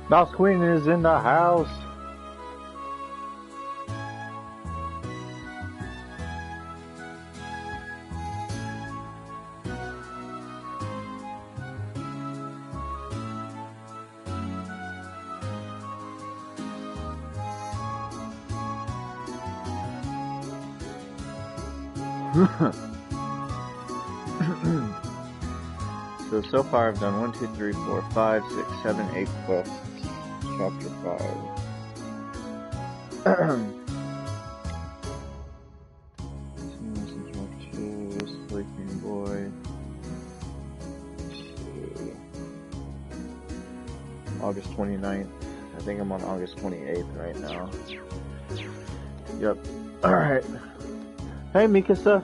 Mouse Queen is in the house. So far I've done 1, 2, 3, 4, 5, 6, 7, 8 quests. Chapter 5. Sleeping Boy. August 29th. I think I'm on August 28th right now. Yep. Alright. Hey, Mikasa.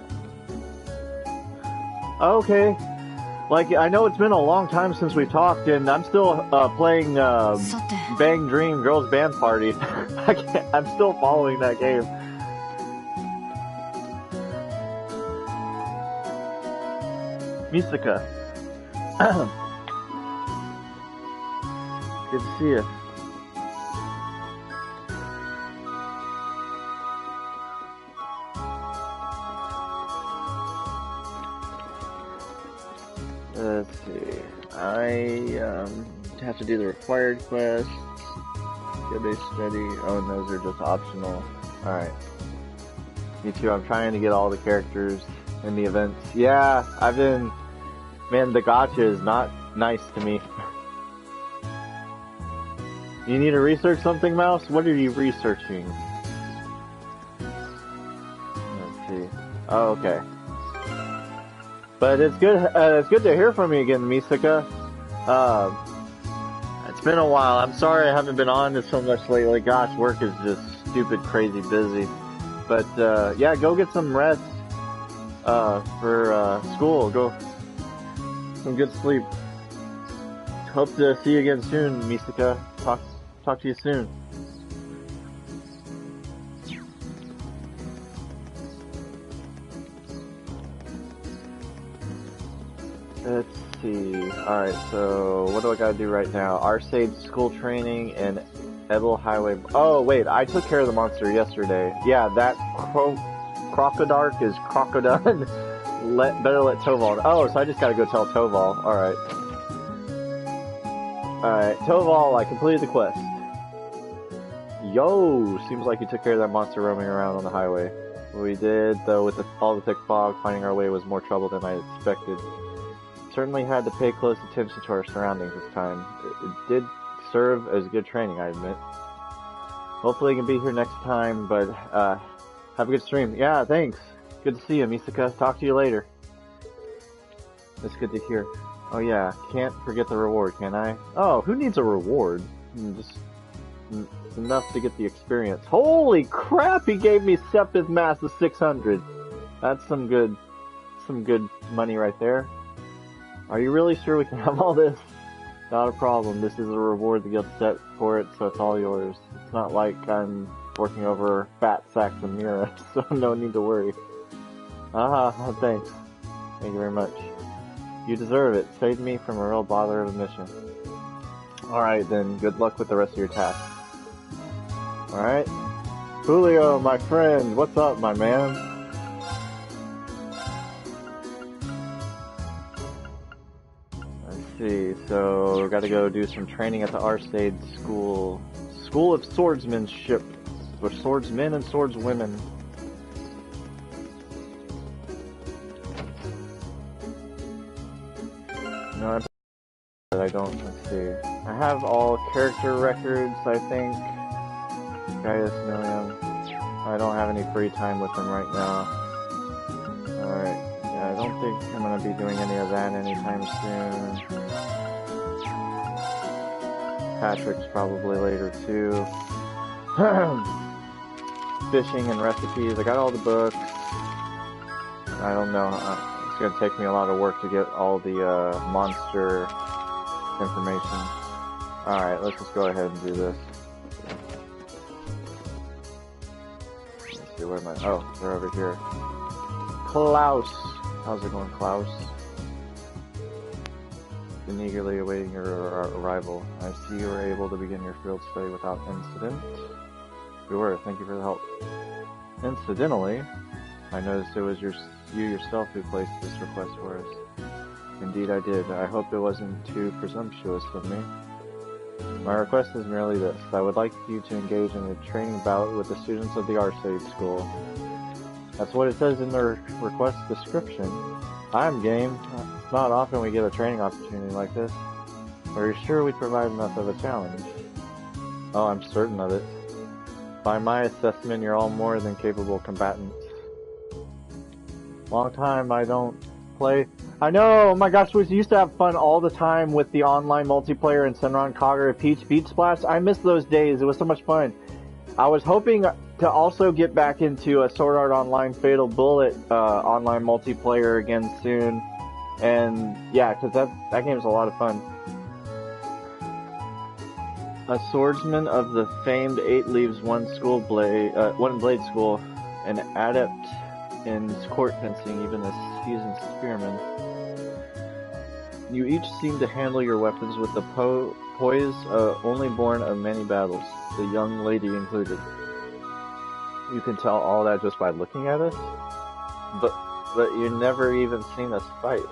Okay. Like, I know it's been a long time since we talked, and I'm still playing Bang Dream Girls Band Party. I'm still following that game. Misaka. Good to see you. Let's see. I have to do the required quests. Get a steady. Oh, and those are just optional. Alright. Me too. I'm trying to get all the characters in the events. Yeah, I've been... Man, the gacha is not nice to me. You need to research something, Mouse? What are you researching? Let's see. Oh, okay. But it's good to hear from you again, Misaka. It's been a while. I'm sorry I haven't been on this so much lately. Gosh, work is just stupid, crazy busy. But, yeah, go get some rest, for, school. Go, some good sleep. Hope to see you again soon, Misaka. Talk to you soon. Let's see. Alright, so what do I gotta do right now? Arcade school training and Ebel Highway. Oh, wait, I took care of the monster yesterday. Yeah, that Crocodark is Crocodile. Better let Toval. Oh, so I just gotta go tell Toval. Alright. Alright, Toval, I completed the quest. Yo! Seems like you took care of that monster roaming around on the highway. What we did, though, with all the thick fog, finding our way was more trouble than I expected. Certainly had to pay close attention to our surroundings this time. It did serve as good training, I admit. Hopefully I can be here next time, but, have a good stream. Yeah, thanks. Good to see you, Misaka. Talk to you later. That's good to hear. Oh yeah, can't forget the reward, can I? Oh, who needs a reward? Just enough to get the experience. Holy crap, he gave me Sepith Mass of 600. That's some good money right there. Are you really sure we can have all this? Not a problem. This is a reward the guild set for it, so it's all yours. It's not like I'm working over fat sacks of Mira, so no need to worry. Thanks. Thank you very much. You deserve it. Saved me from a real bother of a mission. Alright then, good luck with the rest of your tasks. Alright? Julio, my friend, what's up, my man? Let's see, so we gotta go do some training at the Arcade School. School of Swordsmanship. For swordsmen and swordswomen. No, I don't. Let's see. I have all character records, I think. Gaius Millium. I don't have any free time with them right now. Alright. Yeah, I don't think I'm gonna be doing any of that anytime soon. Patrick's probably later too. Fishing and recipes. I got all the books. I don't know. It's gonna take me a lot of work to get all the monster information. Alright, let's just go ahead and do this. Let's see, where am I? Oh, they're over here. Klaus! How's it going, Klaus? Been eagerly awaiting your arrival. I see you were able to begin your field study without incident. We were, thank you for the help. Incidentally, I noticed it was you yourself who placed this request for us. Indeed I did. I hope it wasn't too presumptuous of me. My request is merely this. I would like you to engage in a training bout with the students of the Arcade School. That's what it says in the request description. I'm game. It's not often we get a training opportunity like this. Are you sure we'd provide enough of a challenge? Oh, I'm certain of it. By my assessment, you're all more than capable combatants. Long time I don't play. I know, oh my gosh, we used to have fun all the time with the online multiplayer in Senran Kagura Peach Beach Splash. I miss those days, it was so much fun. I was hoping to also get back into a Sword Art Online Fatal Bullet online multiplayer again soon. And yeah, because that game's a lot of fun. A swordsman of the famed 8 Leaves, one blade school, an adept in court fencing, even a seasoned spearman. You each seem to handle your weapons with the poise only born of many battles, the young lady included. You can tell all that just by looking at us, but you've never even seen us fight.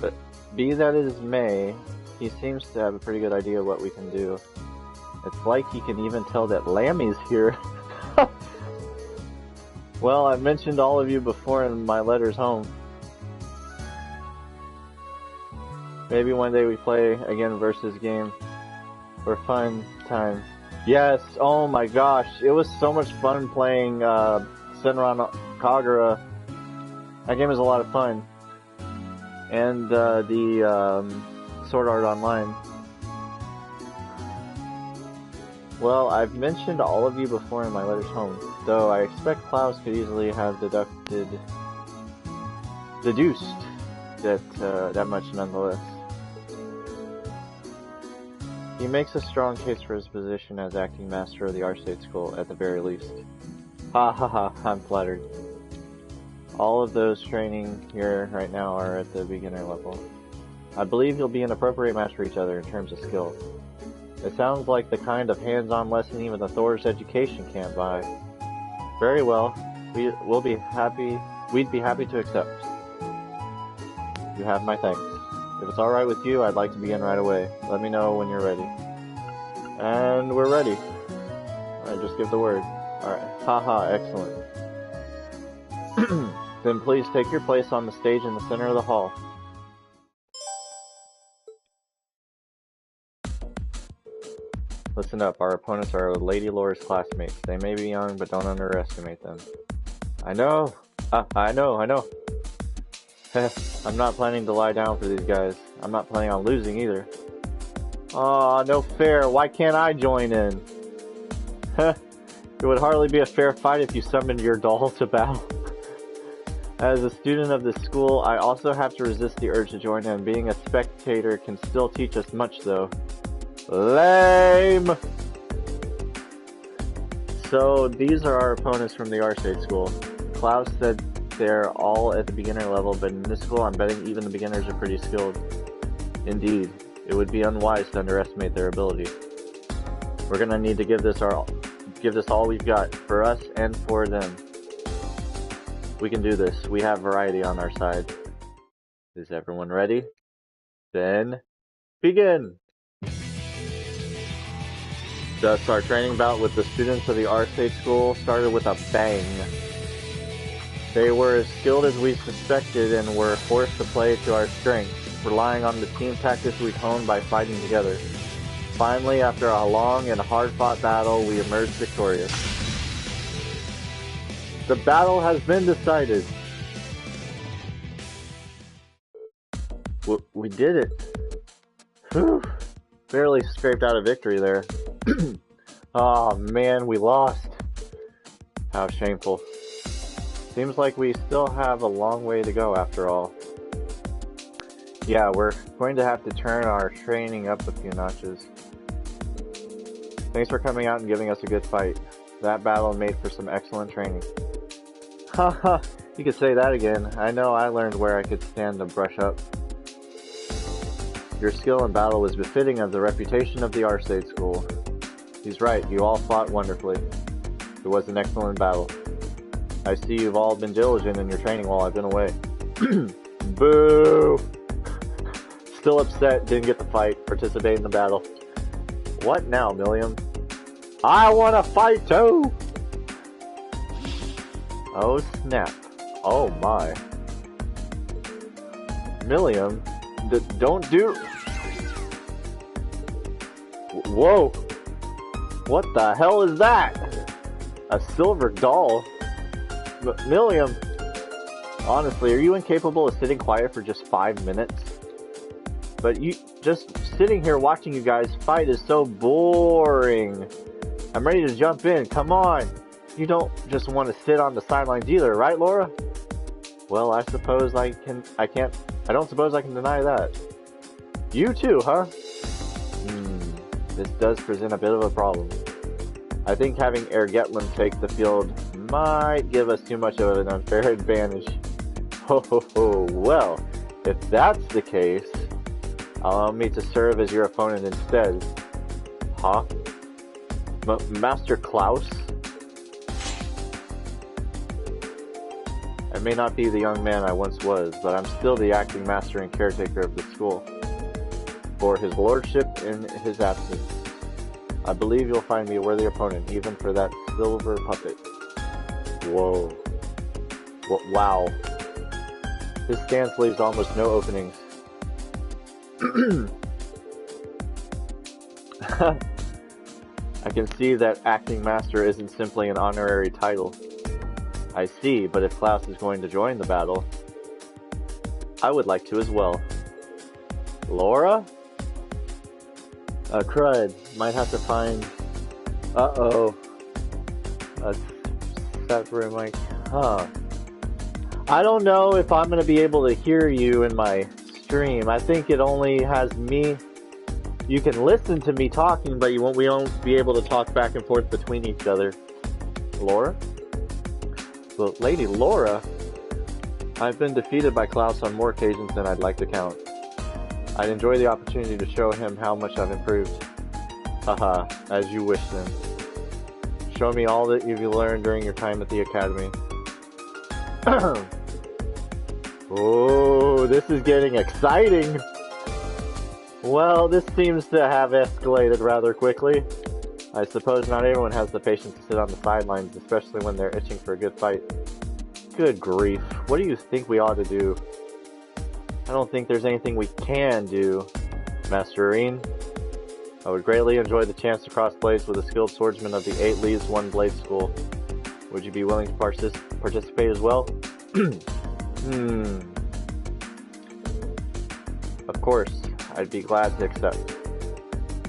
But be that as may, he seems to have a pretty good idea of what we can do. It's like he can even tell that Lammy's here. Well, I've mentioned all of you before in my letters home. Maybe one day we play again versus game. For fun time. Yes, oh my gosh, it was so much fun playing Senran Kagura. That game is a lot of fun. And the Sword Art Online. Well, I've mentioned all of you before in my letters home, though I expect Klaus could easily have deduced that much nonetheless. He makes a strong case for his position as acting master of the Arcade School, at the very least. Ha ha ha, I'm flattered. All of those training here right now are at the beginner level. I believe you'll be an appropriate match for each other in terms of skill. It sounds like the kind of hands-on lesson even the Thor's education can't buy. Very well, we'd be happy to accept. You have my thanks. If it's alright with you, I'd like to begin right away. Let me know when you're ready. And we're ready. Alright, just give the word. Alright, haha, excellent. Then please take your place on the stage in the center of the hall. Listen up, our opponents are Lady Laura's classmates. They may be young, but don't underestimate them. I know. I know. I'm not planning to lie down for these guys. I'm not planning on losing either. Aw, no fair. Why can't I join in? It would hardly be a fair fight if you summoned your doll to battle. As a student of this school, I also have to resist the urge to join in. Being a spectator can still teach us much, though. Lame! So, these are our opponents from the R-State school. Klaus said they're all at the beginner level, but in this school, I'm betting even the beginners are pretty skilled. Indeed, it would be unwise to underestimate their ability. We're gonna need to give this all we've got, for us and for them. We can do this. We have variety on our side. Is everyone ready? Then, begin! Thus, our training bout with the students of the R-State school started with a bang. They were as skilled as we suspected and were forced to play to our strengths, relying on the team tactics we'd honed by fighting together. Finally, after a long and hard-fought battle, we emerged victorious. The battle has been decided. We did it. Whew. Barely scraped out a victory there. Oh man, we lost. How shameful. Seems like we still have a long way to go after all. Yeah, we're going to have to turn our training up a few notches. Thanks for coming out and giving us a good fight. That battle made for some excellent training. Haha, you could say that again. I know I learned where I could stand to brush up. Your skill in battle was befitting of the reputation of the R-State school. He's right, you all fought wonderfully. It was an excellent battle. I see you've all been diligent in your training while I've been away. Boo! Still upset, didn't get to fight, participate in the battle. What now, Milliam? I wanna fight too! Oh snap. Oh my. Milliam, don't do... Whoa! What the hell is that? A silver doll? Milliam, honestly, are you incapable of sitting quiet for just 5 minutes? But you just sitting here watching you guys fight is so boring. I'm ready to jump in, come on. You don't just want to sit on the sidelines either, right, Laura? Well, I don't suppose I can deny that. You too, huh? This does present a bit of a problem. I think having Ergetland take the field might give us too much of an unfair advantage. Ho, well, if that's the case, allow me to serve as your opponent instead. Huh? Master Klaus? I may not be the young man I once was, but I'm still the acting master and caretaker of the school. For his lordship in his absence, I believe you'll find me a worthy opponent, even for that silver puppet. Whoa. Wow. His stance leaves almost no openings. I can see that acting master isn't simply an honorary title. I see, but if Klaus is going to join the battle, I would like to as well. Laura? Crud. Might have to find... Uh-oh. A separate mic. Huh. I don't know if I'm going to be able to hear you in my stream. I think it only has me... You can listen to me talking, but we won't be able to talk back and forth between each other. Laura? Well, Lady Laura? I've been defeated by Klaus on more occasions than I'd like to count. I'd enjoy the opportunity to show him how much I've improved. Haha, as you wish then. Show me all that you've learned during your time at the academy. Oh, this is getting exciting! Well, this seems to have escalated rather quickly. I suppose not everyone has the patience to sit on the sidelines, especially when they're itching for a good fight. Good grief, what do you think we ought to do? I don't think there's anything we can do, Master Irene. I would greatly enjoy the chance to cross blades with a skilled swordsman of the 8 Leaves 1 Blade School. Would you be willing to participate as well? Of course, I'd be glad to accept.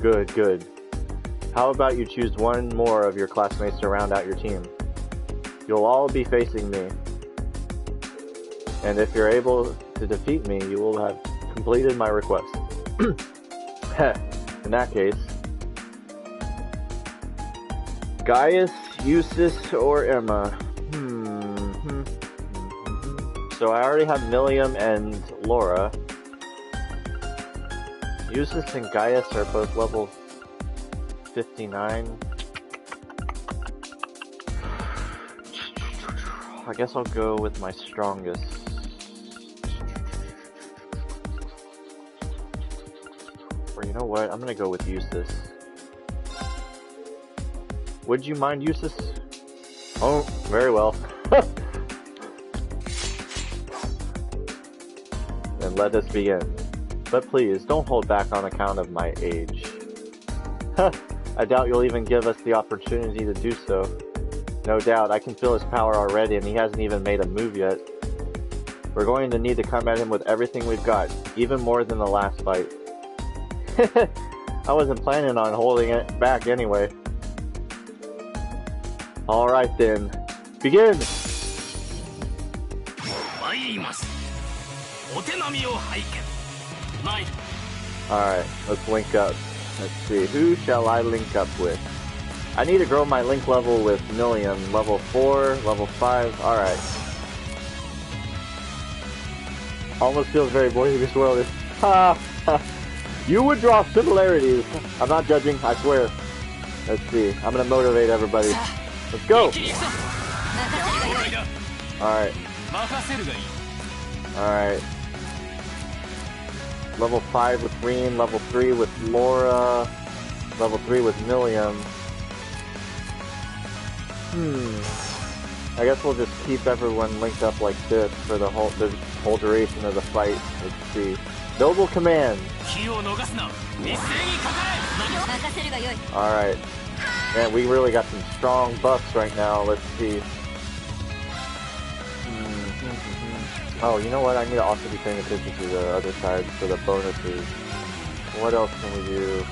Good. How about you choose one more of your classmates to round out your team? You'll all be facing me. And if you're able to defeat me, you will have completed my request. In that case, Gaius, Eustace, or Emma? So I already have Milliam and Laura. Eustace and Gaius are both level 59. I guess I'll go with my strongest. Or you know what? I'm gonna go with Eustace. Would you mind Eustace? Oh, very well. Then let us begin. But please, don't hold back on account of my age. I doubt you'll even give us the opportunity to do so. No doubt, I can feel his power already, and he hasn't even made a move yet. We're going to need to come at him with everything we've got, even more than the last fight. I wasn't planning on holding it back anyway. Alright then, begin! Alright, let's link up. Let's see, who shall I link up with? I need to grow my link level with Milliam. Level 4, level 5, alright. Almost feels very Boy Meets World. You would draw similarities. I'm not judging, I swear. Let's see, I'm gonna motivate everybody. Let's go! Alright. Alright. Level 5 with Green, level 3 with Laura, level 3 with Milliam. I guess we'll just keep everyone linked up like this for the whole duration of the fight. Let's see. Noble command! Alright. Man, we really got some strong buffs right now. Let's see. Oh, you know what? I need to also be paying attention to the other side for the bonuses. What else can we do?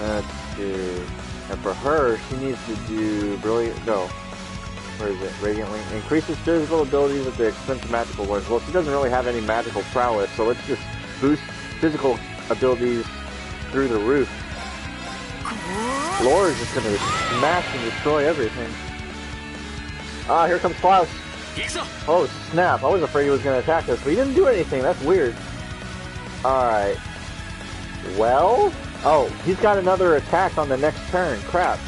Let's see. And for her, she needs to do brilliant. No. Where is it? Radiant Link. Increases physical abilities at the expense of magical ones. Well, she doesn't really have any magical prowess, so let's just boost physical abilities through the roof. Laura's just gonna smash and destroy everything. Ah, here comes Klaus. Oh snap, I was afraid he was gonna attack us, but he didn't do anything. That's weird. Alright. Well? Oh, he's got another attack on the next turn. Crap.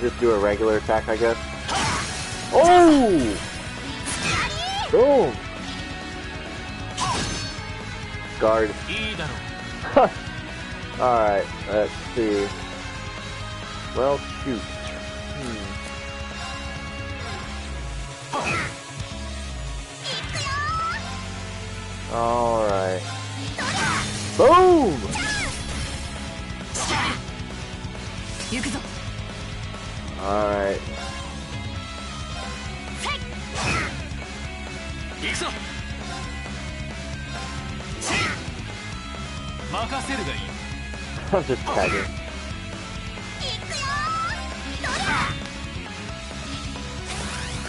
Just do a regular attack, I guess. Oh! Boom! Guard. Alright, let's see. Well, shoot. Alright. Boom! Alright. I'm just tagging.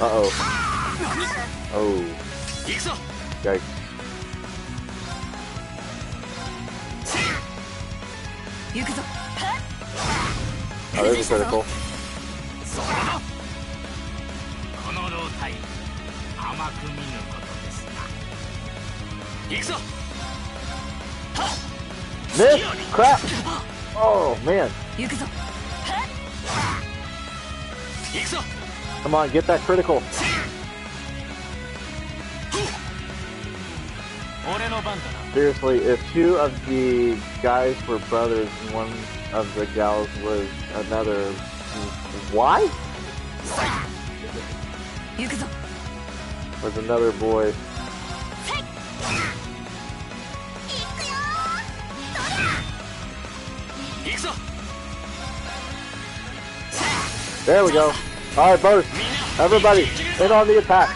Uh-oh. Oh. Yikes. Oh, this is critical. Miss! Crap! Oh, man. Come on, get that critical. Seriously, if two of the guys were brothers and one of the gals was another... Why? Was another boy. There we go. Alright, burst. Everybody, in on the attack.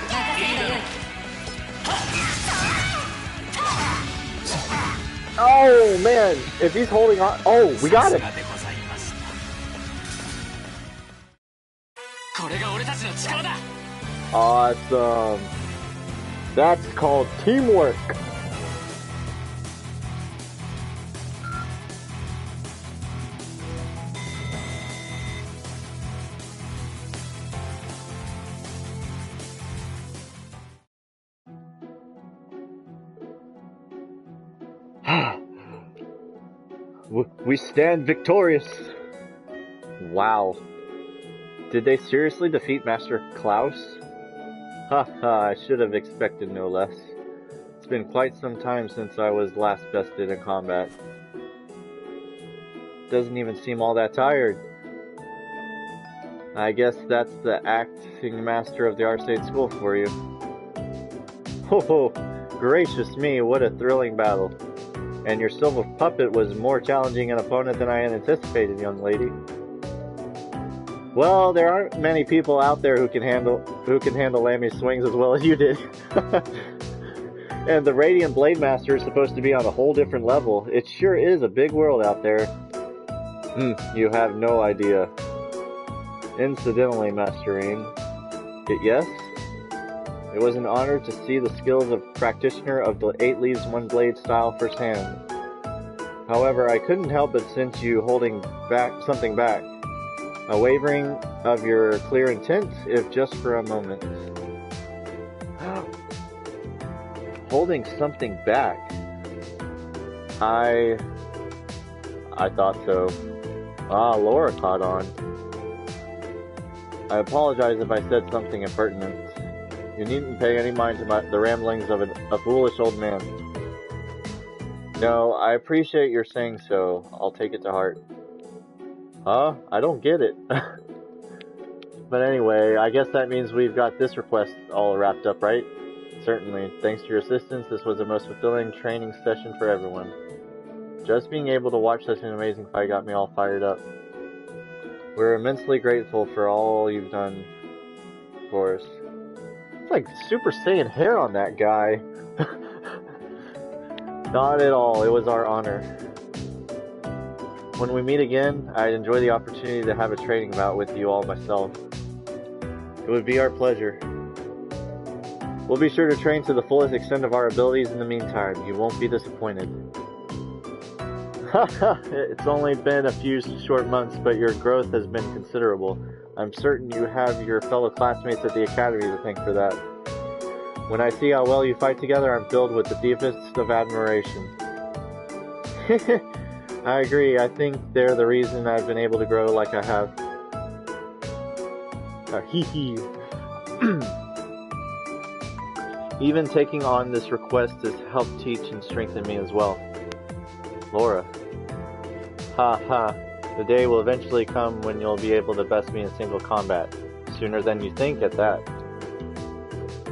Oh man, if he's holding on, oh, we got him. Awesome. That's called teamwork. We stand victorious. Wow. Did they seriously defeat Master Klaus? Haha, I should have expected no less. It's been quite some time since I was last bested in combat. Doesn't even seem all that tired. I guess that's the acting master of the Arcade School for you. Ho, gracious me, what a thrilling battle. And your silver puppet was more challenging an opponent than I had anticipated, young lady. Well, there aren't many people out there who can handle Lammy's swings as well as you did. And the Radiant Blade Master is supposed to be on a whole different level. It sure is a big world out there. You have no idea. Incidentally, Master Rain. Yes? It was an honor to see the skills of practitioner of the 8 leaves 1 blade style firsthand. However, I couldn't help but sense you holding something back. A wavering of your clear intent, if just for a moment. Holding something back. I thought so. Laura caught on. I apologize if I said something impertinent. You needn't pay any mind to the ramblings of a foolish old man. No, I appreciate your saying so. I'll take it to heart. Huh? I don't get it. But anyway, I guess that means we've got this request all wrapped up, right? Certainly. Thanks to your assistance, this was a most fulfilling training session for everyone. Just being able to watch such an amazing fight got me all fired up. We're immensely grateful for all you've done for us. It's like Super Saiyan hair on that guy. Not at all. It was our honor. When we meet again, I'd enjoy the opportunity to have a training bout with you all myself. It would be our pleasure. We'll be sure to train to the fullest extent of our abilities in the meantime. You won't be disappointed. Haha, it's only been a few short months, but your growth has been considerable. I'm certain you have your fellow classmates at the academy to thank for that. When I see how well you fight together, I'm filled with the deepest of admiration. I agree, I think they're the reason I've been able to grow like I have. Hee. Even taking on this request has helped teach and strengthen me as well. Laura. The day will eventually come when you'll be able to best me in single combat. Sooner than you think at that.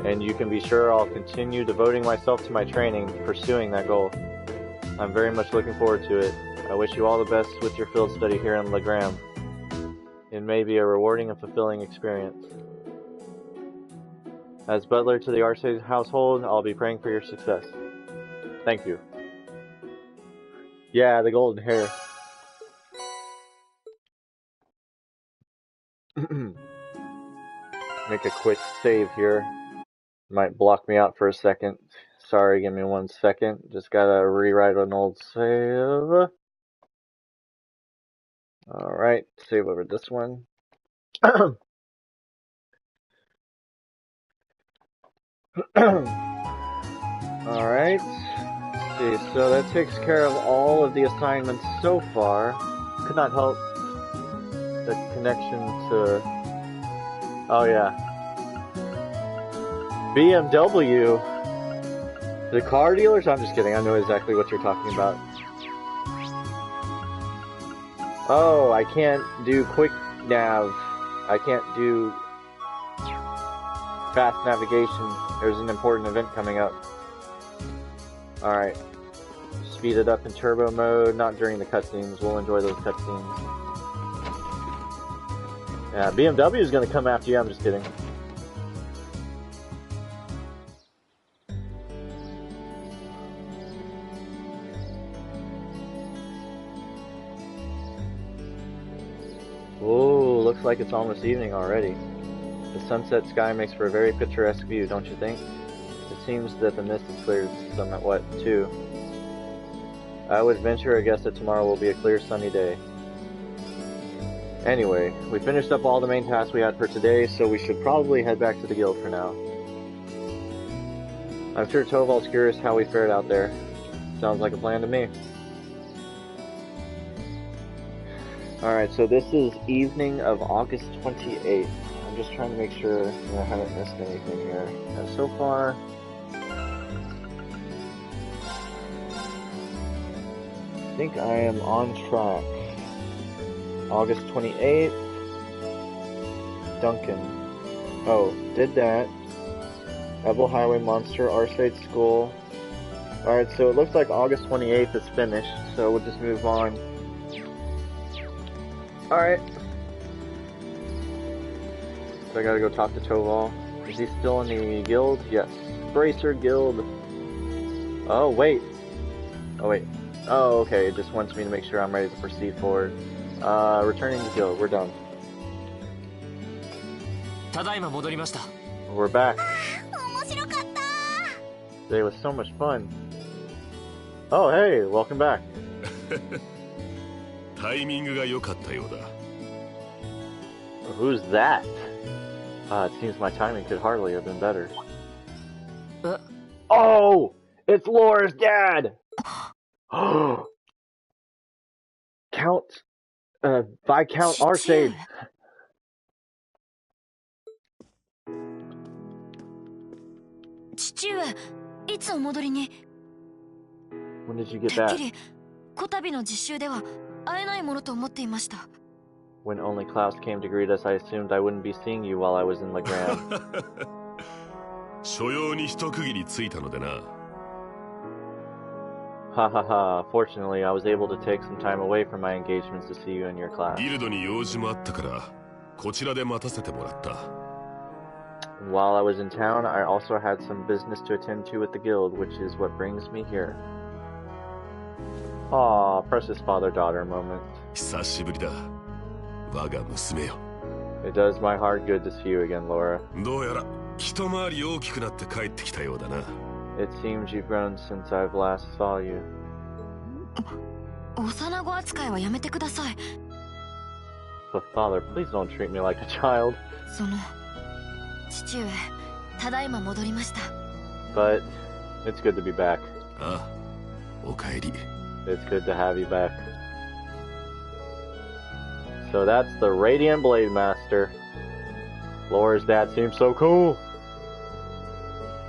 And you can be sure I'll continue devoting myself to my training, pursuing that goal. I'm very much looking forward to it. I wish you all the best with your field study here in Legram. It may be a rewarding and fulfilling experience. As butler to the Arce household, I'll be praying for your success. Thank you. Yeah, the golden hair. Make a quick save here. Might block me out for a second. Sorry, give me 1 second. Just gotta rewrite an old save. Alright, save over this one. Alright. See, so that takes care of all of the assignments so far. Could not help the connection to... Oh yeah. BMW. The car dealers? I'm just kidding, I know exactly what you're talking about. Oh, I can't do quick nav. I can't do fast navigation. There's an important event coming up. Alright. Speed it up in turbo mode, not during the cutscenes. We'll enjoy those cutscenes. Yeah, BMW is gonna come after you, I'm just kidding. looks like it's almost evening already. The sunset sky makes for a very picturesque view, don't you think? It seems that the mist has cleared somewhat, too. I would venture a guess that tomorrow will be a clear, sunny day. Anyway, we finished up all the main tasks we had for today, so we should probably head back to the guild for now. I'm sure Toval's curious how we fared out there. Sounds like a plan to me. Alright, so this is evening of August 28th. I'm just trying to make sure that I haven't missed anything here. And so far, I think I am on track. August 28th, Duncan. Oh, did that. Ebel Highway Monster, Arcade School. Alright, so it looks like August 28th is finished, so we'll just move on. Alright. So I gotta go talk to Toval. Is he still in the guild? Yes. Bracer Guild. Oh, wait. Oh, wait. Oh, okay. It just wants me to make sure I'm ready to proceed forward. Returning to guild. We're done. We're back. Today was so much fun. Oh, hey. Welcome back. Who's that? It seems my timing could hardly have been better. Oh! It's Laura's dad! Viscount Arcade! When did you get back? When only Klaus came to greet us, I assumed I wouldn't be seeing you while I was in Legram. Ha ha ha, fortunately I was able to take some time away from my engagements to see you in your class. While I was in town, I also had some business to attend to at the guild, which is what brings me here. Aw, precious father-daughter moment. It does my heart good to see you again, Laura. It seems you've grown since I've last saw you. But father, please don't treat me like a child. But it's good to be back. It's good to have you back. So that's the Radiant Blade Master. Laura's dad seems so cool.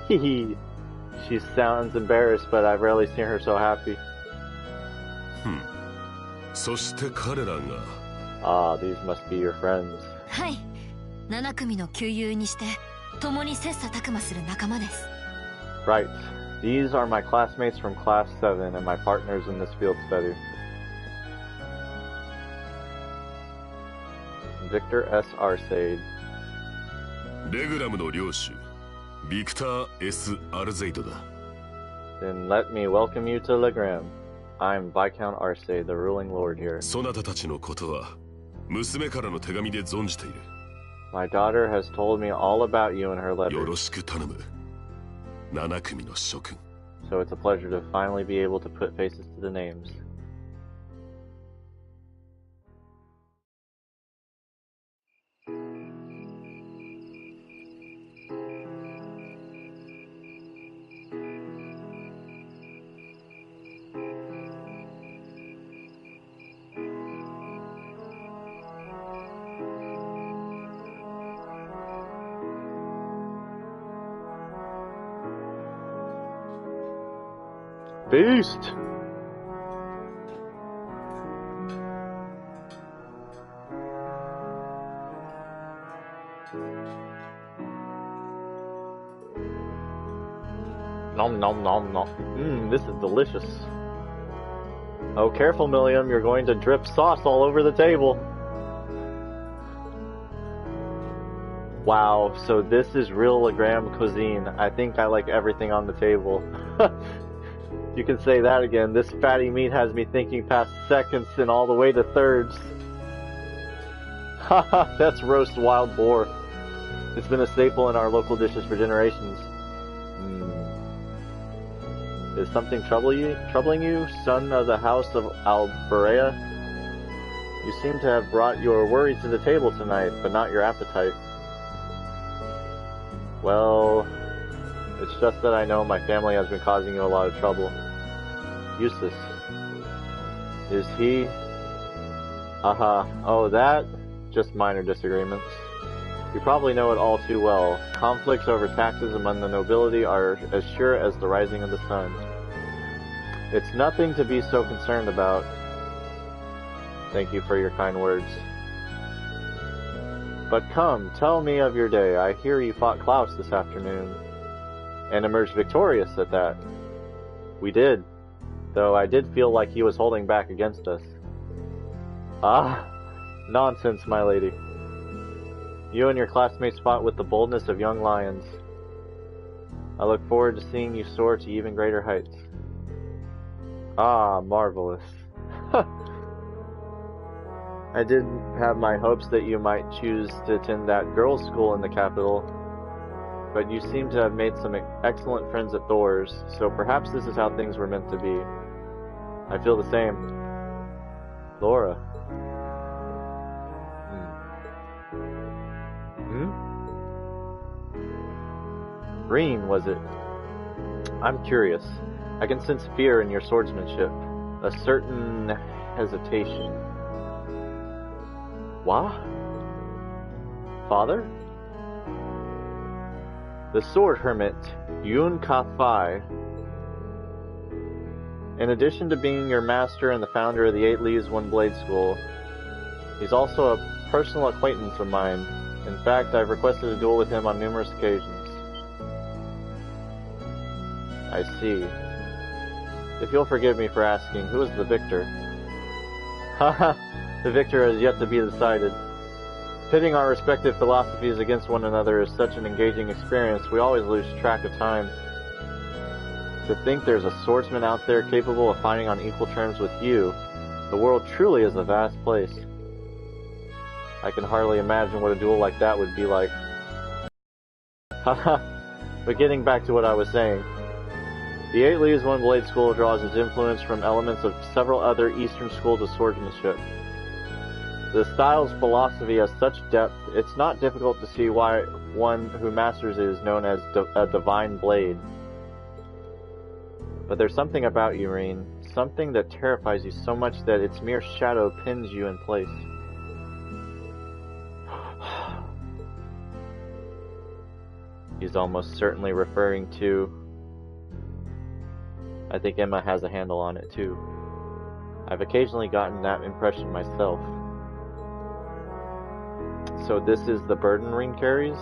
Hehe. She sounds embarrassed, but I've rarely seen her so happy. Ah, these must be your friends. Right. These are my classmates from Class 7 and my partners in this field study. Victor S. Arcade. Then let me welcome you to Legram. I'm Viscount Arcade, the ruling lord here. My daughter has told me all about you in her letter. So it's a pleasure to finally be able to put faces to the names. Beast! Nom nom nom nom. This is delicious. Oh, careful, Milliam, you're going to drip sauce all over the table. Wow, so this is real Legram cuisine. I think I like everything on the table. You can say that again. This fatty meat has me thinking past seconds and all the way to thirds. Haha, that's roast wild boar. It's been a staple in our local dishes for generations. Is something troubling you, son of the house of Alberea? You seem to have brought your worries to the table tonight, but not your appetite. Well, it's just that I know my family has been causing you a lot of trouble. Eustace. Is he... Haha. Oh, that? Just minor disagreements. You probably know it all too well. Conflicts over taxes among the nobility are as sure as the rising of the sun. It's nothing to be so concerned about. Thank you for your kind words. But come, tell me of your day. I hear you fought Klaus this afternoon. And emerged victorious at that. We did. Though I did feel like he was holding back against us. Ah, nonsense, my lady. You and your classmates fought with the boldness of young lions. I look forward to seeing you soar to even greater heights. Ah, marvelous. I did have my hopes that you might choose to attend that girls' school in the capital, but you seem to have made some excellent friends at Thor's, so perhaps this is how things were meant to be. I feel the same. Laura. Green, was it? I'm curious. I can sense fear in your swordsmanship. A certain hesitation. What? Father? The sword hermit, Yun Ka-Fai. In addition to being your master and the founder of the 8 Leaves One Blade School, he's also a personal acquaintance of mine. In fact, I've requested a duel with him on numerous occasions. I see. If you'll forgive me for asking, who is the victor? Haha, the victor has yet to be decided. Pitting our respective philosophies against one another is such an engaging experience, we always lose track of time. To think there's a swordsman out there capable of fighting on equal terms with you, the world truly is a vast place. I can hardly imagine what a duel like that would be like. Haha, but getting back to what I was saying. The 8 Leaves One Blade School draws its influence from elements of several other Eastern schools of swordsmanship. The style's philosophy has such depth, it's not difficult to see why one who masters it is known as a divine blade. But there's something about you, Reen, something that terrifies you so much that its mere shadow pins you in place. He's almost certainly referring to... I think Emma has a handle on it too. I've occasionally gotten that impression myself. So this is the burden Reen carries?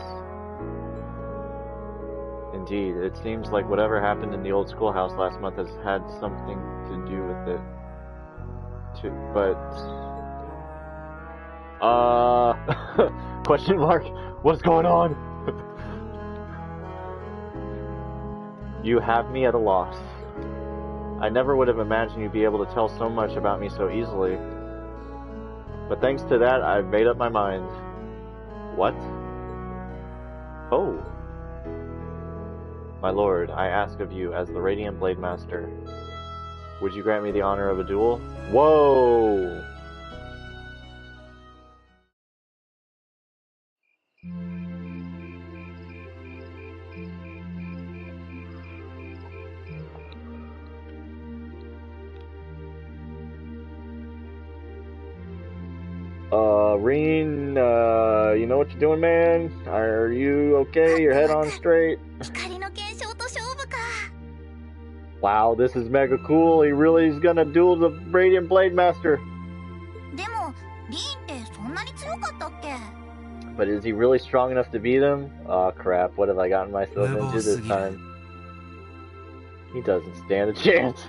Indeed, it seems like whatever happened in the old schoolhouse last month has had something to do with it. Question mark? What's going on? You have me at a loss. I never would have imagined you'd be able to tell so much about me so easily. But thanks to that, I've made up my mind. What? Oh. My lord, I ask of you, as the Radiant Blade Master, would you grant me the honor of a duel? Whoa! Reen, you know what you're doing, man? Are you okay? Your head on straight? Wow, this is mega cool. He really is gonna duel the Radiant Blade Master. But is he really strong enough to beat him? Oh crap, what have I gotten myself into this time? He doesn't stand a chance.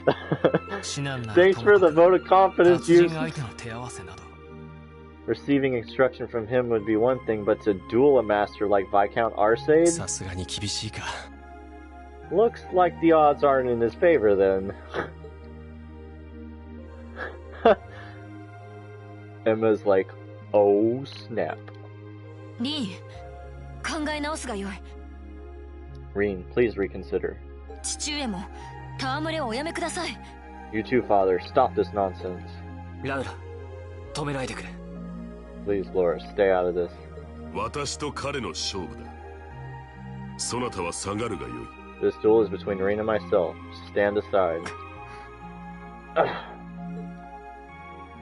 Thanks for the vote of confidence, you. Receiving instruction from him would be one thing, but to duel a master like Viscount Arcade? Looks like the odds aren't in his favor then. Emma's like, Oh snap. Rin, 考え直すがよい。 Rin, please reconsider. 父上も戯れをおやめください。 You too, father. Stop this nonsense. ラウラ、止めないでくれ。 Please, Laura, stay out of this. 私と彼の勝負だ。そなたは下がるがよい。 This duel is between Rin and myself. Stand aside.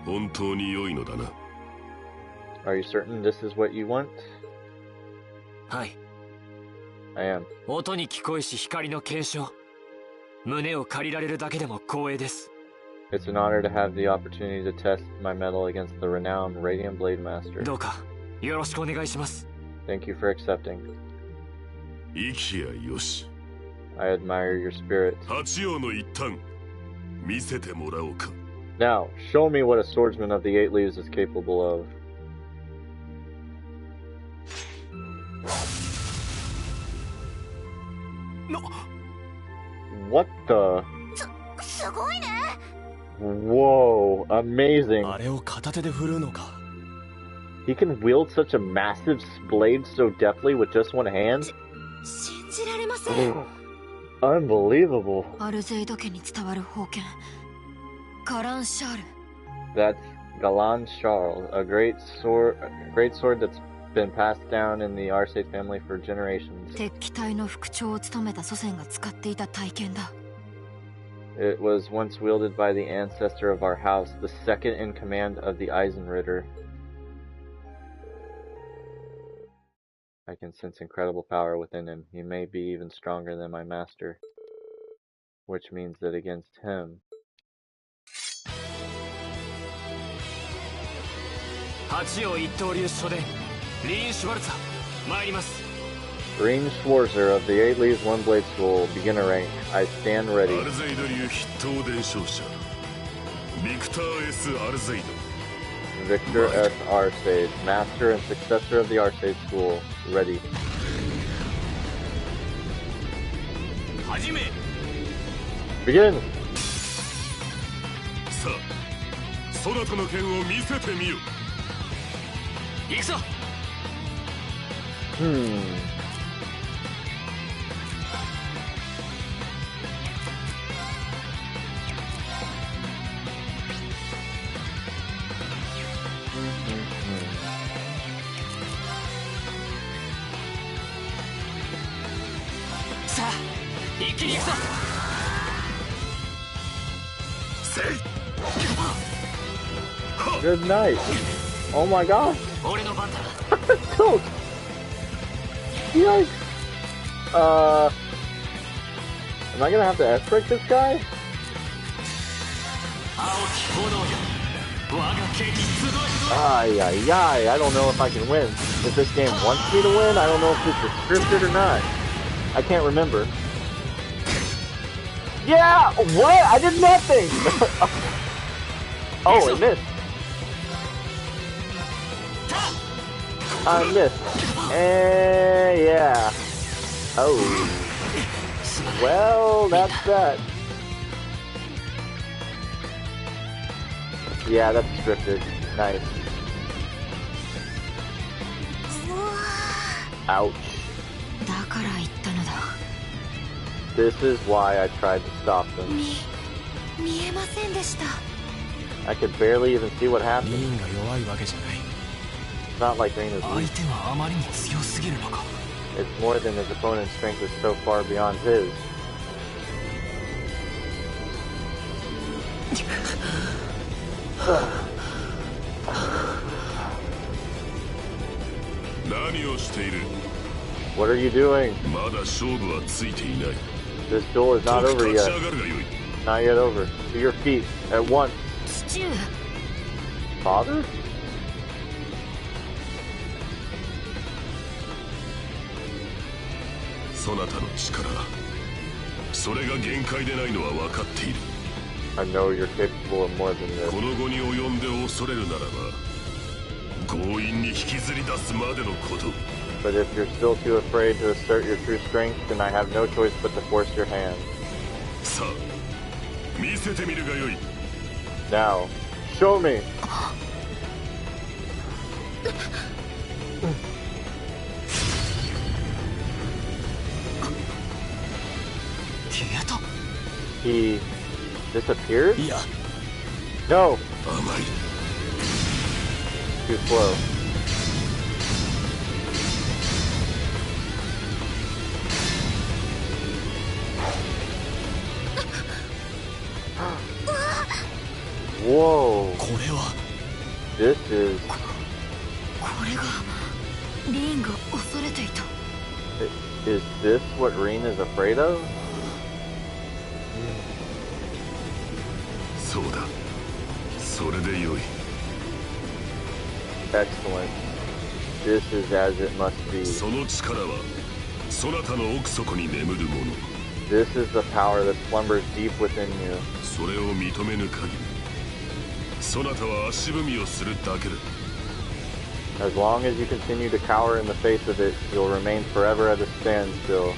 本当に良いのだな。 Are you certain this is what you want? はい。 I am. 音に聞こえし光の継承。胸を借りられるだけでも光栄です。 It's an honor to have the opportunity to test my mettle against the renowned Radiant Blade Master. どうかよろしくお願いします。 Thank you for accepting. 生きやよし。 I admire your spirit. 八王の一端、見せてもらおうか。 Now, show me what a swordsman of the Eight Leaves is capable of. No. What the? すごいね。 Whoa, amazing. あれを片手で振るのか。 He can wield such a massive blade so deftly with just one hand? 信じられません。 Unbelievable. アルゼイド家に伝わる宝剣、ガランシャール。 That's Galan Charles, a great sword that's been passed down in the Arcade family for generations. 鉄器隊の副長を務めた祖先が使っていた体剣だ。 It was once wielded by the ancestor of our house, the second in command of the Eisenritter. I can sense incredible power within him. He may be even stronger than my master. Which means that against him... 八王一刀流初伝、リン・シュワルツァ、参ります。 Green Schwarzer of the Eight Leaves One Blade School, beginner rank. I stand ready. アルゼイド流筆頭伝承者、ビクター S. アルゼイド。 Victor S. Arcade, master and successor of the Arcade School. Ready. 始め。 Begin! さあ、そなたの剣を見せてみよ。行くぞ。さあ、一気に行くぞ。Good night. Oh my gosh. 俺の番だ。Tilt. Yikes. Am I gonna have to S-break this guy? 青き炎よ、我が剣に集え。 Ay, I don't know if I can win. If this game wants me to win, I don't know if this is scripted or not. I can't remember. Yeah! What? I did nothing! Oh, I missed. I missed. And yeah. Oh. Well, that's that. Yeah, that's scripted. Nice. Ouch. だから言ったのだ。 This is why I tried to stop them. 見えませんでした。 I could barely even see what happened. リンが弱いわけじゃない。 It's not like Rain is 相 weak. 手があまりに強すぎるのか。 It's more than his opponent's strength is so far beyond his. 何をしている。 What are you doing? まだ勝負はついていない。 This duel is not と over 立ち yet. 上がるがよい。 Not yet over. To your feet at once. 父上。 Father? そなたの力、それが限界でないのは分かっている。 I know you're capable of more than こ this. の後に及んで恐れるならば、強引に引きずり出すまでのこと。 But if you're still too afraid to assert your true strength, then I have no choice but to force your hand. さあ、見せてみるがよい。 Now, show me! He disappeared? いや No! 甘い。 Too slow. Whoa! これは This is... これがリーンが恐れていた。 Is this what Reen is afraid of? そうだ。それでよい。 Excellent. This is as it must be. その力はそなたの奥底に眠るもの。 This is the power that slumbers deep within you. それを認めぬ限りそなたは足踏みをするだけだ。 As long as you continue to cower in the face of it, you'll remain forever at a standstill.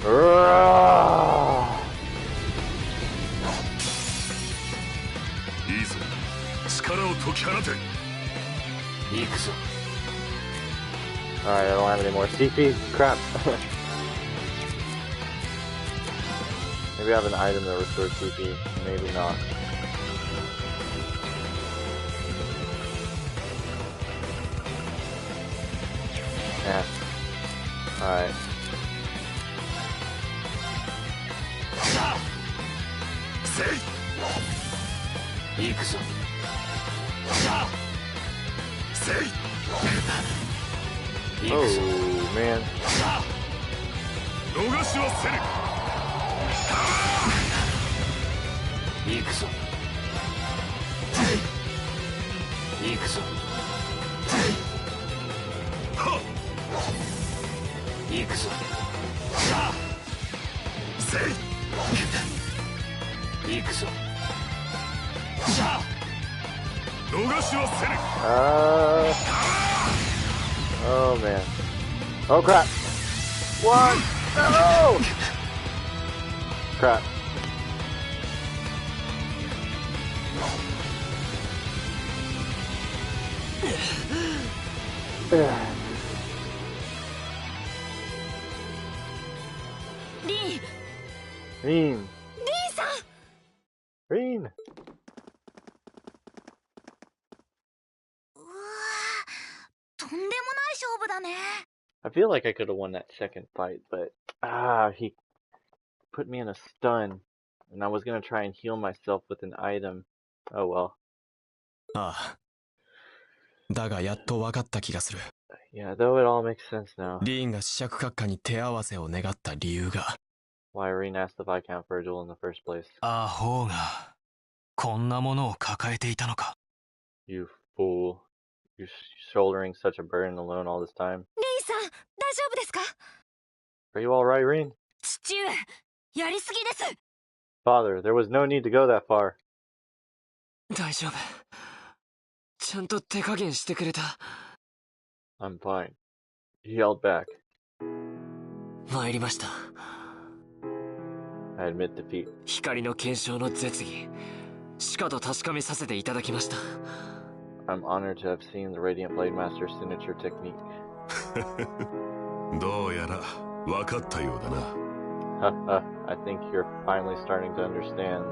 Alright, いいぞ。力を解き放て。行くぞ。 I don't have any more CP. Crap. Maybe I have an item that restores CP. Maybe not. Yeah. Alright. せい。行くぞ。せい。行くぞ。 Oh, man. 逃しはせぬ。行くぞ。行くぞ。行くぞ。せい。行くぞ。逃しはせぬ。Oh, man. Oh, crap. What? No! Crap. Yeah. リーン、 Reen. リーンさん。 Reen. うわー、とんでもない勝負だね。 I feel like I could have won that second fight, but he put me in a stun, and I was gonna try and heal myself with an item. Oh well. ああ。だがやっと分かった気がする。 Yeah, though it all makes sense now. リーンが試着閣下に手合わせを願った理由が。 Why Reen asked if I count for a duel in the first place. アホがこんなものを抱えていたのか。 You fool. You're shouldering such a burden alone all this time. リーンさん、大丈夫ですか？ Are you alright, Reen? 父上、やりすぎです。 Father, there was no need to go that far. 大丈夫。ちゃんと手加減してくれた。 I'm fine. He held back. 参りました。 I admit defeat. 光の検証の絶技、しかと確かめさせていただきました。 I'm honored to have seen the Radiant Blade Master's signature technique. どうやら分かったようだな。 Haha, I think you're finally starting to understand.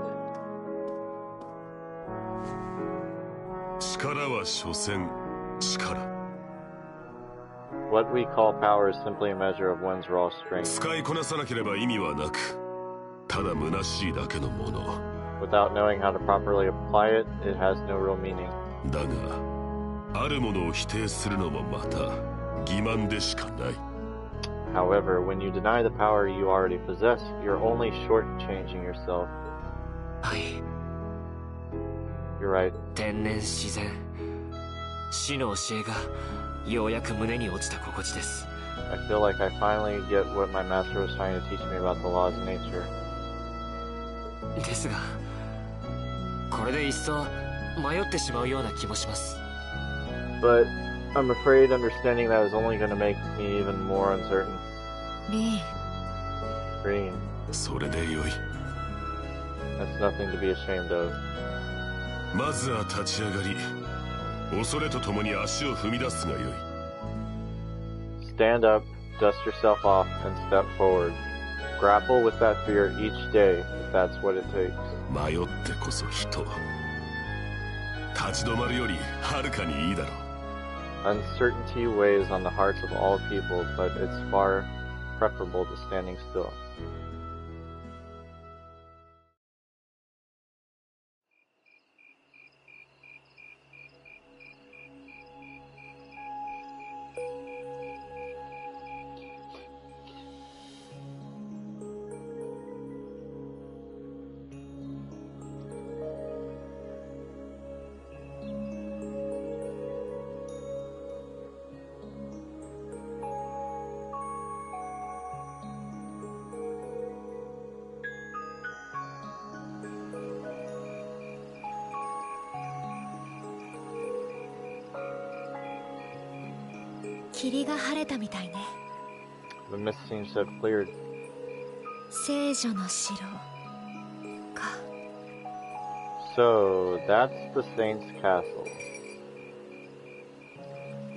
力は所詮力。 What we call power is simply a measure of one's raw strength. 使いこなさなければ意味はなく、ただ虚しいだけのもの。 Without knowing how to properly apply it, it has no real meaning. だが、あるものを否定するのもまた欺瞞でしかない。 However, when you deny the power you already possess, you're only shortchanging yourself. はい。 You're right. 天然自然。死の教えがようやく胸に落ちた心地です。 I feel like I finally get what my master was trying to teach me about the laws of nature. ですが、これで一層迷ってしまうような気もします。 But I'm afraid understanding that is only going to make me even more uncertain. リーン、 Green, それでよい。 that's nothing to be ashamed of. まずは立ち上がり、恐れとともに足を踏み出すがよい。 Stand up, dust yourself off, and step forward. Grapple with that fear each day, if that's what it takes. 迷ってこそ人。立ち止まるよりはるかにいいだろう。 Uncertainty weighs on the hearts of all people, but it's far preferable to standing still. The mist seems to have cleared. 聖女の城か。 So, that's the Saint's Castle.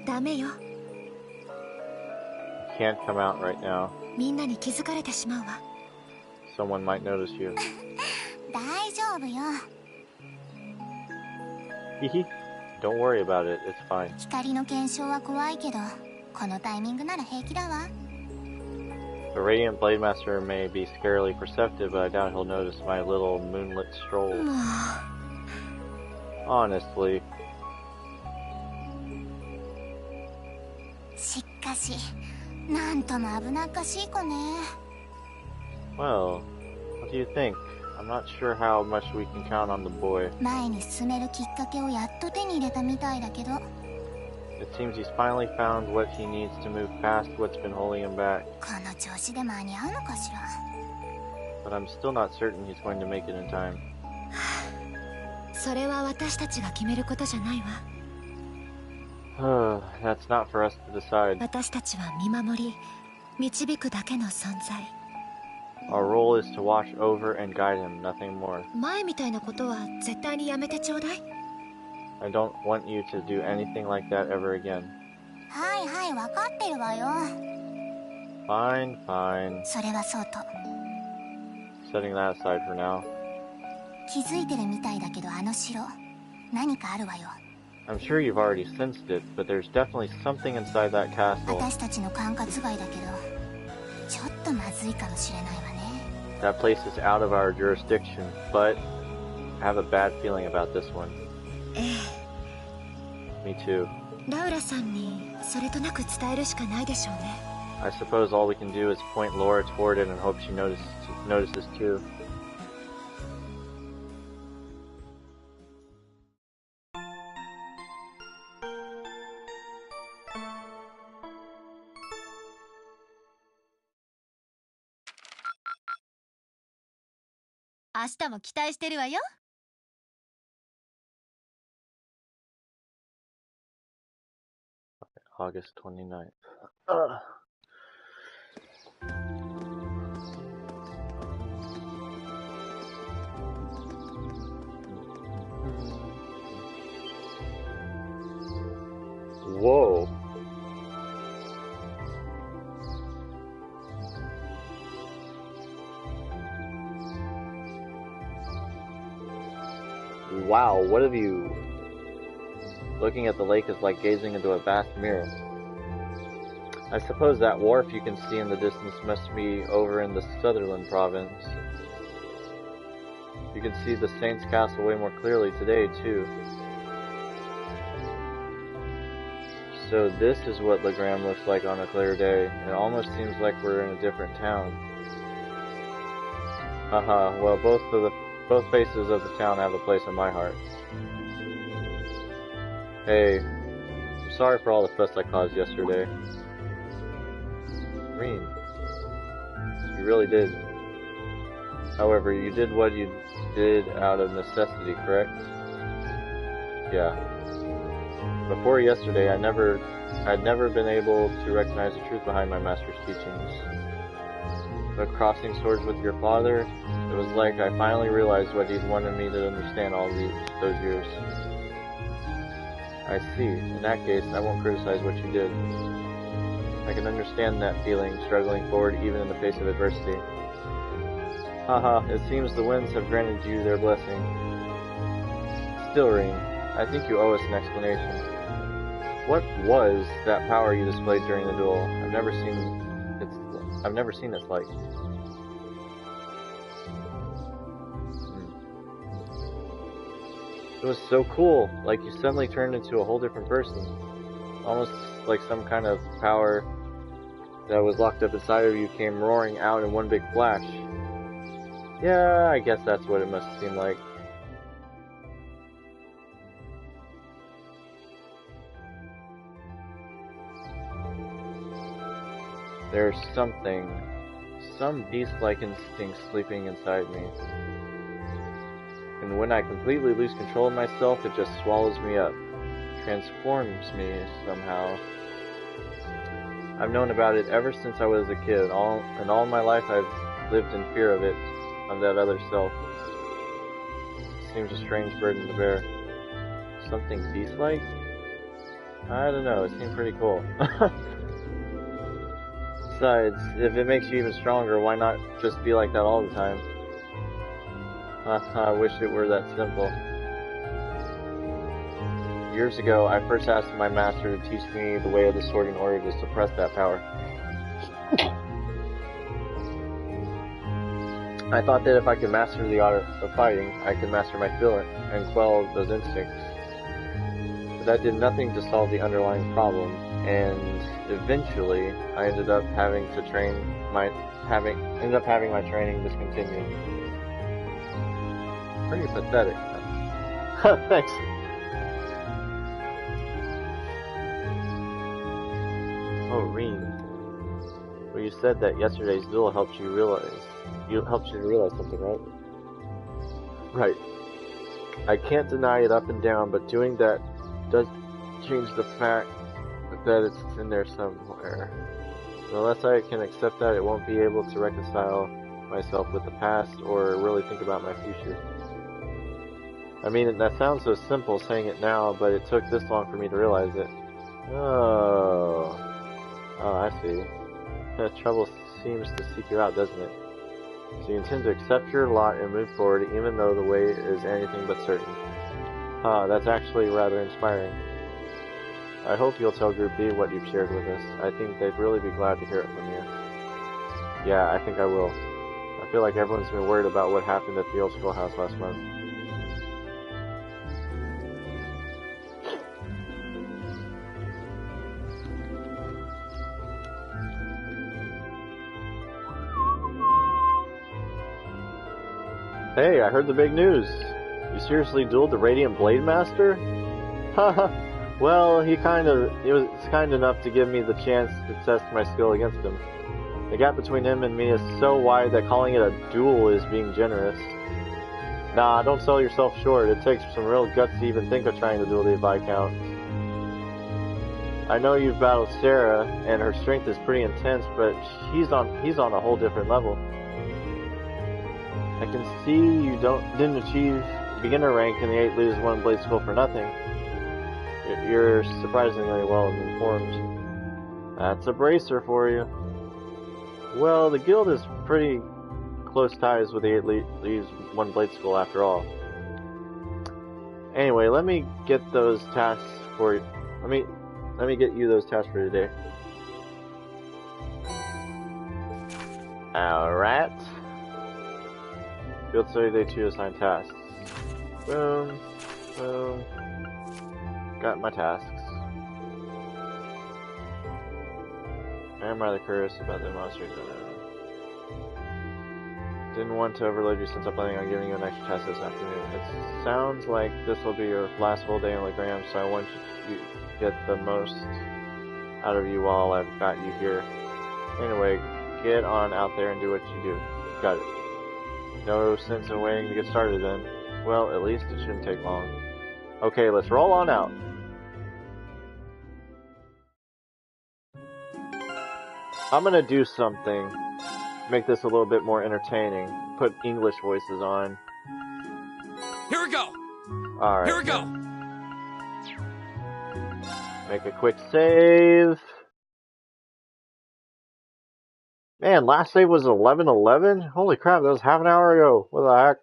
ダメよ。 You can't come out right now. みんなに気づかれてしまうわ。 Someone might notice you. 大丈夫よ。 Hehe. Don't worry about it, it's fine. 光の検証は怖いけど、このタイミングなら平気だわ。 The Radiant Blade Master may be scarily perceptive, but I doubt he'll notice my little moonlit stroll. もう。 Honestly. しかし、なんとも危なっかしい子ね。 Well, what do you think? I'm not sure how much we can count on the boy. 前に進めるきっかけをやっと手に入れたみたいだけど。 It seems he's finally found what he needs to move past what's been holding him back. この調子で間に合うのかしら。 But I'm still not certain he's going to make it in time. それは私たちが決めることじゃないThat's わ。not for us to decide. 私たちは見守り、導くだけの存在。 Our role is to watch over and guide him, nothing more. 前みたいなことは絶対にやめてちょうだい。 I don't want you to do anything like that ever again. はいはい、わかってるわよ。 Fine, fine. それはそうと。 Setting that aside for now. 気づいてるみたいだけど、あの城何かあるわよ。 I'm sure you've already sensed it, but there's definitely something inside that castle. 私たちの管轄外だけど、ちょっとまずいかもしれないわね。 That place is out of our jurisdiction, but I have a bad feeling about this one. ええ。 Me too. ラウラさんにそれとなく伝えるしかないでしょうね。 I suppose all we can do is point Laura toward it and hope she notices too. 明日も期待してるわよ。 August 29th. Whoa. Wow, what have you... Looking at the lake is like gazing into a vast mirror. I suppose that wharf you can see in the distance must be over in the Sutherland province. You can see the Saint's Castle way more clearly today, too. So this is what Legram looks like on a clear day. It almost seems like we're in a different town. Haha, well both both faces of the town have a place in my heart. Hey, I'm sorry for all the fuss I caused yesterday. Green. You really did. However, you did what you did out of necessity, correct? Yeah. Before yesterday, I'd never been able to recognize the truth behind my master's teachings. But crossing swords with your father, it was like I finally realized what he'd wanted me to understand all those years. I see. In that case, I won't criticize what you did. I can understand that feeling, struggling forward even in the face of adversity. Haha, it seems the winds have granted you their blessing. Still, Ring, I think you owe us an explanation. What was that power you displayed during the duel? I've never seen its like. It was so cool, like you suddenly turned into a whole different person. Almost like some kind of power that was locked up inside of you came roaring out in one big flash. Yeah, I guess that's what it must seem like. There's some beast-like instinct sleeping inside me. And when I completely lose control of myself, it just swallows me up, transforms me somehow. I've known about it ever since I was a kid. All my life I've lived in fear of it, of that other self. It seems a strange burden to bear. Something beast-like? I don't know, it seemed pretty cool. Besides, if it makes you even stronger, why not just be like that all the time? I wish it were that simple. Years ago, I first asked my master to teach me the way of the sword in order to suppress that power. I thought that if I could master the art of fighting, I could master my feeling and quell those instincts. But that did nothing to solve the underlying problem, and eventually, I ended up having my training discontinued. Pretty pathetic. Thanks. Oh, Reen. Well, you said that yesterday's duel helped you to realize something, right? Right. I can't deny it up and down, but doing that does change the fact that it's in there somewhere. Unless I can accept that, it won't be able to reconcile myself with the past or really think about my future. I mean, that sounds so simple saying it now, but it took this long for me to realize it. Oh, I see. That trouble seems to seek you out, doesn't it? So you intend to accept your lot and move forward even though the way is anything but certain. That's actually rather inspiring. I hope you'll tell Group B what you've shared with us. I think they'd really be glad to hear it from you. Yeah, I think I will. I feel like everyone's been worried about what happened at the old schoolhouse last month. Hey, I heard the big news. You seriously dueled the Radiant Blade Master? Haha. Well, he was kind enough to give me the chance to test my skill against him. The gap between him and me is so wide that calling it a duel is being generous. Nah, don't sell yourself short. It takes some real guts to even think of trying to duel the Viscount. I know you've battled Sarah, and her strength is pretty intense, but he's on a whole different level. I can see you didn't achieve beginner rank in the 8 lose 1 blade school for nothing. You're surprisingly well informed. That's a bracer for you. Well, the guild is pretty close ties with the 8 lose 1 blade school after all. Anyway, let me get those tasks for you. Let me get you those tasks for today. Alright. Field study day 2 assigned tasks. Boom. Boom. Got my tasks. I'm rather curious about the monsters. Didn't want to overload you since I'm planning on giving you an extra task this afternoon. It sounds like this will be your last full day in Legram, so I want you to get the most out of you while I've got you here. Anyway, get on out there and do what you do. Got it. No sense in waiting to get started then. Well, at least it shouldn't take long. Okay, let's roll on out. I'm gonna do something. Make this a little bit more entertaining. Put English voices on. Here we go! Alright. Here we go! Make a quick save. Man, last save was 11:11? Holy crap, that was half an hour ago. What the heck?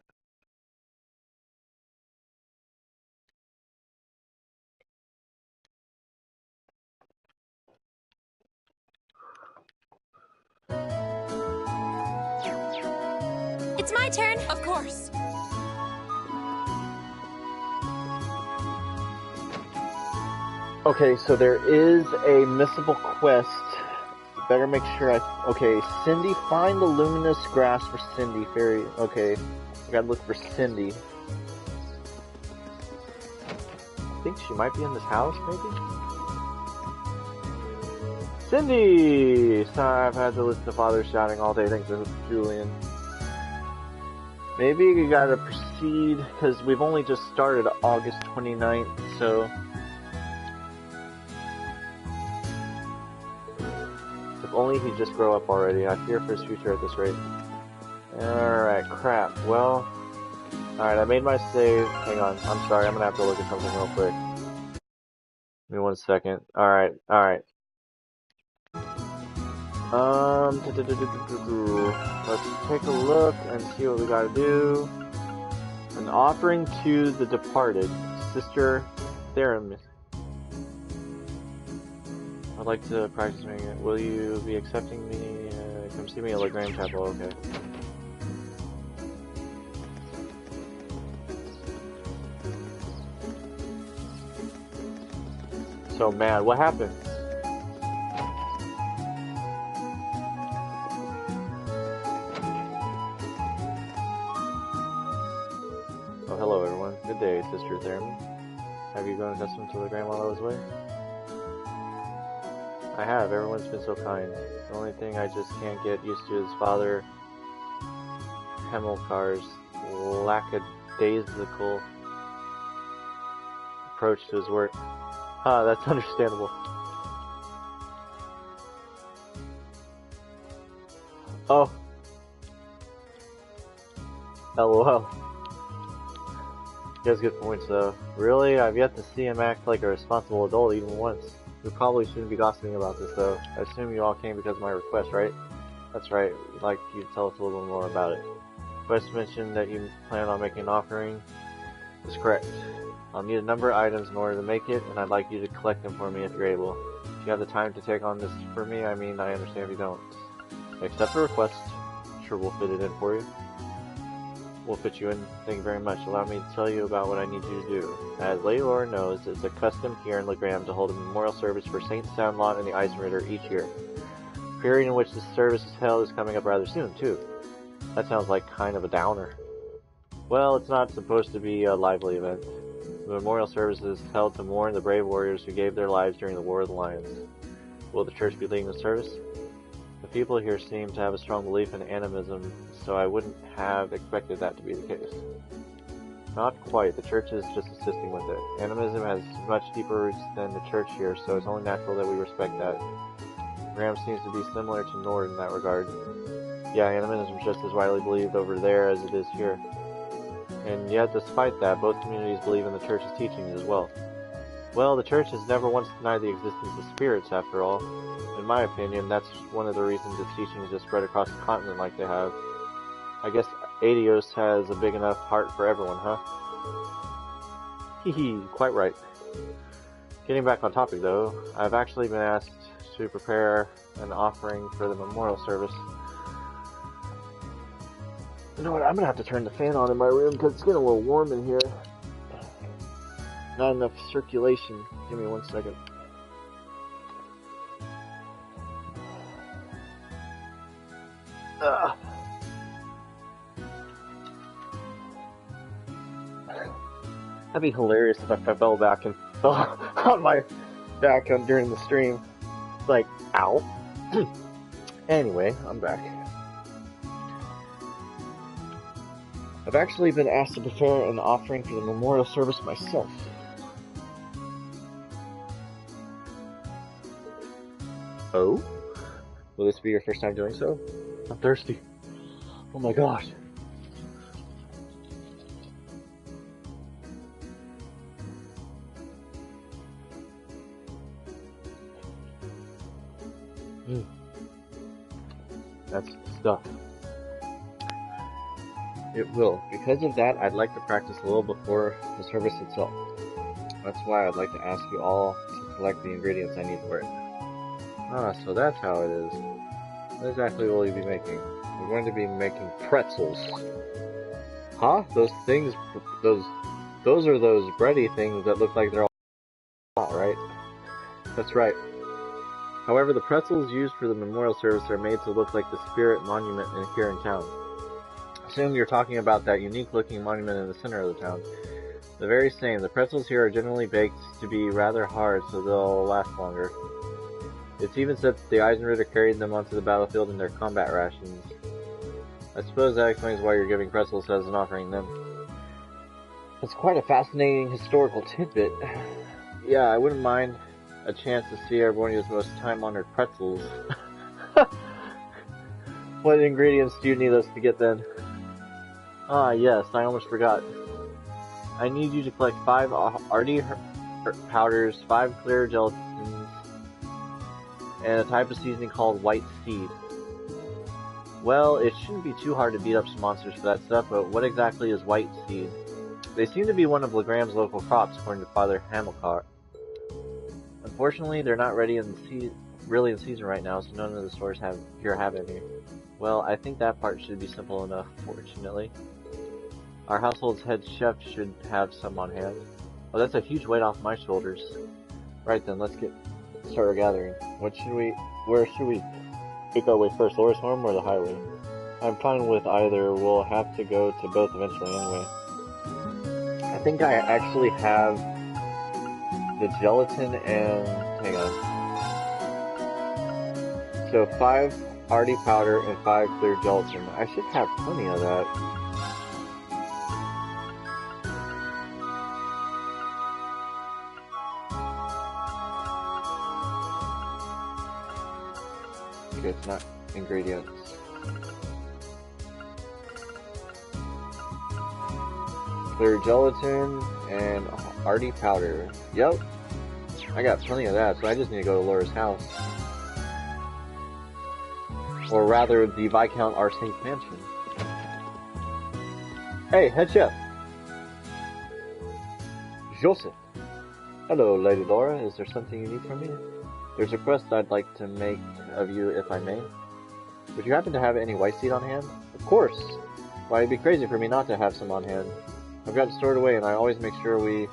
It's my turn. Of course. Okay, so there is a missable quest. Better make sure okay, Cindy, find the luminous grass for Cindy, fairy. Okay, I gotta look for Cindy. I think she might be in this house, maybe? Cindy! Sorry, I've had to listen to father shouting all day thanks to Julian. Maybe you gotta proceed, because we've only just started August 29th, so... If only he'd just grow up already. I fear for his future at this rate. Alright, crap. Well... Alright, I made my save. Hang on. I'm sorry, I'm gonna have to look at something real quick. Give me 1 second. Alright. Let's take a look and see what we gotta do. An offering to the departed. Sister Theremin. I'd like to practice making it. Will you be accepting me? Come see me at Legrand Chapel. Okay. So mad. What happened? Oh, hello everyone. Good day, Sister Theremin. Have you grown accustomed to Legrand while I was away? I have. Everyone's been so kind. The only thing I just can't get used to is Father Hemmelkar's lackadaisical approach to his work. Ah, that's understandable. Oh. LOL. He has good points though. Really? I've yet to see him act like a responsible adult even once. We probably shouldn't be gossiping about this though. I assume you all came because of my request, right? That's right. We'd like you to tell us a little more about it. Quest mentioned that you plan on making an offering. That's correct. I'll need a number of items in order to make it, and I'd like you to collect them for me if you're able. If you have the time to take on this for me, I mean, I understand if you don't. Accept the request. Sure, we'll fit it in for you. We'll fit you in. Thank you very much. Allow me to tell you about what I need you to do. As Lady Laura knows, it's a custom here in Legrand to hold a memorial service for Saint Sandlot and the Ice Ritter each year. The period in which this service is held is coming up rather soon, too. That sounds like kind of a downer. Well, it's not supposed to be a lively event. The memorial service is held to mourn the brave warriors who gave their lives during the War of the Lions. Will the church be leading the service? The people here seem to have a strong belief in animism, so I wouldn't have expected that to be the case. Not quite. The church is just assisting with it. Animism has much deeper roots than the church here, so it's only natural that we respect that. Graham seems to be similar to Nord in that regard. Yeah, animism is just as widely believed over there as it is here. And yet, despite that, both communities believe in the church's teachings as well. Well, the church has never once denied the existence of spirits, after all. In my opinion, that's one of the reasons its teachings have spread across the continent like they have. I guess Adios has a big enough heart for everyone, huh? Hee, quite right. Getting back on topic, though, I've actually been asked to prepare an offering for the memorial service. You know what, I'm gonna have to turn the fan on in my room because it's getting a little warm in here. Not enough circulation. Give me 1 second. That'd be hilarious if I fell back and fell on my back during the stream. Like, ow. Anyway, I'm back. I've actually been asked to prepare an offering for the memorial service myself. Oh? Will this be your first time doing so? I'm thirsty. Oh my gosh. That's stuff. It will. Because of that, I'd like to practice a little before the service itself. That's why I'd like to ask you all to collect the ingredients I need for it. Ah, so that's how it is. What exactly will you be making? We're going to be making pretzels. Huh? Those things, those are those bready things that look like they're all hot, right? That's right. However, the pretzels used for the memorial service are made to look like the spirit monument here in town. Assume you're talking about that unique-looking monument in the center of the town. The very same. The pretzels here are generally baked to be rather hard, so they'll last longer. It's even said that the Eisenritter carried them onto the battlefield in their combat rations. I suppose that explains why you're giving pretzels as an offering then. It's quite a fascinating historical tidbit. Yeah, I wouldn't mind a chance to see Arbornia's most time-honored pretzels. What ingredients do you need us to get then? Ah, yes, I almost forgot. I need you to collect 5 RD powders, 5 clear gelatins, and a type of seasoning called white seed. Well, it shouldn't be too hard to beat up some monsters for that stuff, but what exactly is white seed? They seem to be one of Legram's local crops, according to Father Hamilcar. Unfortunately, they're not really in season right now, so none of the stores here have any. Well, I think that part should be simple enough, fortunately. Our household's head chef should have some on hand. Oh, that's a huge weight off my shoulders. Right then, let's start our gathering. Where should we pick our way first, Laura's home or the highway? I'm fine with either. We'll have to go to both eventually anyway. I think I actually have the gelatin and... hang on. So 5 RD powder and 5 clear gelatin. I should have plenty of that. Okay, it's not ingredients. Clear gelatin and RD powder. Yep. I got plenty of that, so I just need to go to Laura's house. Or rather, the Viscount Arsene's mansion. Hey, head chef! Joseph! Hello, Lady Laura. Is there something you need from me? There's a request I'd like to make of you, if I may. Would you happen to have any white seed on hand? Of course! Why, it'd be crazy for me not to have some on hand. I've got it stored away, and I always make sure we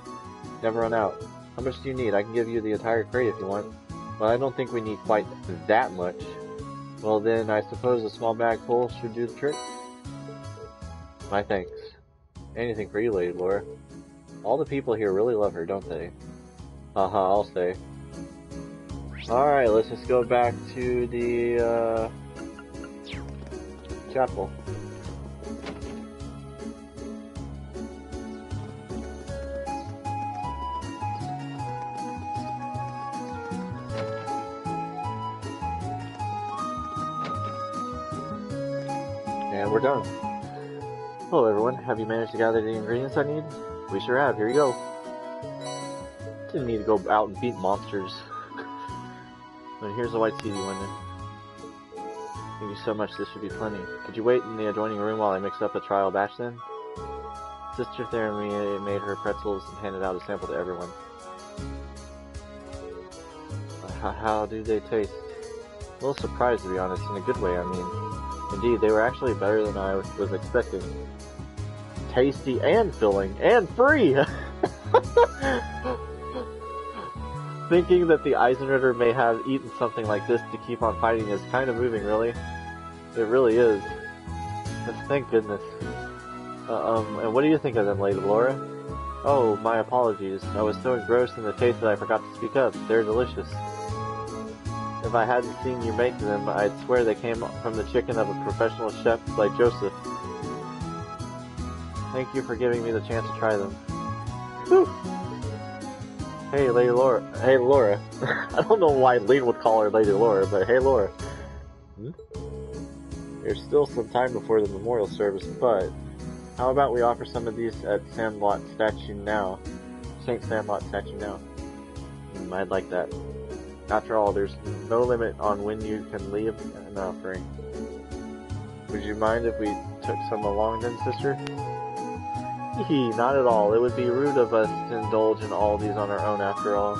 never run out. How much do you need? I can give you the entire crate if you want. But I don't think we need quite that much. Well then, I suppose a small bag full should do the trick? My thanks. Anything for you, Lady Laura. All the people here really love her, don't they? Haha, I'll say. Alright, let's just go back to the, chapel. And we're done. Hello everyone, have you managed to gather the ingredients I need? We sure have, here you go. Didn't need to go out and beat monsters. But here's the white seed you wanted. Thank you so much, this should be plenty. Could you wait in the adjoining room while I mix up a trial batch then? Sister Theramia made her pretzels and handed out a sample to everyone. How do they taste? A little surprised, to be honest, in a good way, I mean. Indeed, they were actually better than I was expecting. Tasty and filling, and free! Thinking that the Eisenritter may have eaten something like this to keep on fighting is kind of moving, really. It really is. Thank goodness. And what do you think of them, Lady Laura? Oh, my apologies. I was so engrossed in the taste that I forgot to speak up. They're delicious. If I hadn't seen you make them, I'd swear they came from the chicken of a professional chef like Joseph. Thank you for giving me the chance to try them. Whew. Hey, Lady Laura. Hey, Laura. I don't know why Lean would call her Lady Laura, but hey, Laura. There's still some time before the memorial service, but how about we offer some of these at Sandlot statue now? St. Sandlot statue now. I'd like that. After all, there's no limit on when you can leave an offering. Would you mind if we took some along then, sister? Hee, not at all. It would be rude of us to indulge in all these on our own after all.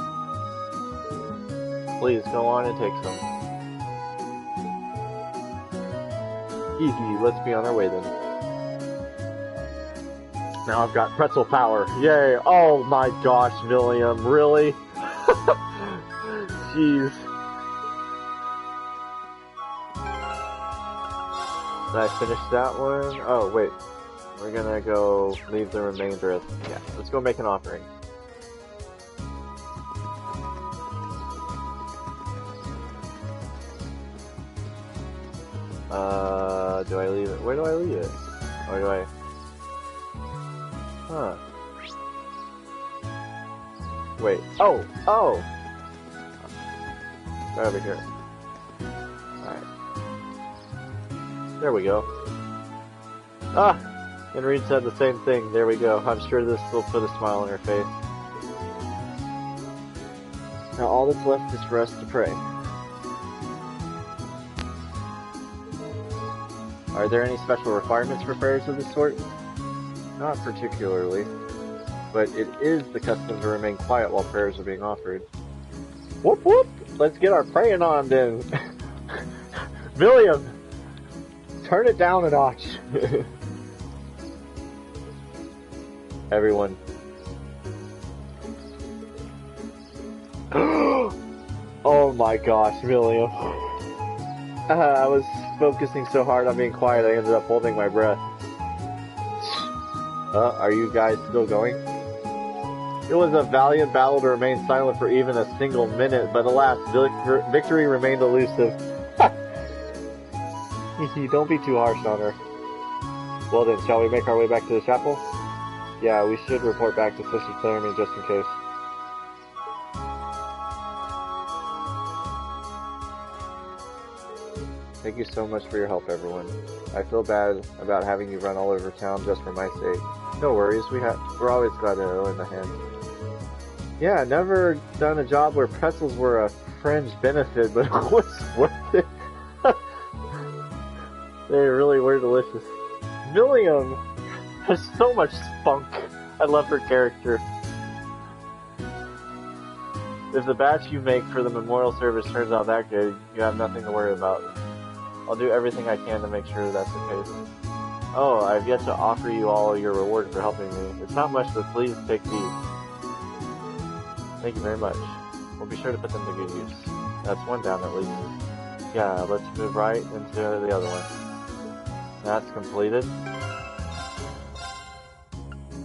Please, go on and take some. Hee, let's be on our way then. Now I've got pretzel power. Yay! Oh my gosh, William, really? Jeez. Did I finish that one? Oh, wait. We're gonna go leave the remainder of... Yeah, let's go make an offering. Do I leave it? Where do I leave it? Or do I... Huh. Wait. Oh! Oh! Right over here. Alright. There we go. Ah! And Reed said the same thing. There we go. I'm sure this will put a smile on her face. Now all that's left is for us to pray. Are there any special requirements for prayers of this sort? Not particularly, but it is the custom to remain quiet while prayers are being offered. Whoop whoop! Let's get our praying on then! William! Turn it down a notch! Everyone. Oh my gosh, William. I was focusing so hard on being quiet I ended up holding my breath. Are you guys still going? It was a valiant battle to remain silent for even a single minute, but alas, victory remained elusive. Don't be too harsh on her. Well then, shall we make our way back to the chapel? Yeah, we should report back to Sister Claremy just in case. Thank you so much for your help, everyone. I feel bad about having you run all over town just for my sake. No worries, we're always glad to lend a hand. Yeah, never done a job where pretzels were a fringe benefit, but it was worth it. They really were delicious. William has so much spunk. I love her character. If the batch you make for the memorial service turns out that good, you have nothing to worry about. I'll do everything I can to make sure that's the case. Oh, I've yet to offer you all your reward for helping me. It's not much, but please take these. Thank you very much. We'll be sure to put them to good use. That's one down at least. Yeah, let's move right into the other one. That's completed.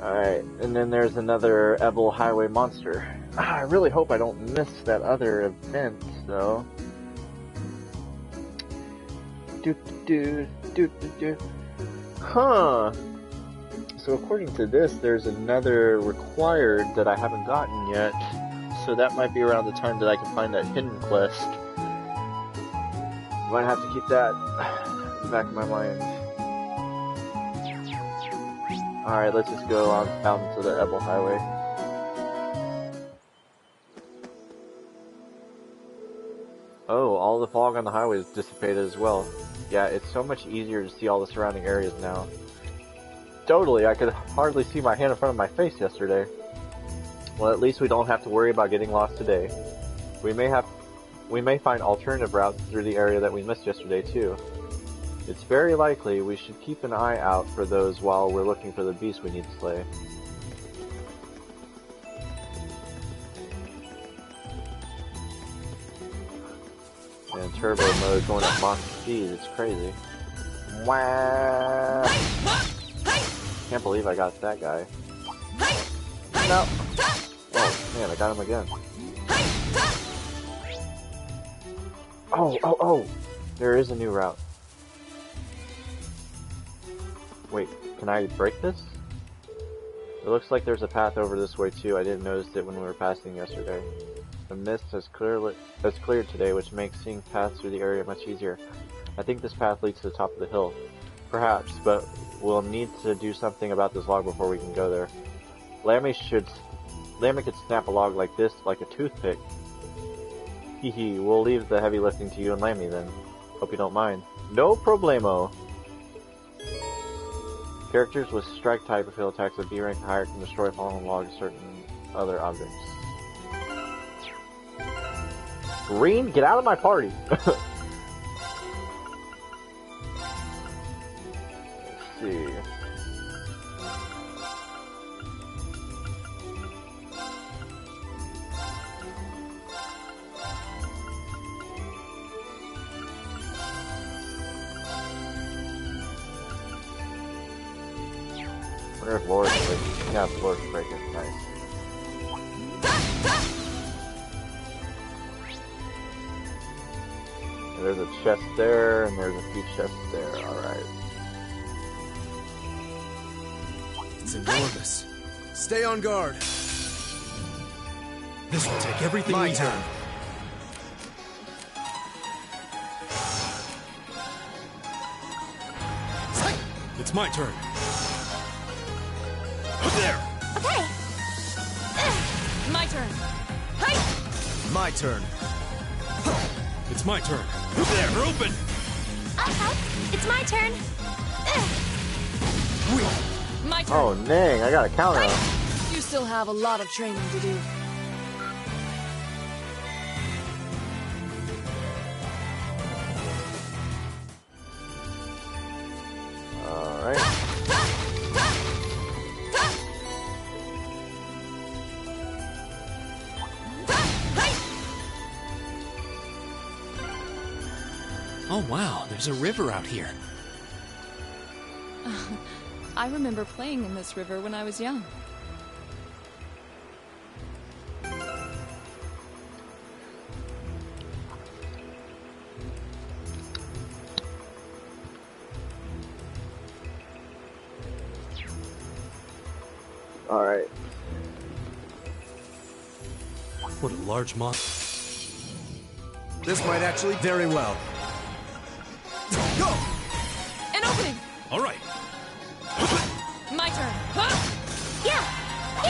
Alright, and then there's another Ebel Highway monster. I really hope I don't miss that other event, though. Huh. So according to this, there's another required that I haven't gotten yet. So that might be around the time that I can find that hidden quest. Might have to keep that in the back of my mind. Alright, let's just go on out into the Ebel Highway. Oh, all the fog on the highway is dissipated as well. Yeah, it's so much easier to see all the surrounding areas now. Totally, I could hardly see my hand in front of my face yesterday. Well, at least we don't have to worry about getting lost today. We may find alternative routes through the area that we missed yesterday too. It's very likely we should keep an eye out for those while we're looking for the beast we need to slay. And turbo mode going at Mach speed, it's crazy. Wow! Can't believe I got that guy. No! Oh man, I got him again. Oh! There is a new route. Wait, can I break this? It looks like there's a path over this way too. I didn't notice it when we were passing yesterday. The mist has cleared today, which makes seeing paths through the area much easier. I think this path leads to the top of the hill. Perhaps, but we'll need to do something about this log before we can go there. Lammy could snap a log like this like a toothpick. Hehe, we'll leave the heavy lifting to you and Lammy then. Hope you don't mind. No problemo. Characters with strike type or field attacks of B rank and higher can destroy fallen logs and certain other objects. Green, get out of my party! Let's see. I wonder if Laura's breaking. Yeah, Laura's breaking. Nice. And there's a chest there, and there's a few chests there. Alright. It's enormous. Stay on guard. This will take everything we have. It's my turn. There. Okay. My turn. Hi. My turn. It's my turn. There, open. Okay. It's my turn. My turn. Oh, dang, I got a counter. You still have a lot of training to do. Alright. Oh wow, there's a river out here. I remember playing in this river when I was young. Alright. What a large monster. This might actually very well. Go! An opening! All right. My turn. Huh? Yeah.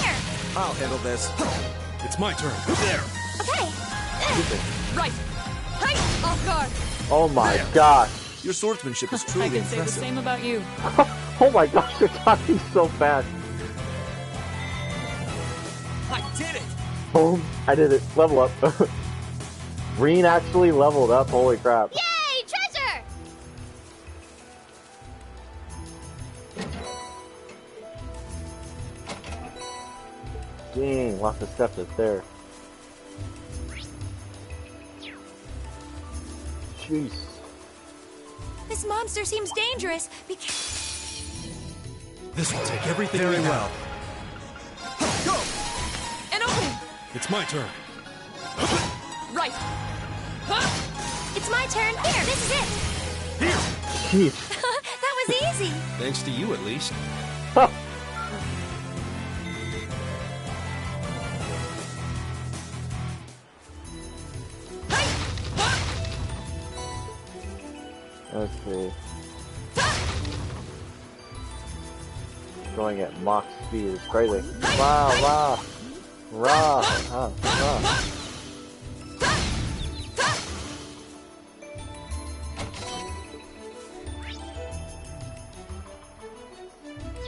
Here. I'll handle this. It's my turn. There. Okay. Right. Hi. Off guard. Oh my gosh. Your swordsmanship is I truly can say the impressive. same about you. Oh my gosh, you're talking so fast. I did it! Boom. I did it. Level up. Green actually leveled up. Holy crap. Yay! Treasure! Dang, lots of stuff that's there. Jeez. This monster seems dangerous. This will take everything very well. Go! An opening! It's my turn. Right. Huh? It's my turn. Here, this is it. Here! Jeez. That was easy. Thanks to you, at least. Let's see. Going at Mach speed is crazy. Wow, rah, rah.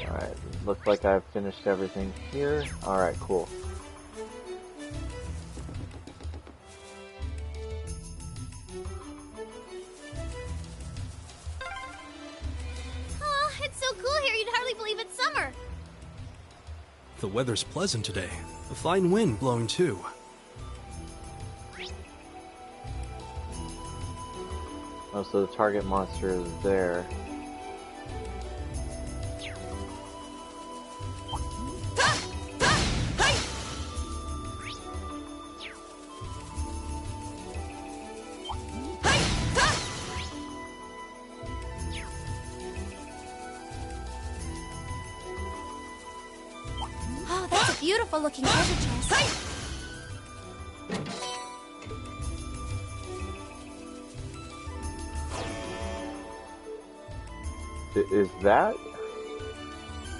Alright, looks like I've finished everything here. Alright, cool. Oh, it's so cool here, you'd hardly believe it's summer. The weather's pleasant today. A fine wind blowing too. Oh, so the target monster is there. Oh, that's a beautiful looking treasure chest. Is that?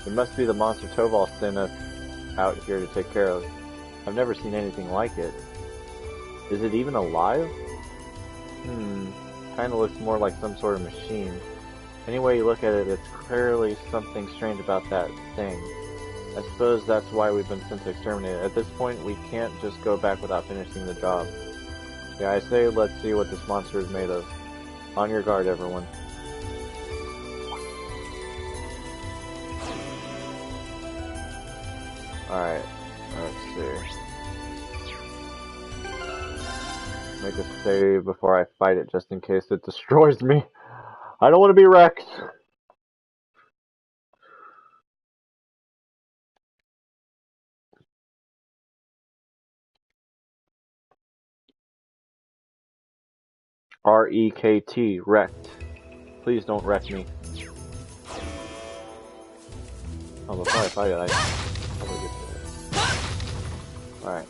It must be the monster Toval sent us out here to take care of. I've never seen anything like it. Is it even alive? Kinda looks more like some sort of machine. Any way you look at it, it's clearly something strange about that thing. I suppose that's why we've been sent to exterminate it. At this point, we can't just go back without finishing the job. Yeah, I say let's see what this monster is made of. On your guard, everyone. Alright, let's see. Make a save before I fight it just in case it destroys me. I don't want to be wrecked. R-E-K-T, wrecked. Please don't wreck me. Oh, before I fight it, I probably get to it. Alright.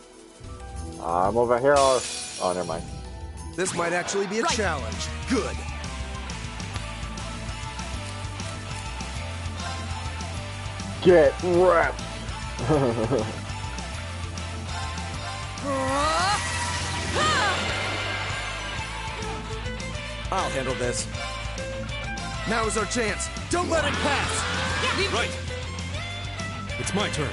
I'm over here. Oh, never mind. This might actually be a challenge. Good. Get wrecked! I'll handle this. Now is our chance. Don't let it pass. Right. It's my turn.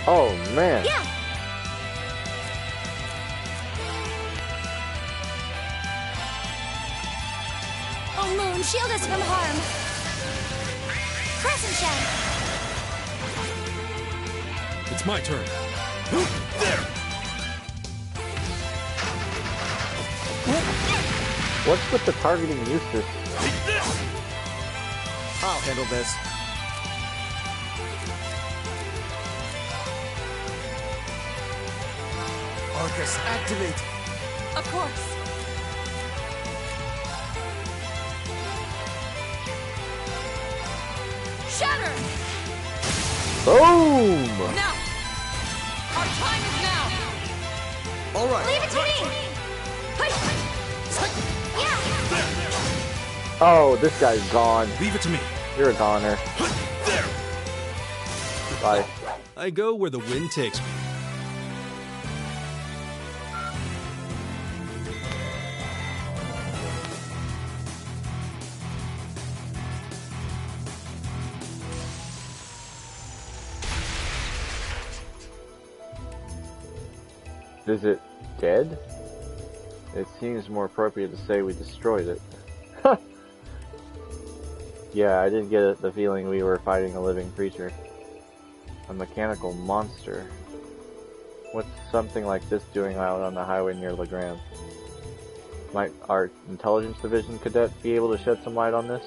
Oh, man. Yeah. Oh, Moon, shield us from harm. Crescent shell. It's my turn. There. What's with the targeting useless? Take this. I'll handle this. Arcus, activate. Of course. Shatter! Boom! Now! Our time is now! All right. Leave it to me. Oh, this guy's gone. Leave it to me. You're a goner. There. Bye. I go where the wind takes me. Is it dead? It seems more appropriate to say we destroyed it. Yeah, I did get the feeling we were fighting a living creature. A mechanical monster. What's something like this doing out on the highway near Legrand? Might our intelligence division cadet be able to shed some light on this?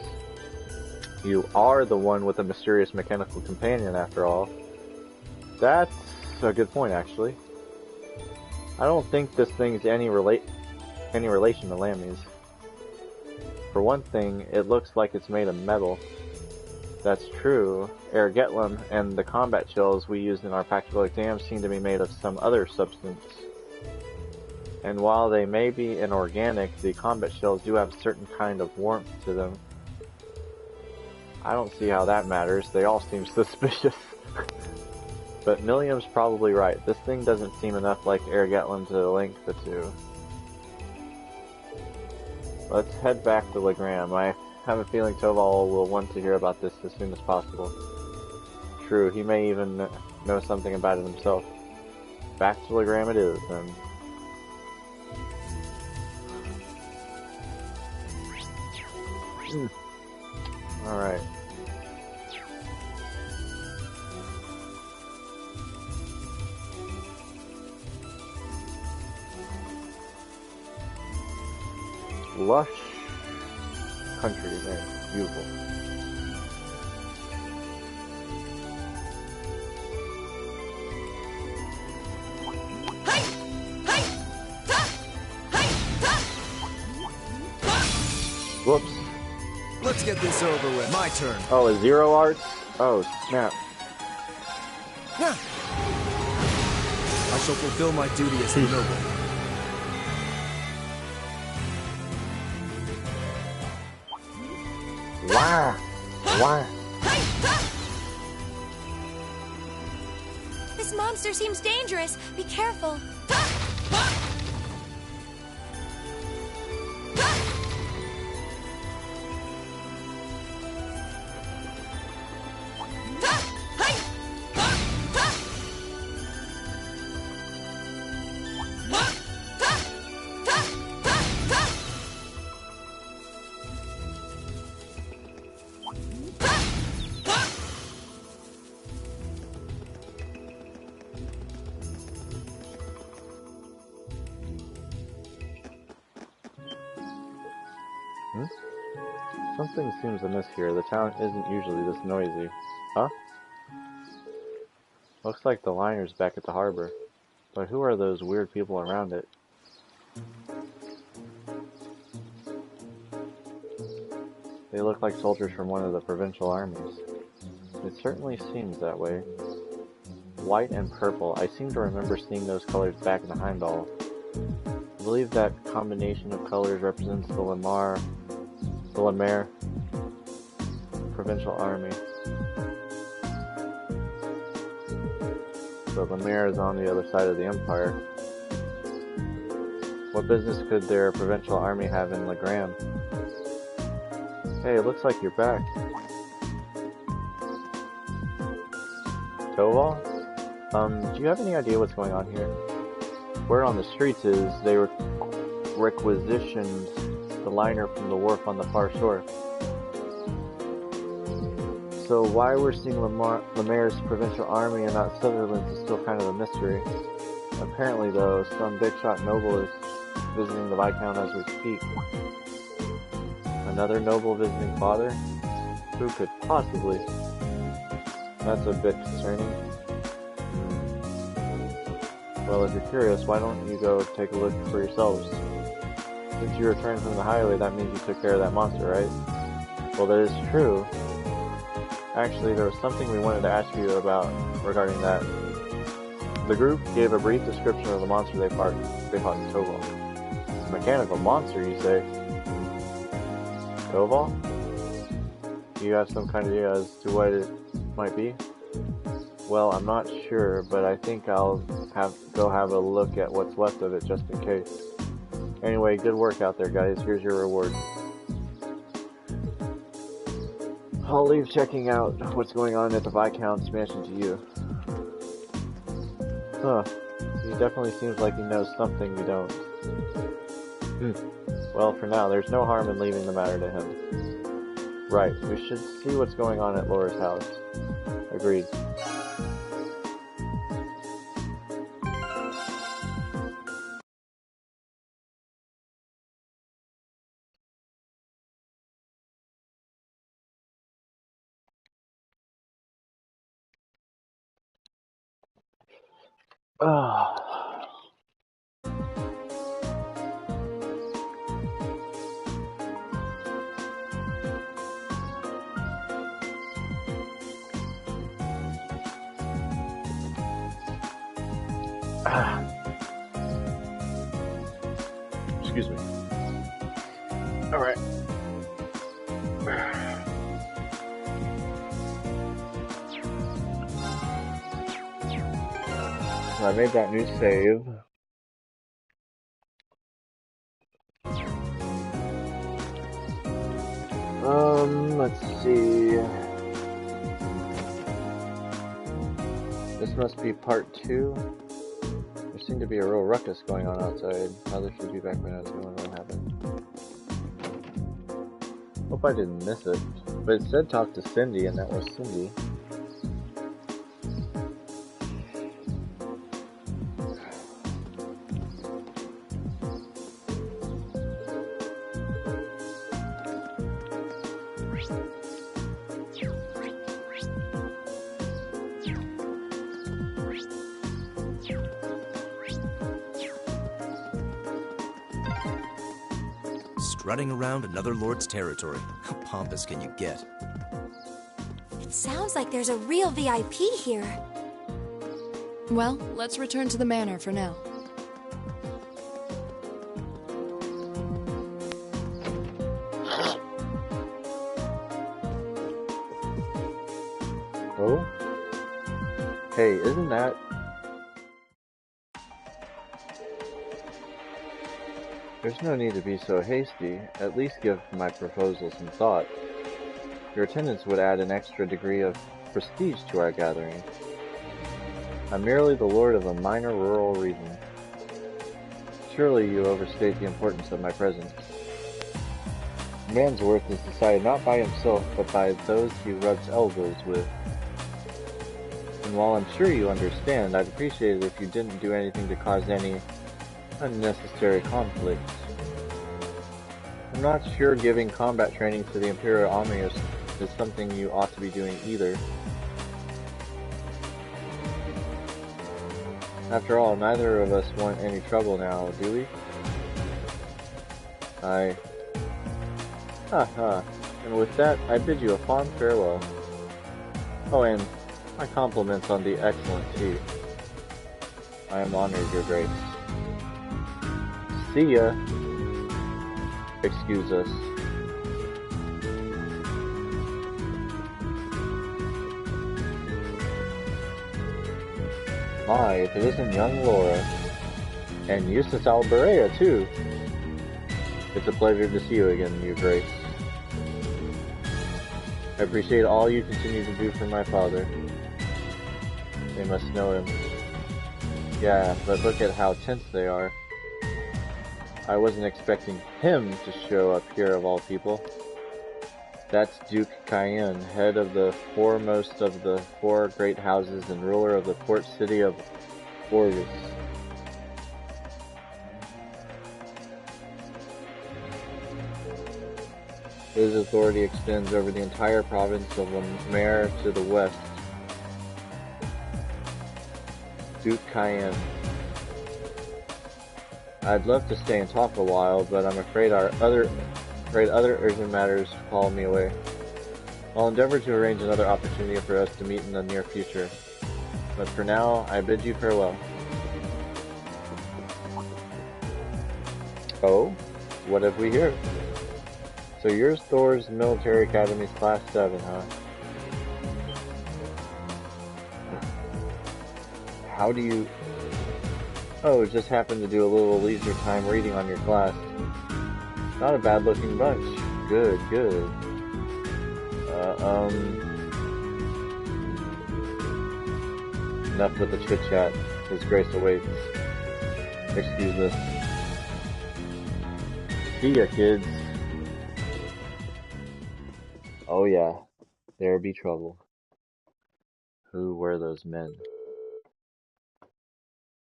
You are the one with the mysterious mechanical companion, after all. That's a good point, actually. I don't think this thing's any relation to Lammy's. For one thing, it looks like it's made of metal. That's true. Ergetlam and the combat shells we used in our practical exams seem to be made of some other substance. And while they may be inorganic, the combat shells do have a certain kind of warmth to them. I don't see how that matters. They all seem suspicious. But Milliam's probably right. This thing doesn't seem enough like Ergetlam to link the two. Let's head back to Legram. I have a feeling Toval will want to hear about this as soon as possible. True, he may even know something about it himself. Back to Legram it is, then. Alright. Lush country there. Beautiful. Whoops. Let's get this over with. My turn. Oh, a zero arts? Oh, snap. Yeah. I shall fulfill my duty as the noble. Why? Why? This monster seems dangerous. Be careful. Something seems amiss here. The town isn't usually this noisy. Huh? Looks like the liner's back at the harbor. But who are those weird people around it? They look like soldiers from one of the provincial armies. It certainly seems that way. White and purple. I seem to remember seeing those colors back in the Heimdall. I believe that combination of colors represents the Lemaire provincial army. The Lemaire is on the other side of the empire. What business could their provincial army have in Legram? Hey, it looks like you're back. Toval? Do you have any idea what's going on here? Word on the streets is they requisitioned the liner from the wharf on the far shore. So why we're seeing Lemaire's provincial army and not Sutherland's is still kind of a mystery. Apparently though, some big shot noble is visiting the Viscount as we speak. Another noble visiting father? Who could possibly? That's a bit concerning. Well, if you're curious, why don't you go take a look for yourselves? Since you returned from the highway, that means you took care of that monster, right? Well, that is true. Actually, there was something we wanted to ask you about regarding that. The group gave a brief description of the monster they fought in Toval. A mechanical monster, you say? Toval? Do you have some kind of idea as to what it might be? Well, I'm not sure, but I think I'll go have a look at what's left of it just in case. Anyway, good work out there, guys. Here's your reward. I'll leave checking out what's going on at the Viscount's mansion to you. Huh. He definitely seems like he knows something we don't. Well, for now, there's no harm in leaving the matter to him. Right, we should see what's going on at Laura's house. Agreed. Excuse me. Alright. So I made that new save. Let's see. This must be part 2. There seemed to be a real ruckus going on outside. Mother should be back when I was going. What happened? Hope I didn't miss it. But it said talk to Cindy, and that was Cindy. Strutting around another lord's territory. How pompous can you get? It sounds like there's a real VIP here. Well, let's return to the manor for now. Hey, isn't that... There's no need to be so hasty. At least give my proposal some thought. Your attendance would add an extra degree of prestige to our gathering. I'm merely the lord of a minor rural region. Surely you overstate the importance of my presence. Man's worth is decided not by himself, but by those he rubs elbows with. And while I'm sure you understand, I'd appreciate it if you didn't do anything to cause any unnecessary conflict. I'm not sure giving combat training to the Imperial Army is something you ought to be doing either. After all, neither of us want any trouble now, do we? And with that, I bid you a fond farewell. Oh, and my compliments on the excellent tea. I am honored, Your Grace. See ya. Excuse us. My, if it isn't young Laura. And Eustace Alberea, too. It's a pleasure to see you again, Your Grace. I appreciate all you continue to do for my father. They must know him. Yeah, but look at how tense they are. I wasn't expecting him to show up here of all people. That's Duke Cayenne, head of the foremost of the 4 great houses and ruler of the port city of Orgus. His authority extends over the entire province of Lemaire to the west. Duke Cayenne. I'd love to stay and talk a while, but I'm afraid other urgent matters call me away. I'll endeavor to arrange another opportunity for us to meet in the near future. But for now, I bid you farewell. Oh? What have we here? So you're Thor's Military Academy's Class 7, huh? How do you... Oh, just happened to do a little leisure time reading on your class. Not a bad looking bunch. Good, good. Enough with the chit chat. His Grace awaits. Excuse us. See ya, kids. Oh yeah, there be trouble. Who were those men?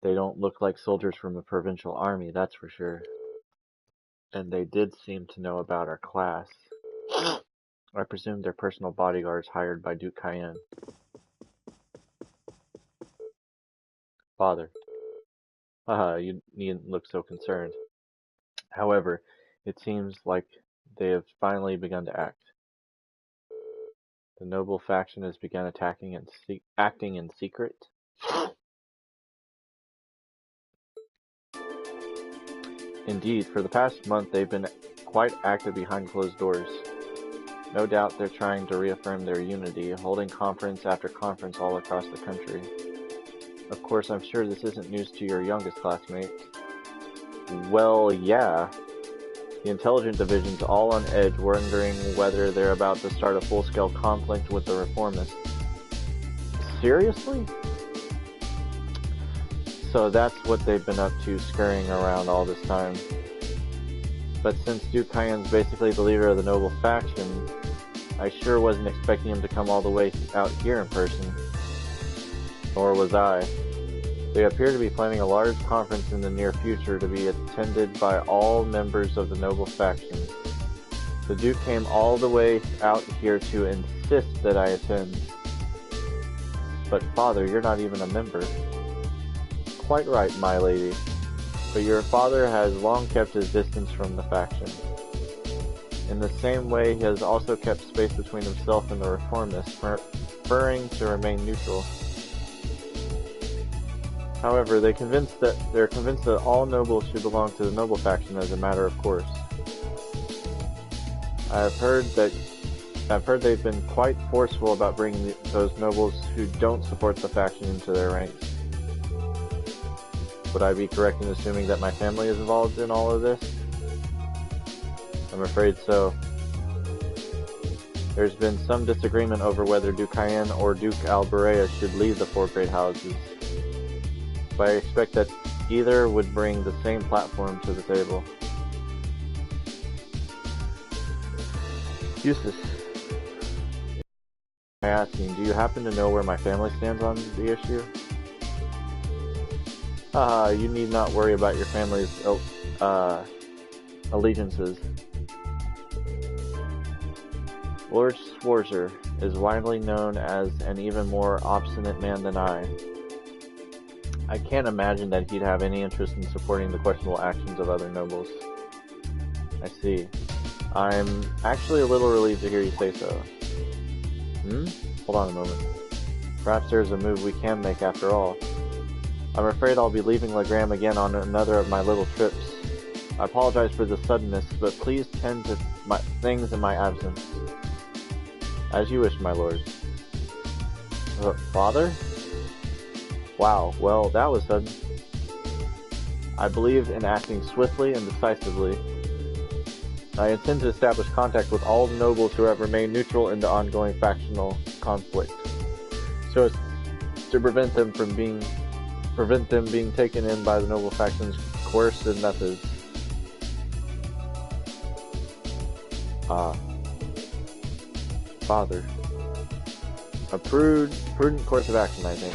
They don't look like soldiers from a provincial army, that's for sure. And they did seem to know about our class. I presume they're personal bodyguards hired by Duke Cayenne. Father. Haha, you needn't look so concerned. However, it seems like they have finally begun to act. The noble faction has begun acting in secret. Indeed, for the past month they've been quite active behind closed doors. No doubt they're trying to reaffirm their unity, holding conference after conference all across the country. Of course, I'm sure this isn't news to your youngest classmates. Well, yeah. The intelligence division's all on edge, wondering whether they're about to start a full-scale conflict with the reformists. Seriously? So that's what they've been up to, scurrying around all this time. But since Duke Cayenne's basically the leader of the noble faction, I sure wasn't expecting him to come all the way out here in person. Nor was I. They appear to be planning a large conference in the near future to be attended by all members of the noble faction. The Duke came all the way out here to insist that I attend. But Father, you're not even a member. Quite right, my lady. But your father has long kept his distance from the faction. In the same way, he has also kept space between himself and the reformists, preferring to remain neutral. However, they're convinced that all nobles should belong to the noble faction as a matter of course. I have heard that I've heard they've been quite forceful about bringing those nobles who don't support the faction into their ranks. Would I be correct in assuming that my family is involved in all of this? I'm afraid so. There's been some disagreement over whether Duke Cayenne or Duke Alberea should leave the four great houses. But I expect that either would bring the same platform to the table. Eustace, I'm asking, do you happen to know where my family stands on the issue? You need not worry about your family's allegiances. Lord Sforza is widely known as an even more obstinate man than I. I can't imagine that he'd have any interest in supporting the questionable actions of other nobles. I see. I'm actually a little relieved to hear you say so. Hold on a moment. Perhaps there's a move we can make after all. I'm afraid I'll be leaving Legram again on another of my little trips. I apologize for the suddenness, but please tend to things in my absence. As you wish, my lord. Father? Wow, well, that was sudden. I believe in acting swiftly and decisively. I intend to establish contact with all nobles who have remained neutral in the ongoing factional conflict, so as to prevent them being taken in by the noble faction's coercive methods. Father. A prudent course of action, I think.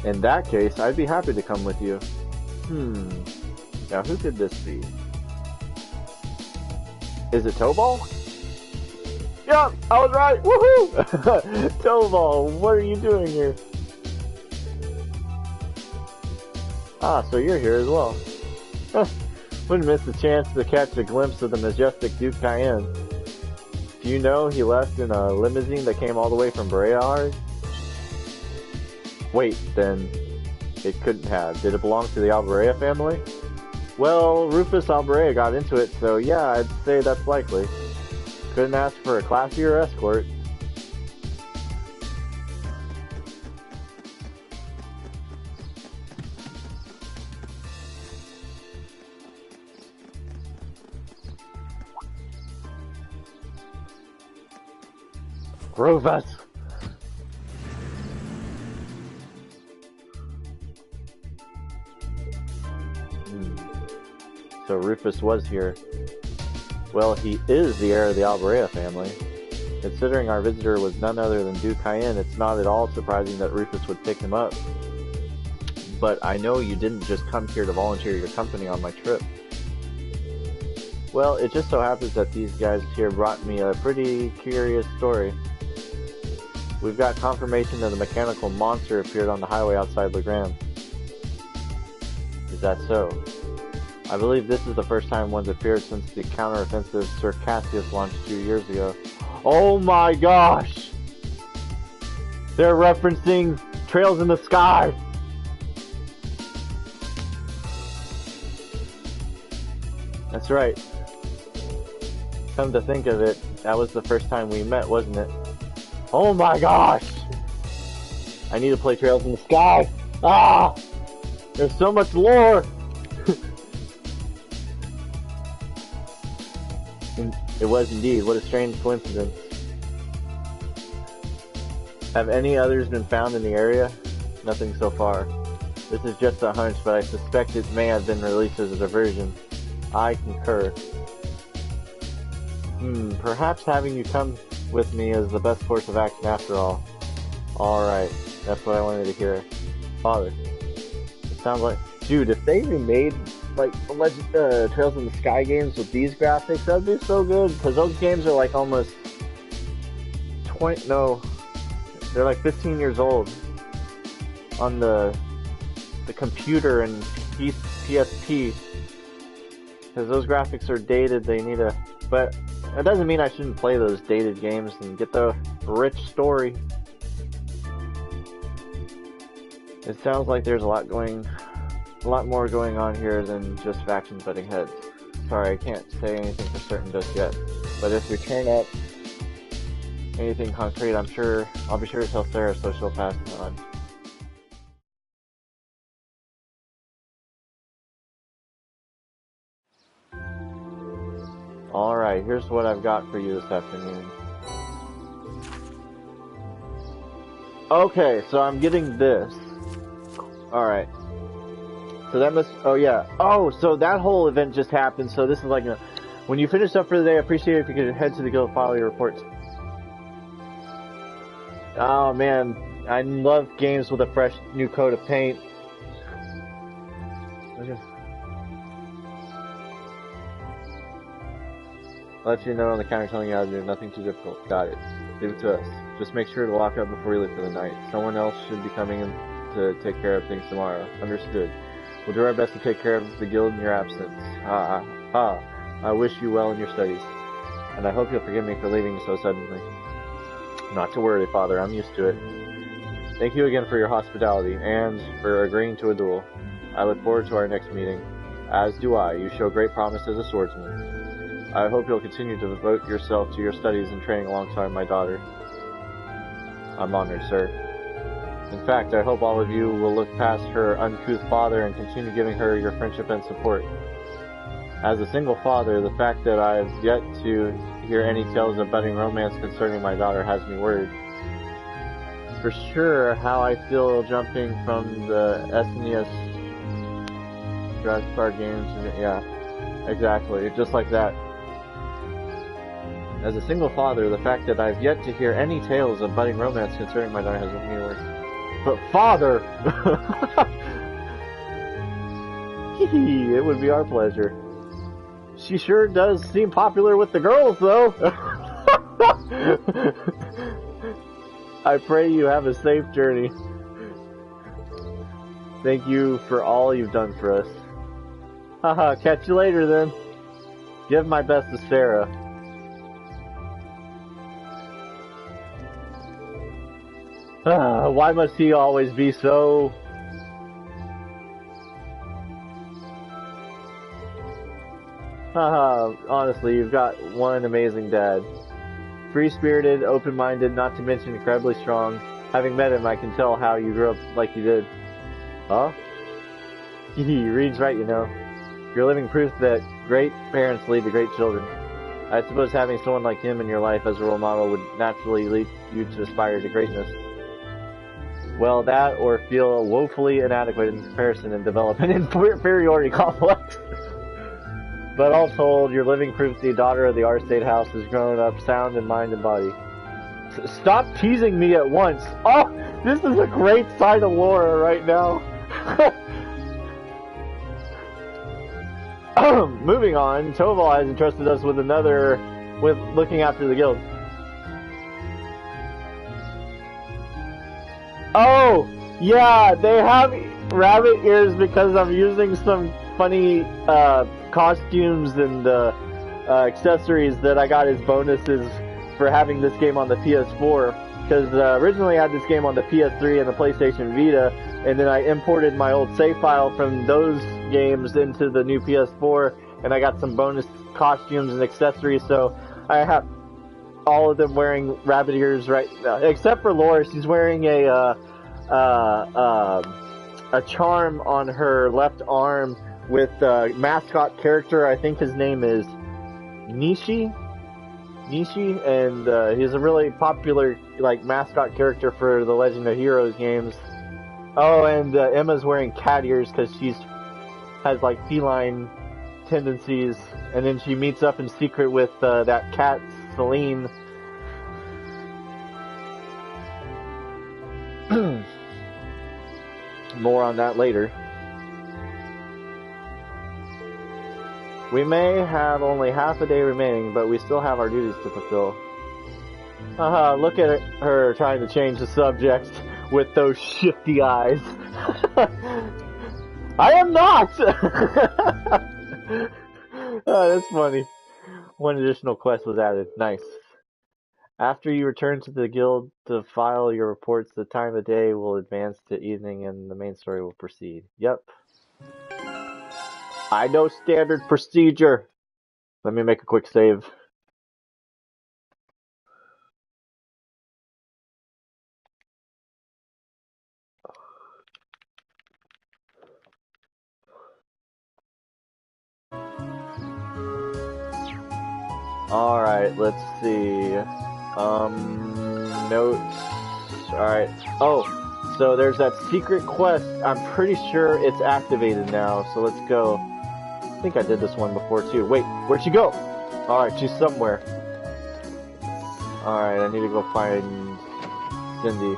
In that case, I'd be happy to come with you. Now who could this be? Is it Tobal? Yep, I was right! Woohoo! Tobal, what are you doing here? Ah, so you're here as well. Wouldn't miss the chance to catch a glimpse of the majestic Duke Cayenne. Do you know he left in a limousine that came all the way from Berea? Wait, then it couldn't have. Did it belong to the Alberea family? Well, Rufus Alberea got into it, so yeah, I'd say that's likely. Couldn't ask for a classier escort. Rufus! So Rufus was here. Well, he is the heir of the Alberea family. Considering our visitor was none other than Duke Cayenne, it's not at all surprising that Rufus would pick him up. But I know you didn't just come here to volunteer your company on my trip. Well, it just so happens that these guys here brought me a pretty curious story. We've got confirmation that a mechanical monster appeared on the highway outside Legram. Is that so? I believe this is the first time one's appeared since the counteroffensive Sir Cassius launched 2 years ago. Oh my gosh! They're referencing Trails in the Sky! That's right. Come to think of it, that was the first time we met, wasn't it? Oh my gosh! I need to play Trails in the Sky! Ah! There's so much lore! It was indeed. What a strange coincidence. Have any others been found in the area? Nothing so far. This is just a hunch, but I suspect it may have been released as a diversion. I concur. Perhaps having you come with me is the best course of action after all. Alright, that's what I wanted to hear. Father. It sounds like... Dude, if they remade, like, Trails in the Sky games with these graphics, that'd be so good, because those games are, like, almost... they're like 15 years old. On the computer and PSP. Because those graphics are dated, they need a... But that doesn't mean I shouldn't play those dated games and get the rich story. It sounds like there's a lot more going on here than just factions butting heads. Sorry, I can't say anything for certain just yet. But if you turn up anything concrete, I'll be sure to tell Sarah so she'll pass it on. Alright, here's what I've got for you this afternoon. Okay, so I'm getting this. Alright. So that must... Oh, yeah. Oh, so that whole event just happened, so this is like a... When you finish up for the day, I appreciate it if you could head to the guild and file your reports. Oh, man. I love games with a fresh new coat of paint. Okay. I'll let you know on the counter telling you how to do nothing too difficult. Got it. Leave it to us. Just make sure to lock up before you leave for the night. Someone else should be coming in to take care of things tomorrow. Understood. We'll do our best to take care of the guild in your absence. I wish you well in your studies. And I hope you'll forgive me for leaving so suddenly. Not to worry, Father. I'm used to it. Thank you again for your hospitality, and for agreeing to a duel. I look forward to our next meeting. As do I. You show great promise as a swordsman. I hope you'll continue to devote yourself to your studies and training alongside my daughter. I'm honored, sir. In fact, I hope all of you will look past her uncouth father and continue giving her your friendship and support. As a single father, the fact that I've yet to hear any tales of budding romance concerning my daughter has me worried. For sure, how I feel jumping from the SNES Jurassic Park games, yeah, exactly, just like that. As a single father, the fact that I've yet to hear any tales of budding romance concerning my daughter has me worried. But father! It would be our pleasure. She sure does seem popular with the girls, though. I pray you have a safe journey. Thank you for all you've done for us. Haha, catch you later then. Give my best to Sarah. Why must he always be so... Haha, honestly, you've got one amazing dad. Free-spirited, open-minded, not to mention incredibly strong. Having met him, I can tell how you grew up like you did. Huh? Reed's right, you know. You're living proof that great parents lead to great children. I suppose having someone like him in your life as a role model would naturally lead you to aspire to greatness. Well, that, or feel woefully inadequate in comparison and develop an inferiority complex. But all told, you're living proof the daughter of the R-State House has grown up sound in mind and body. Stop teasing me at once! Oh, this is a great side of Laura right now. Moving on, Toval has entrusted us with looking after the guild. Oh, yeah, they have rabbit ears because I'm using some funny costumes and accessories that I got as bonuses for having this game on the PS4. Because originally I had this game on the PS3 and the PlayStation Vita, and then I imported my old save file from those games into the new PS4, and I got some bonus costumes and accessories, so I have all of them wearing rabbit ears right now, except for Laura. She's wearing a charm on her left arm with a mascot character. I think his name is Nishi, and he's a really popular mascot character for the Legend of Heroes games. Oh, and Emma's wearing cat ears because she's has feline tendencies, and then she meets up in secret with that cat Celine. More on that later. We may have only half a day remaining, but we still have our duties to fulfill. Haha, look at her trying to change the subject with those shifty eyes. I am not! Oh, that's funny. One additional quest was added. Nice. After you return to the guild to file your reports, the time of day will advance to evening and the main story will proceed. Yep. I know standard procedure. Let me make a quick save. Alright, let's see. Notes. Alright. Oh, so there's that secret quest. I'm pretty sure it's activated now, so let's go. I think I did this one before too. Wait, where'd she go? Alright, she's somewhere. Alright, I need to go find Cindy.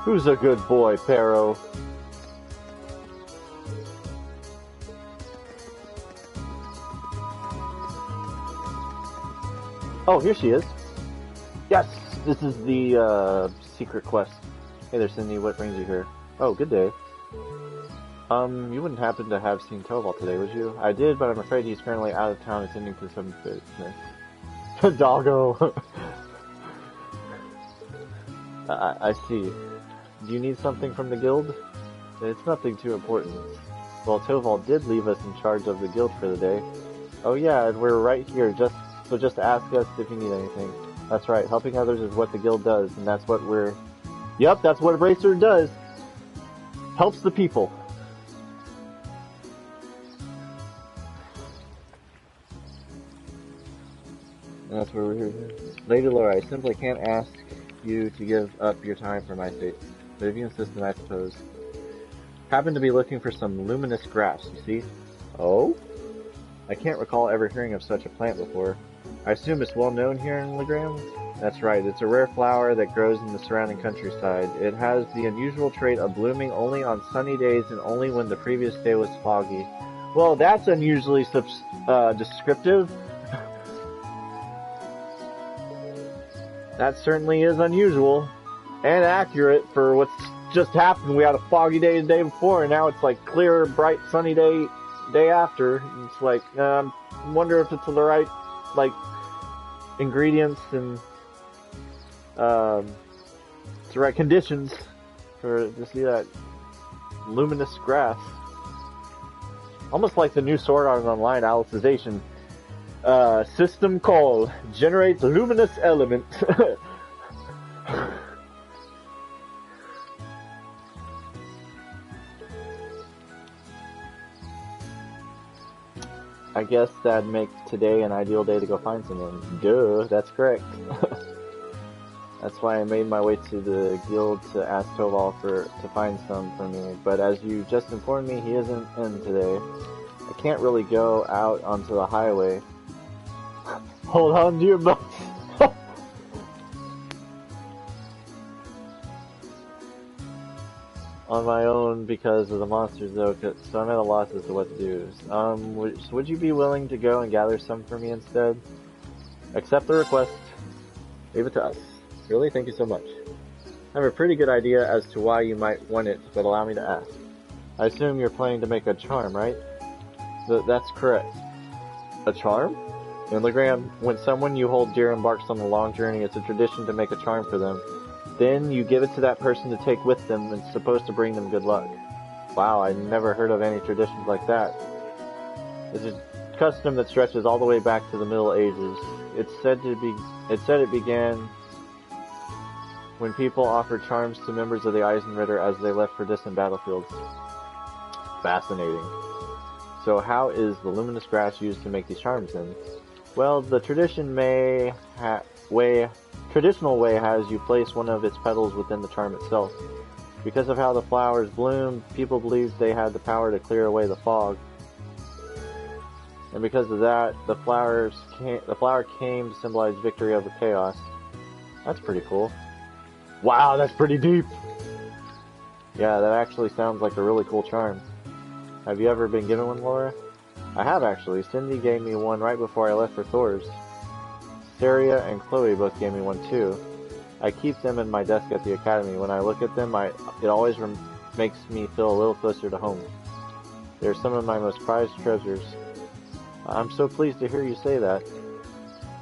Who's a good boy, Pero? Oh, here she is. Yes, this is the secret quest. Hey there, Cindy. What brings you here? Oh, good day. You wouldn't happen to have seen Toval today, would you? I did, but I'm afraid he's currently out of town attending to some business. Doggo. I see. Do you need something from the guild? It's nothing too important. Well, Toval did leave us in charge of the guild for the day. Oh yeah, and we're right here, so just ask us if you need anything. That's right, helping others is what the guild does, and that's what we're... Yep, that's what Racer does. Helps the people. That's where we're here. Lady Laura, I simply can't ask you to give up your time for my sake. But if you insist, then I suppose. Happen to be looking for some luminous grass, you see? Oh? I can't recall ever hearing of such a plant before. I assume it's well known here in Legram? That's right, it's a rare flower that grows in the surrounding countryside. It has the unusual trait of blooming only on sunny days and only when the previous day was foggy. Well, that's unusually descriptive. That certainly is unusual. And accurate for what's just happened. We had a foggy day the day before, and now it's like clear, bright, sunny day after. It's like, I wonder if it's the right, like, ingredients and, it's the right conditions to see that luminous grass. Almost like the new Sword Art Online Alicization. System call. Generates luminous element. I guess that'd make today an ideal day to go find someone. Duh, that's correct. That's why I made my way to the guild to ask Toval to find some for me. But as you just informed me, he isn't in today. I can't really go out onto the highway. Hold on to your butts. On my own because of the monsters though, so I'm at a loss as to what to do. Would you be willing to go and gather some for me instead? Accept the request. Leave it to us. Really, thank you so much. I have a pretty good idea as to why you might want it, but allow me to ask. I assume you're planning to make a charm, right? That's correct. A charm? In Legram, when someone you hold dear embarks on a long journey, it's a tradition to make a charm for them. Then you give it to that person to take with them, and it's supposed to bring them good luck. Wow, I never heard of any traditions like that. It's a custom that stretches all the way back to the Middle Ages. It said it began when people offered charms to members of the Eisenritter as they left for distant battlefields. Fascinating. So how is the luminous grass used to make these charms then? Well, the traditional way has you place one of its petals within the charm itself. Because of how the flowers bloom, people believed they had the power to clear away the fog. And because of that, the flower came to symbolize victory over chaos. That's pretty cool. Wow, that's pretty deep! Yeah, that actually sounds like a really cool charm. Have you ever been given one, Laura? I have actually. Cindy gave me one right before I left for Thor's. Saria and Chloe both gave me one too. I keep them in my desk at the academy. When I look at them, it always makes me feel a little closer to home. They're some of my most prized treasures. I'm so pleased to hear you say that.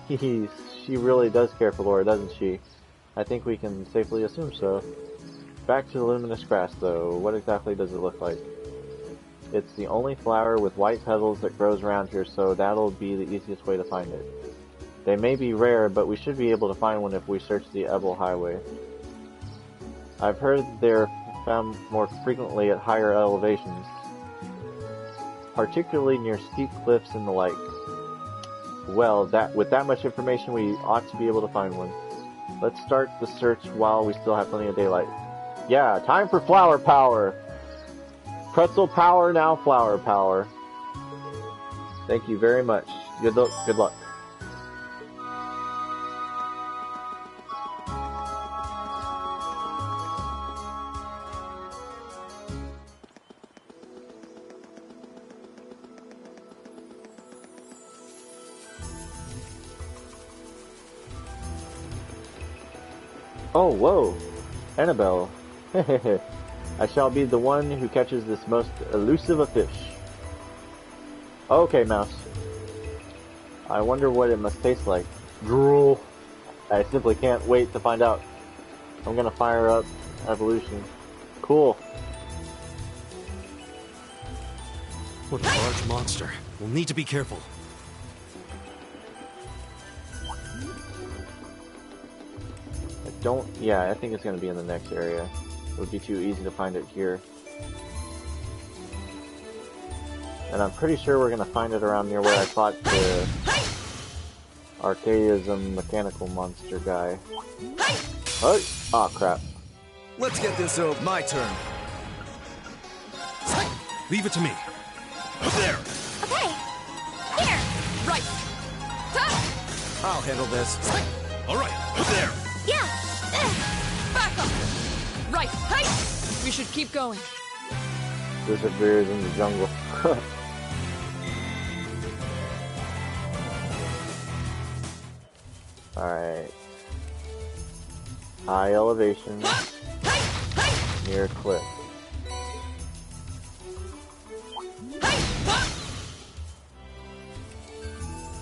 She really does care for Laura, doesn't she? I think we can safely assume so. Back to the luminous grass, though. What exactly does it look like? It's the only flower with white petals that grows around here, so that'll be the easiest way to find it. They may be rare, but we should be able to find one if we search the Ebel Highway. I've heard they're found more frequently at higher elevations, particularly near steep cliffs and the like. Well, with that much information, we ought to be able to find one. Let's start the search while we still have plenty of daylight. Yeah, time for flower power! Pretzel power, now flower power. Thank you very much. Good luck. Oh, whoa! Annabelle. I shall be the one who catches this most elusive of fish. Okay, mouse. I wonder what it must taste like. Drool. I simply can't wait to find out. I'm gonna fire up evolution. Cool. What a large monster. We'll need to be careful. Yeah, I think it's gonna be in the next area. It would be too easy to find it here. And I'm pretty sure we're gonna find it around near where I fought the Archaism mechanical monster guy. Oh, oh crap. Let's get this over. My turn. Leave it to me. There! Okay. Here. Right. I'll handle this. All right, there! Yeah. Back up. Right. Hey. We should keep going. Disappears in the jungle. Alright. High elevation. Near cliff.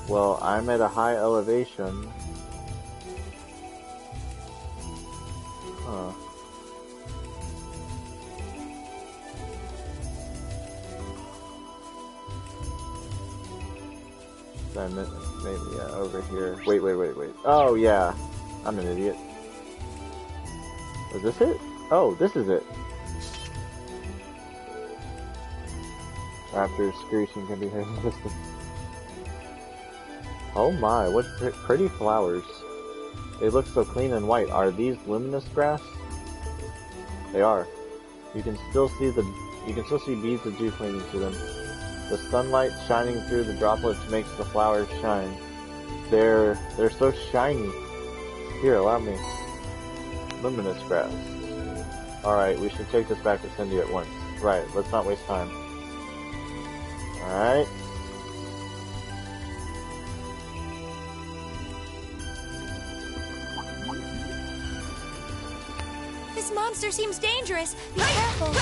Well, I'm at a high elevation. Huh. I meant maybe over here. Wait. Oh yeah, I'm an idiot. Is this it? Oh, this is it. After screeching can be heard in the distance. Oh my, what pretty flowers. They look so clean and white. Are these luminous grass? They are. You can still see beads of dew clinging to them. The sunlight shining through the droplets makes the flowers shine. They're so shiny. Here, allow me. Luminous grass. Alright, we should take this back to Cindy at once. Right, let's not waste time. Alright. This monster seems dangerous. Be careful.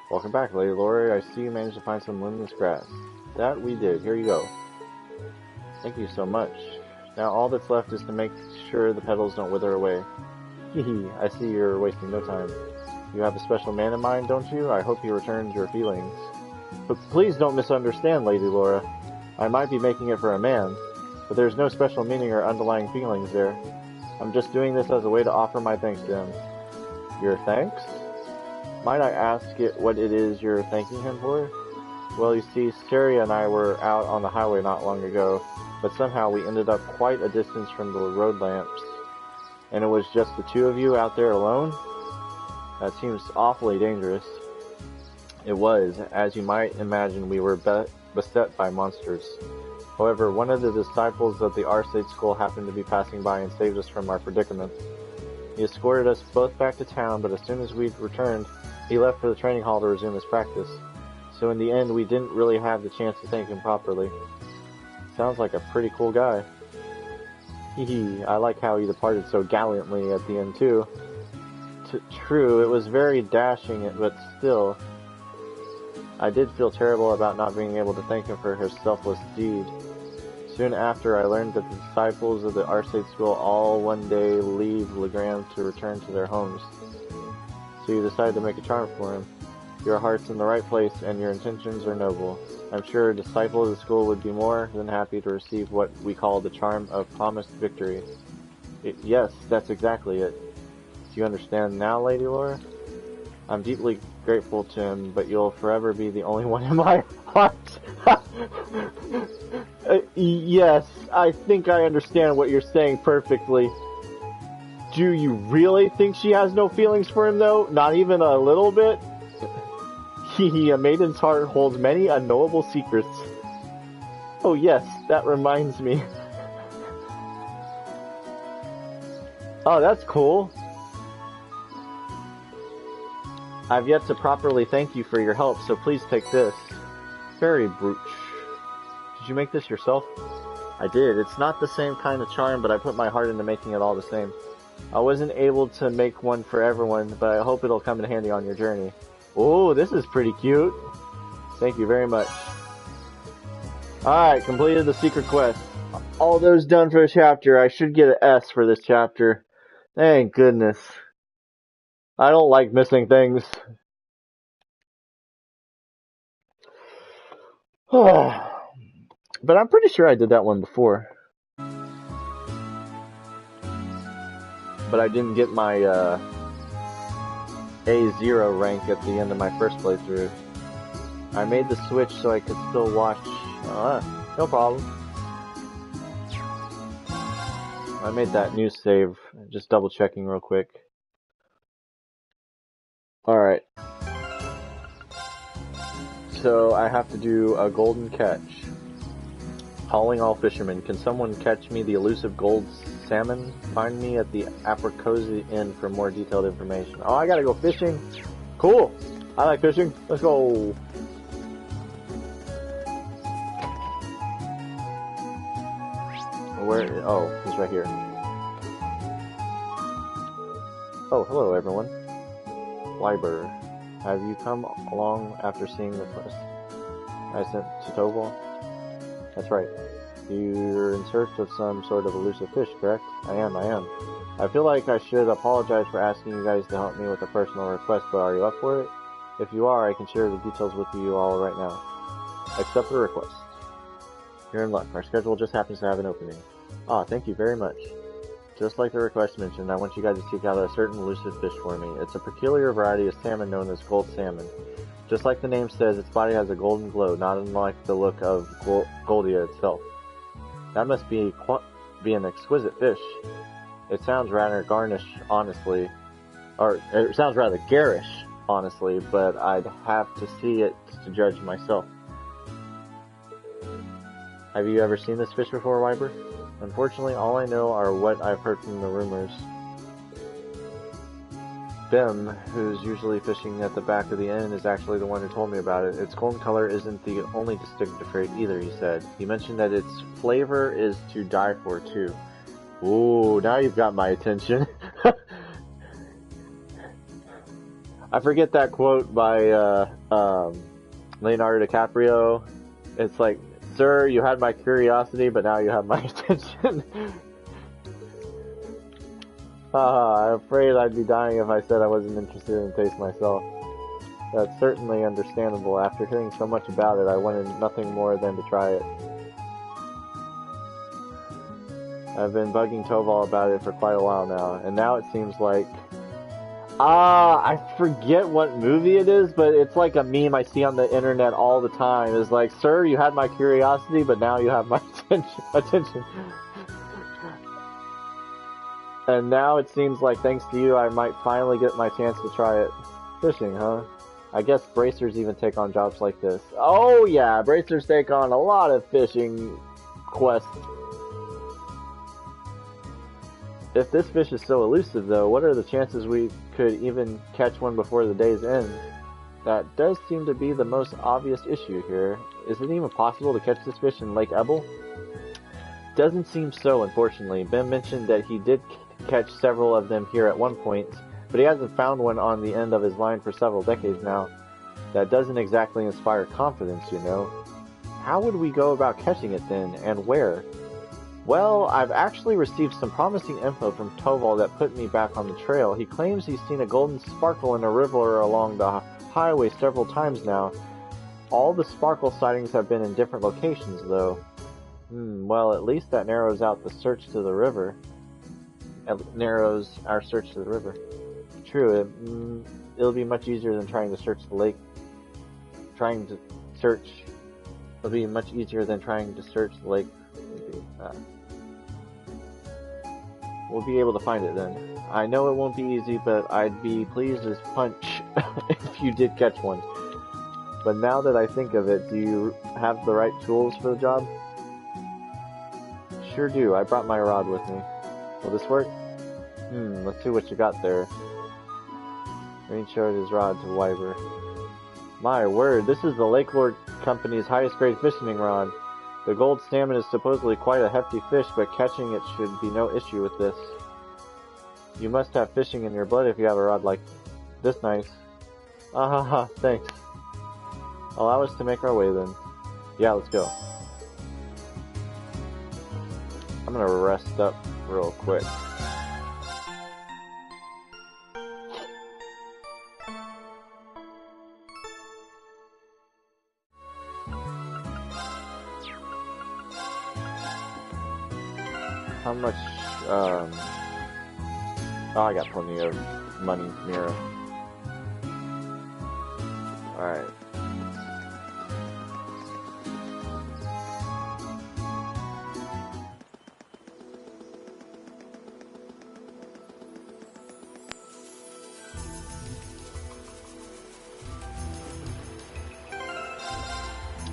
Welcome back, Lady Lori. I see you managed to find some luminous grass. That we did. Here you go. Thank you so much. Now all that's left is to make sure the petals don't wither away. Hehe, I see you're wasting no time. You have a special man in mind, don't you? I hope he returns your feelings. But please don't misunderstand, Lady Laura. I might be making it for a man, but there's no special meaning or underlying feelings there. I'm just doing this as a way to offer my thanks to him. Your thanks? Might I ask what it is you're thanking him for? Well, you see, Saria and I were out on the highway not long ago, but somehow we ended up quite a distance from the road lamps. And it was just the two of you out there alone? That seems awfully dangerous. It was. As you might imagine, we were beset by monsters. However, one of the disciples of the Arcade School happened to be passing by and saved us from our predicament. He escorted us both back to town, but as soon as we'd returned, he left for the training hall to resume his practice. So in the end, we didn't really have the chance to thank him properly. Sounds like a pretty cool guy. Hehe, I like how he departed so gallantly at the end too. True, it was very dashing, but still, I did feel terrible about not being able to thank him for his selfless deed. Soon after, I learned that the disciples of the Arcade School all one day leave Legram to return to their homes. So you decided to make a charm for him. Your heart's in the right place, and your intentions are noble. I'm sure a disciple of the school would be more than happy to receive what we call the charm of promised victory. Yes, that's exactly it. Do you understand now, Lady Laura? I'm deeply grateful to him, but you'll forever be the only one in my heart. Yes, I think I understand what you're saying perfectly. Do you really think she has no feelings for him, though? Not even a little bit? A maiden's heart holds many unknowable secrets. Oh yes, that reminds me. Oh, that's cool. I've yet to properly thank you for your help, so please take this. Fairy brooch. Did you make this yourself? I did. It's not the same kind of charm, but I put my heart into making it all the same. I wasn't able to make one for everyone, but I hope it'll come in handy on your journey. Oh, this is pretty cute. Thank you very much. Alright, completed the secret quest. All those done for a chapter. I should get an S for this chapter. Thank goodness. I don't like missing things. But I'm pretty sure I did that one before. But I didn't get my A0 rank at the end of my first playthrough. I made the switch so I could still watch. No problem. I made that new save. Just double checking real quick. Alright. So I have to do a golden catch. Calling all fishermen. Can someone catch me the elusive gold salmon? Find me at the Apricosy Inn for more detailed information. Oh, I gotta go fishing? Cool! I like fishing. Let's go! Where? Oh, he's right here. Oh, hello everyone. Wyber, have you come along after seeing the quest I sent to Toval? That's right. You're in search of some sort of elusive fish, correct? I am. I feel like I should apologize for asking you guys to help me with a personal request, but are you up for it? If you are, I can share the details with you all right now. Accept the request. You're in luck. Our schedule just happens to have an opening. Ah, thank you very much. Just like the request mentioned, I want you guys to seek out a certain elusive fish for me. It's a peculiar variety of salmon known as gold salmon. Just like the name says, its body has a golden glow, not unlike the look of Goldia itself. That must be an exquisite fish. It sounds rather garish, honestly, but I'd have to see it to judge myself. Have you ever seen this fish before, Wyber? Unfortunately, all I know are what I've heard from the rumors. Bim, who's usually fishing at the back of the inn, is actually the one who told me about it. Its golden color isn't the only distinctive trait either, he said. He mentioned that its flavor is to die for, too. Ooh, now you've got my attention. I forget that quote by Leonardo DiCaprio. It's like, sir, you had my curiosity, but now you have my attention. I'm afraid I'd be dying if I said I wasn't interested in the taste myself. That's certainly understandable. After hearing so much about it, I wanted nothing more than to try it. I've been bugging Toval about it for quite a while now, and now it seems like... I forget what movie it is, but it's like a meme I see on the internet all the time. It's like, sir, you had my curiosity, but now you have my attention. And now it seems like thanks to you, I might finally get my chance to try it. Fishing, huh? I guess bracers even take on jobs like this. Oh yeah, bracers take on a lot of fishing quests. If this fish is so elusive, though, what are the chances we could even catch one before the day's end? That does seem to be the most obvious issue here. Is it even possible to catch this fish in Lake Ebel? Doesn't seem so, unfortunately. Ben mentioned that he did catch several of them here at one point, but he hasn't found one on the end of his line for several decades now. That doesn't exactly inspire confidence, you know. how would we go about catching it then, and where? Well, I've actually received some promising info from Toval that put me back on the trail. He claims he's seen a golden sparkle in a river along the highway several times now. All the sparkle sightings have been in different locations, though. Well, at least that narrows out the search to the river. It narrows our search to the river. True, it'll be much easier than trying to search the lake. It'll be much easier than trying to search the lake. We'll be able to find it then. I know it won't be easy, but I'd be pleased as punch if you did catch one. But now that I think of it, do you have the right tools for the job? Sure do. I brought my rod with me. Will this work? Let's see what you got there. Rain showed his rod to Wyver. My word, this is the Lake Lord Company's highest grade fishing rod. The gold salmon is supposedly quite a hefty fish, but catching it should be no issue with this. You must have fishing in your blood if you have a rod like this nice. Thanks. Allow us to make our way then. Yeah, let's go. I'm gonna rest up real quick. How much, oh, I got plenty of money, Mira. Alright.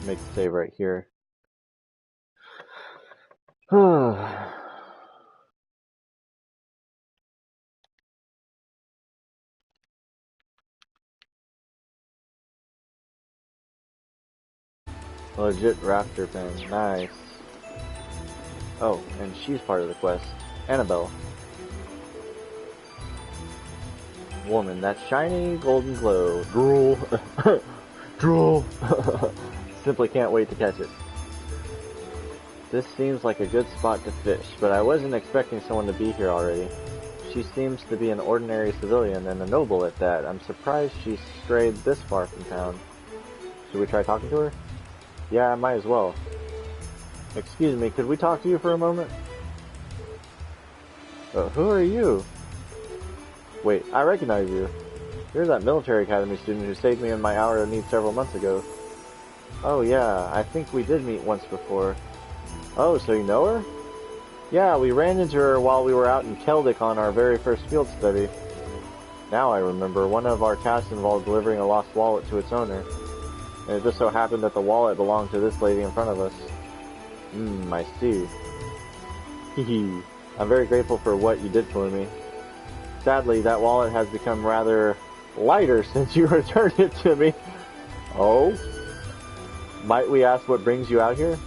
Make the save right here. Legit raptor pen, nice. Oh, and she's part of the quest. Annabelle. Woman, that shiny golden glow. Drool. Drool. Simply can't wait to catch it. This seems like a good spot to fish, but I wasn't expecting someone to be here already. She seems to be an ordinary civilian, and a noble at that. I'm surprised she strayed this far from town. Should we try talking to her? Yeah, I might as well. Excuse me, could we talk to you for a moment? Who are you? Wait, I recognize you. You're that military academy student who saved me in my hour of need several months ago. Oh yeah, I think we did meet once before. Oh, so you know her? Yeah, we ran into her while we were out in Keldic on our very first field study. Now I remember, one of our tasks involved delivering a lost wallet to its owner. And it just so happened that the wallet belonged to this lady in front of us. I see. Hehe. I'm very grateful for what you did for me. Sadly, that wallet has become rather lighter since you returned it to me. Oh? Might we ask what brings you out here?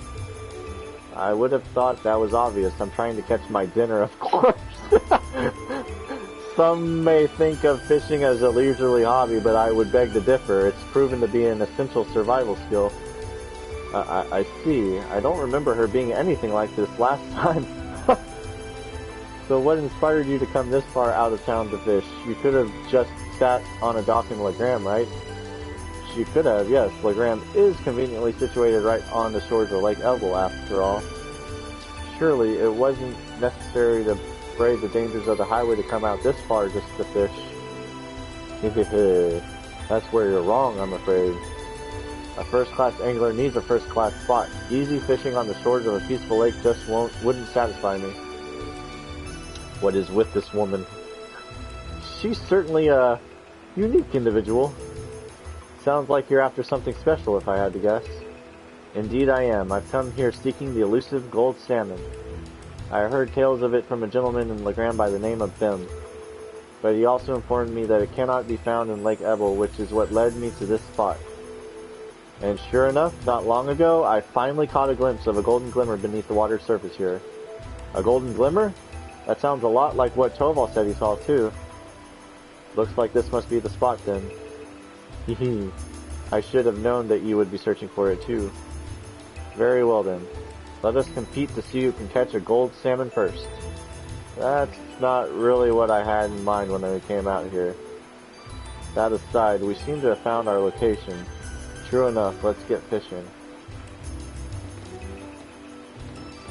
I would have thought that was obvious. I'm trying to catch my dinner, of course. Some may think of fishing as a leisurely hobby, but I would beg to differ. It's proven to be an essential survival skill. I see. I don't remember her being anything like this last time. So what inspired you to come this far out of town to fish? You could have just sat on a dock in Legram, right? She could have, yes. Legram is conveniently situated right on the shores of Lake Elbow, after all. Surely it wasn't necessary to brave the dangers of the highway to come out this far just to fish. That's where you're wrong, I'm afraid. A first-class angler needs a first-class spot. Easy fishing on the shores of a peaceful lake just wouldn't satisfy me. What is with this woman? She's certainly a unique individual. Sounds like you're after something special, if I had to guess. Indeed I am. I've come here seeking the elusive gold salmon. I heard tales of it from a gentleman in Legram by the name of Bim. But he also informed me that it cannot be found in Lake Ebel, which is what led me to this spot. And sure enough, not long ago, I finally caught a glimpse of a golden glimmer beneath the water's surface here. A golden glimmer? That sounds a lot like what Toval said he saw too. Looks like this must be the spot then. Hehe. I should have known that you would be searching for it too. Very well then. Let us compete to see who can catch a gold salmon first. That's not really what I had in mind when I came out here. That aside, we seem to have found our location. True enough, let's get fishing.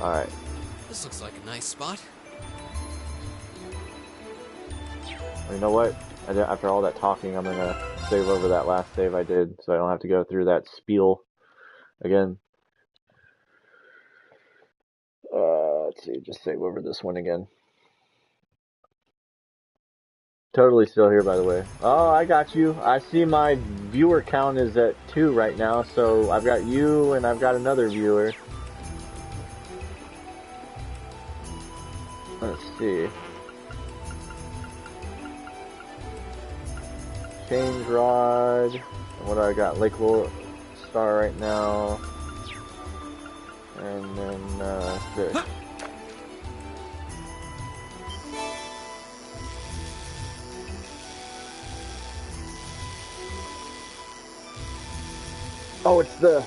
Alright. This looks like a nice spot. You know what? After all that talking, I'm gonna save over that last save I did, so I don't have to go through that spiel again. Let's see, just save over this one again. Totally still here, by the way. Oh, I got you. I see my viewer count is at 2 right now, so I've got you and I've got another viewer. Let's see. Change rod. What do I got? Lake Star right now. And then, fish. Oh, it's the...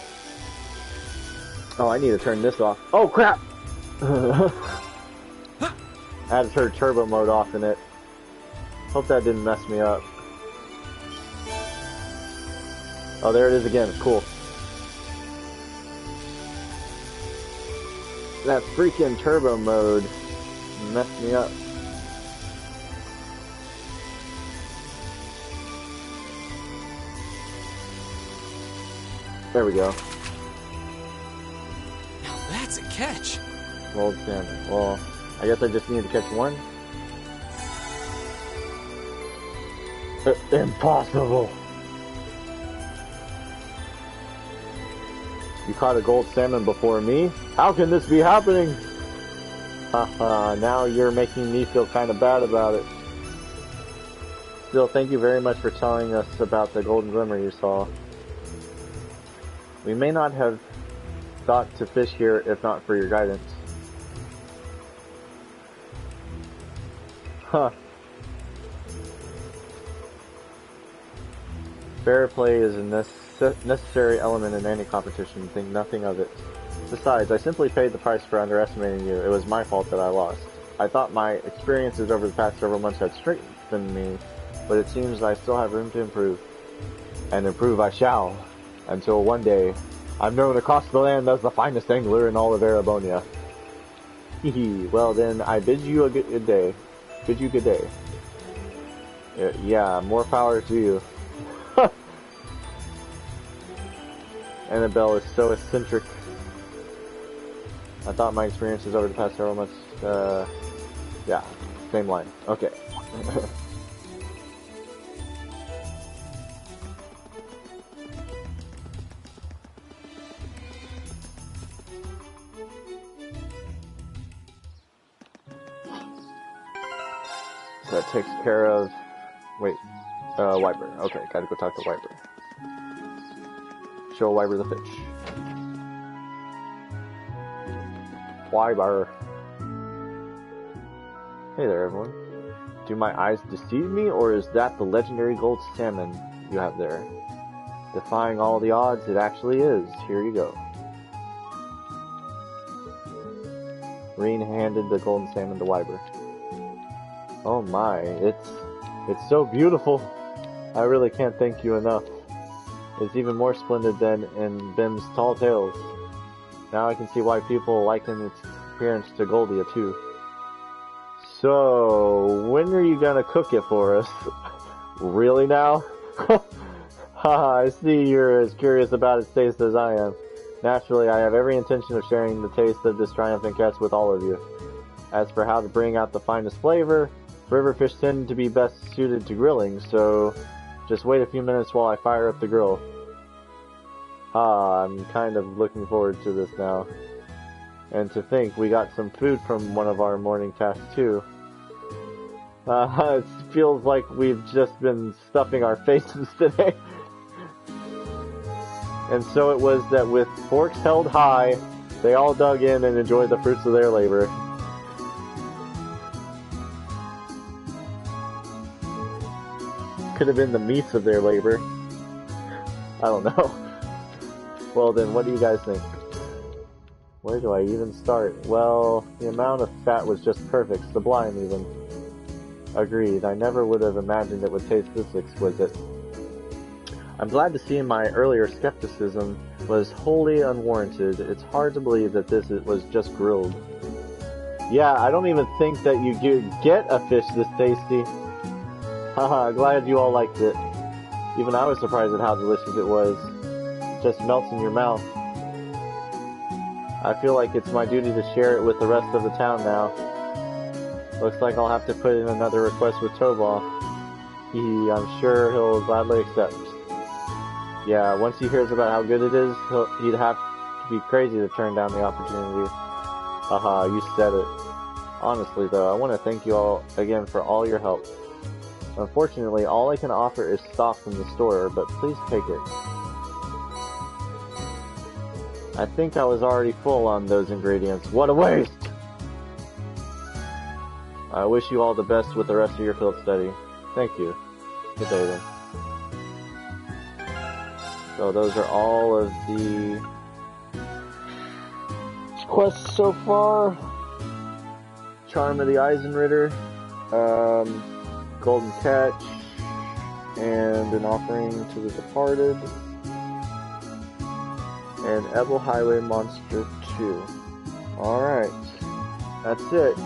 Oh, I need to turn this off. Oh, crap! I had to turn turbo mode off in it. Hope that didn't mess me up. Oh, there it is again. Cool. That freaking turbo mode messed me up. There we go. Now that's a catch. Gold salmon. Well, I guess I just need to catch one. Impossible. You caught a gold salmon before me? How can this be happening? Haha, now you're making me feel kind of bad about it. Still, thank you very much for telling us about the golden glimmer you saw. We may not have thought to fish here if not for your guidance. Huh. Fair play is a necessary element in any competition. Think nothing of it. Besides, I simply paid the price for underestimating you. It was my fault that I lost. I thought my experiences over the past several months had strengthened me, but it seems I still have room to improve. And improve I shall. Until one day, I'm known across the land as the finest angler in all of Arabonia. Hehe, well then, I bid you a good day. Bid you good day. Yeah, more power to you. Annabelle is so eccentric. I thought my experiences over the past several months, yeah, same line. Okay. That takes care of... Wait. Wiper. Okay, gotta go talk to Wiper. Show Wiper the fish. Wiper. Hey there, everyone. Do my eyes deceive me, or is that the legendary gold salmon you have there? Defying all the odds, it actually is. Here you go. Reen handed the golden salmon to Wiper. Oh my, it's so beautiful. I really can't thank you enough. It's even more splendid than in Bim's Tall Tales. Now I can see why people liken its appearance to Goldia too. So, when are you gonna cook it for us? Really now? Haha, I see you're as curious about its taste as I am. Naturally, I have every intention of sharing the taste of this triumphant catch with all of you. As for how to bring out the finest flavor, river fish tend to be best suited to grilling, so just wait a few minutes while I fire up the grill. I'm kind of looking forward to this now. And to think we got some food from one of our morning tasks too. It feels like we've just been stuffing our faces today. And so it was that with forks held high, they all dug in and enjoyed the fruits of their labor. Could have been the meats of their labor. I don't know. Well then, what do you guys think? Where do I even start? Well, the amount of fat was just perfect, sublime even. Agreed, I never would have imagined it would taste this exquisite. I'm glad to see my earlier skepticism was wholly unwarranted. It's hard to believe that this was just grilled. Yeah, I don't even think that you get a fish this tasty. Haha, glad you all liked it. Even I was surprised at how delicious it was. It just melts in your mouth. I feel like it's my duty to share it with the rest of the town now. Looks like I'll have to put in another request with Tobal. I'm sure he'll gladly accept. Yeah, once he hears about how good it is, he'd have to be crazy to turn down the opportunity. Haha, you said it. Honestly though, I want to thank you all again for all your help. Unfortunately, all I can offer is stock from the store, but please take it. I think I was already full on those ingredients. What a waste! I wish you all the best with the rest of your field study. Thank you. Good day then. So those are all of the quests so far. Charm of the Eisenritter, Golden Catch, and an offering to the departed, and Ebel Highway Monster 2. Alright, that's it.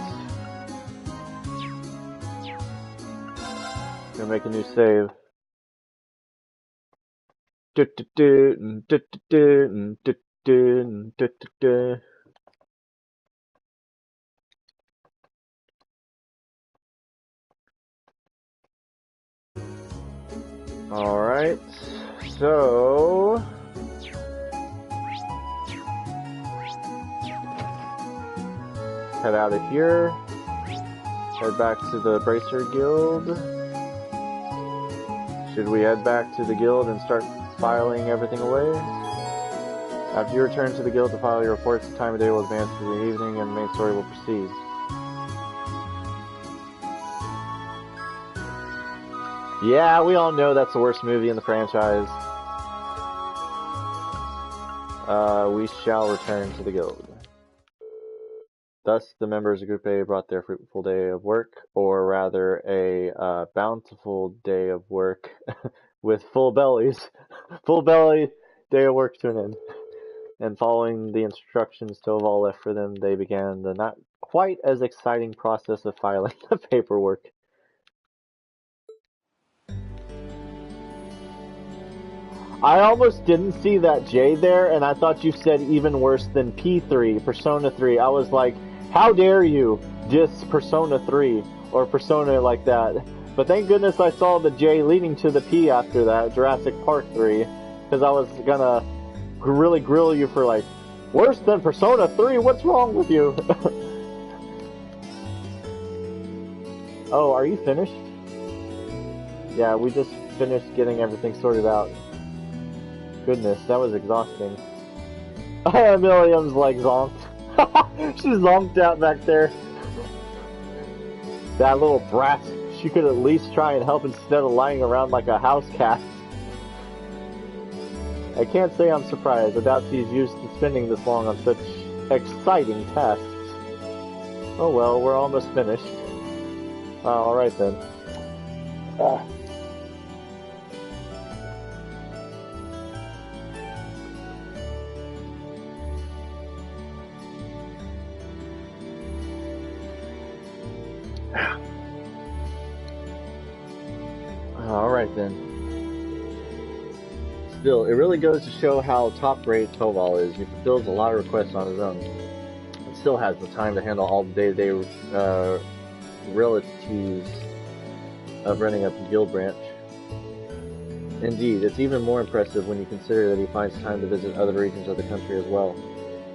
Gonna make a new save. Alright, so head out of here, head back to the Bracer Guild. Should we head back to the guild and start filing everything away? After you return to the guild to file your reports, the time of day will advance to the evening and the main story will proceed. Yeah, we all know that's the worst movie in the franchise. We shall return to the guild. Thus, the members of Group A brought their fruitful day of work, or rather a bountiful day of work, with full belly day of work to an end. And following the instructions Toval left for them, they began the not quite as exciting process of filing the paperwork. I almost didn't see that J there, and I thought you said even worse than P3, Persona 3. I was like, how dare you diss Persona 3, or Persona like that. But thank goodness I saw the J leading to the P after that, Jurassic Park 3, because I was gonna really grill you for like, worse than Persona 3? What's wrong with you? Oh, are you finished? Yeah, we just finished getting everything sorted out. Goodness, that was exhausting. Miriam's like zonked. She's zonked out back there. That little brat. She could at least try and help instead of lying around like a house cat. I can't say I'm surprised. I doubt she's used to spending this long on such exciting tasks. Oh well, we're almost finished. Alright then. Alright then. Still, it really goes to show how top-rate Toval is. He fulfills a lot of requests on his own. And still has the time to handle all the day-to-day realities of running up the guild branch. Indeed, it's even more impressive when you consider that he finds time to visit other regions of the country as well.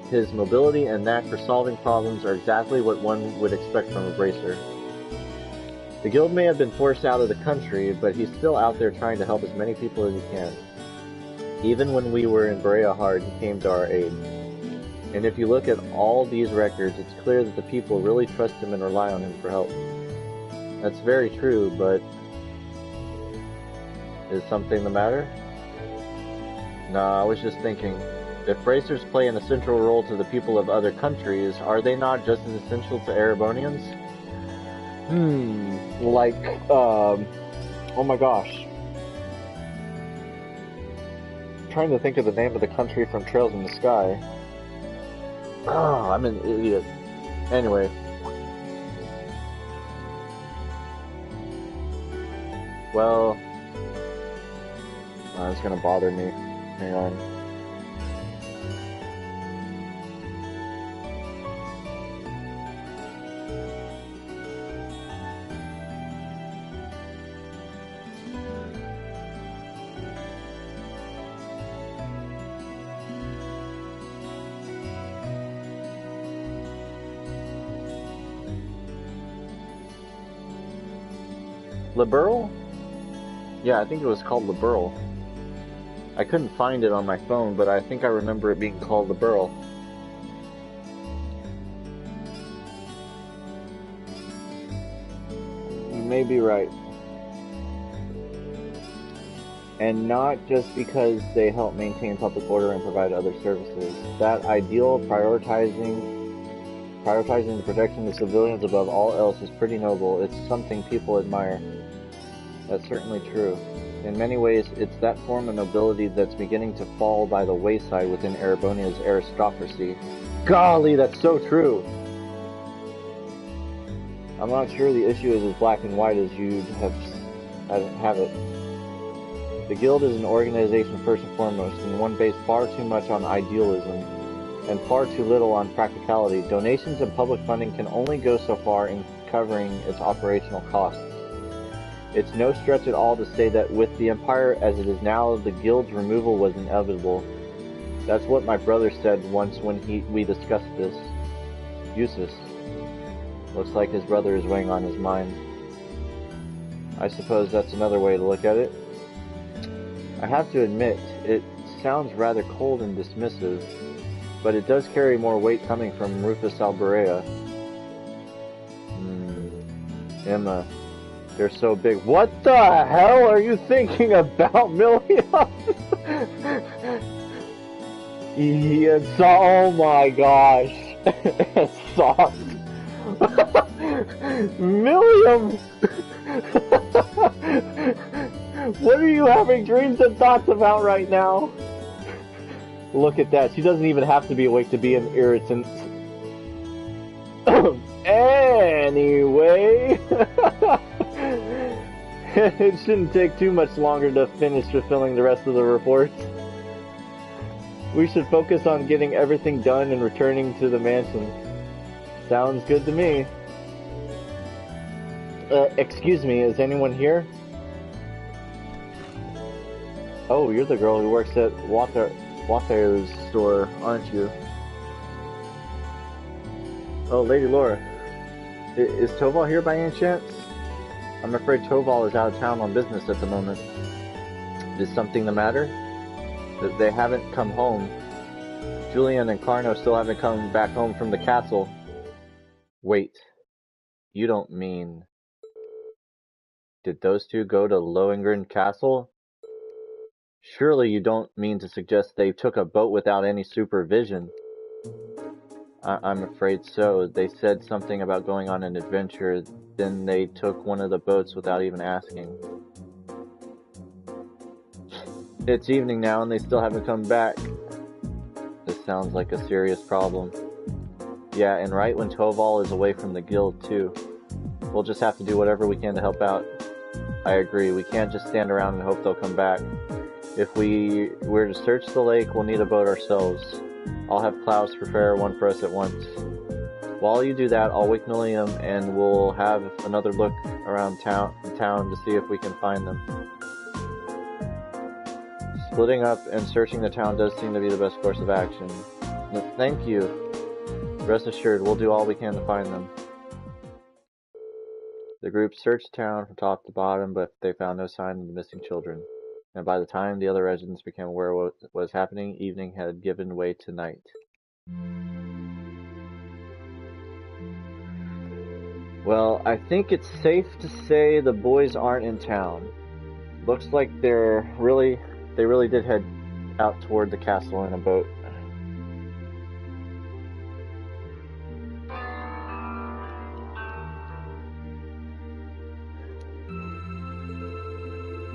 His mobility and knack for solving problems are exactly what one would expect from a bracer. The guild may have been forced out of the country, but he's still out there trying to help as many people as he can. Even when we were in Berea Hard, he came to our aid. And if you look at all these records, it's clear that the people really trust him and rely on him for help. That's very true, but is something the matter? Nah, I was just thinking. If bracers play an essential role to the people of other countries, are they not just as essential to Erebonians? Like, oh my gosh. I'm trying to think of the name of the country from Trails in the Sky. Oh, I'm an idiot. Anyway. Well, it's gonna bother me. Hang on. Liberal? Yeah, I think it was called Liberal. I couldn't find it on my phone, but I think I remember it being called Liberal. You may be right. And not just because they help maintain public order and provide other services. That ideal prioritizing the protection of civilians above all else is pretty noble. It's something people admire. That's certainly true. In many ways, it's that form of nobility that's beginning to fall by the wayside within Erebonia's aristocracy. Golly, that's so true! I'm not sure the issue is as black and white as you'd have it. The Guild is an organization first and foremost, and one based far too much on idealism, and far too little on practicality. Donations and public funding can only go so far in covering its operational costs. It's no stretch at all to say that with the Empire as it is now, the Guild's removal was inevitable. That's what my brother said once when we discussed this. Useless. Looks like his brother is weighing on his mind. I suppose that's another way to look at it. I have to admit, it sounds rather cold and dismissive, but it does carry more weight coming from Rufus Alberea. Emma. They're so big. What the hell are you thinking about, Million? It's, oh my gosh. It's soft. Milliam! What are you having dreams and thoughts about right now? Look at that. She doesn't even have to be awake to be an irritant. Anyway. It shouldn't take too much longer to finish fulfilling the rest of the reports. We should focus on getting everything done and returning to the mansion. Sounds good to me. Excuse me, is anyone here? Oh, you're the girl who works at Water's store, aren't you? Oh, Lady Laura. Is Toval here by any chance? I'm afraid Toval is out of town on business at the moment. Is something the matter? They haven't come home. Julian and Carno still haven't come back home from the castle. Wait. You don't mean... Did those two go to Lohengrin Castle? Surely you don't mean to suggest they took a boat without any supervision. I'm afraid so. They said something about going on an adventure, then they took one of the boats without even asking. It's evening now and they still haven't come back. This sounds like a serious problem. Yeah, and right when Toval is away from the guild too. We'll just have to do whatever we can to help out. I agree, we can't just stand around and hope they'll come back. If we were to search the lake, we'll need a boat ourselves. I'll have Klaus prepare one for us at once. While you do that, I'll wake Milliam and we'll have another look around town to see if we can find them. Splitting up and searching the town does seem to be the best course of action. Thank you. Rest assured, we'll do all we can to find them. The group searched town from top to bottom, but they found no sign of the missing children. And by the time the other residents became aware of what was happening, evening had given way to night. Well, I think it's safe to say the boys aren't in town. Looks like they really did head out toward the castle in a boat.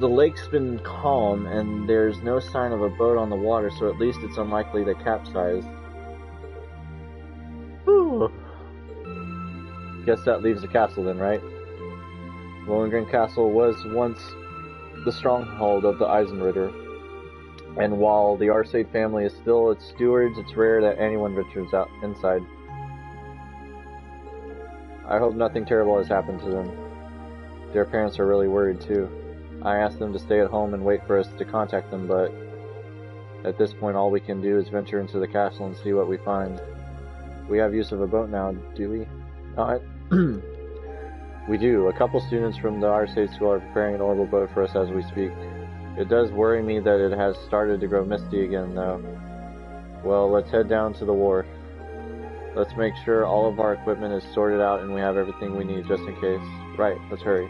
The lake's been calm, and there's no sign of a boat on the water, so at least it's unlikely to capsize. Whew. Guess that leaves the castle then, right? Lohengrin Castle was once the stronghold of the Eisenritter, and while the Arcade family is still its stewards, it's rare that anyone ventures out inside. I hope nothing terrible has happened to them. Their parents are really worried too. I asked them to stay at home and wait for us to contact them, but at this point all we can do is venture into the castle and see what we find. We have use of a boat now, do we? We do. A couple students from the Arcade school are preparing an orbital boat for us as we speak. It does worry me that it has started to grow misty again, though. Well, let's head down to the wharf. Let's make sure all of our equipment is sorted out and we have everything we need just in case. Right, let's hurry.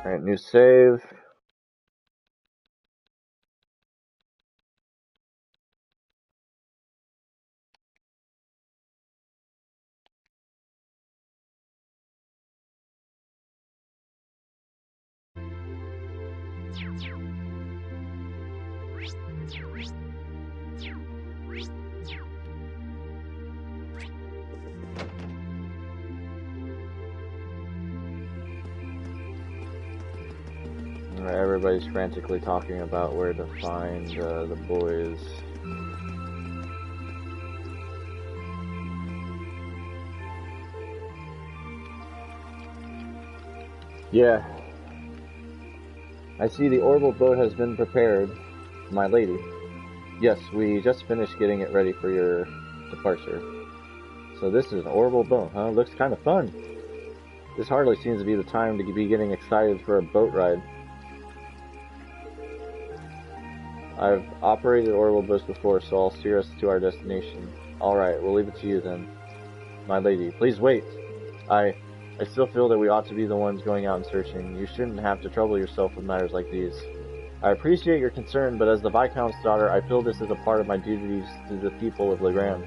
Alright, new save. Everybody's frantically talking about where to find the boys. Yeah. I see the orbital boat has been prepared, my lady. Yes, we just finished getting it ready for your departure. So this is an orbital boat, huh? Looks kind of fun. This hardly seems to be the time to be getting excited for a boat ride. I've operated orbital boats before, so I'll steer us to our destination. Alright, we'll leave it to you then. My lady, please wait. I still feel that we ought to be the ones going out and searching. You shouldn't have to trouble yourself with matters like these. I appreciate your concern, but as the Viscount's daughter, I feel this is a part of my duties to the people of Legrand.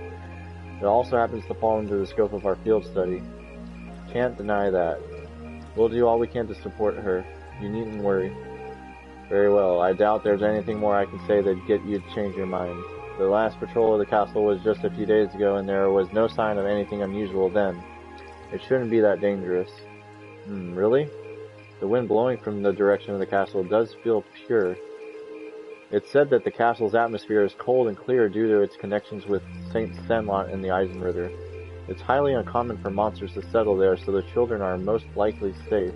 It also happens to fall into the scope of our field study. Can't deny that. We'll do all we can to support her. You needn't worry. Very well. I doubt there's anything more I can say that'd get you to change your mind. The last patrol of the castle was just a few days ago, and there was no sign of anything unusual then. It shouldn't be that dangerous. Really? The wind blowing from the direction of the castle does feel pure. It's said that the castle's atmosphere is cold and clear due to its connections with St. Sandlot and the Eisenritter. It's highly uncommon for monsters to settle there, so the children are most likely safe.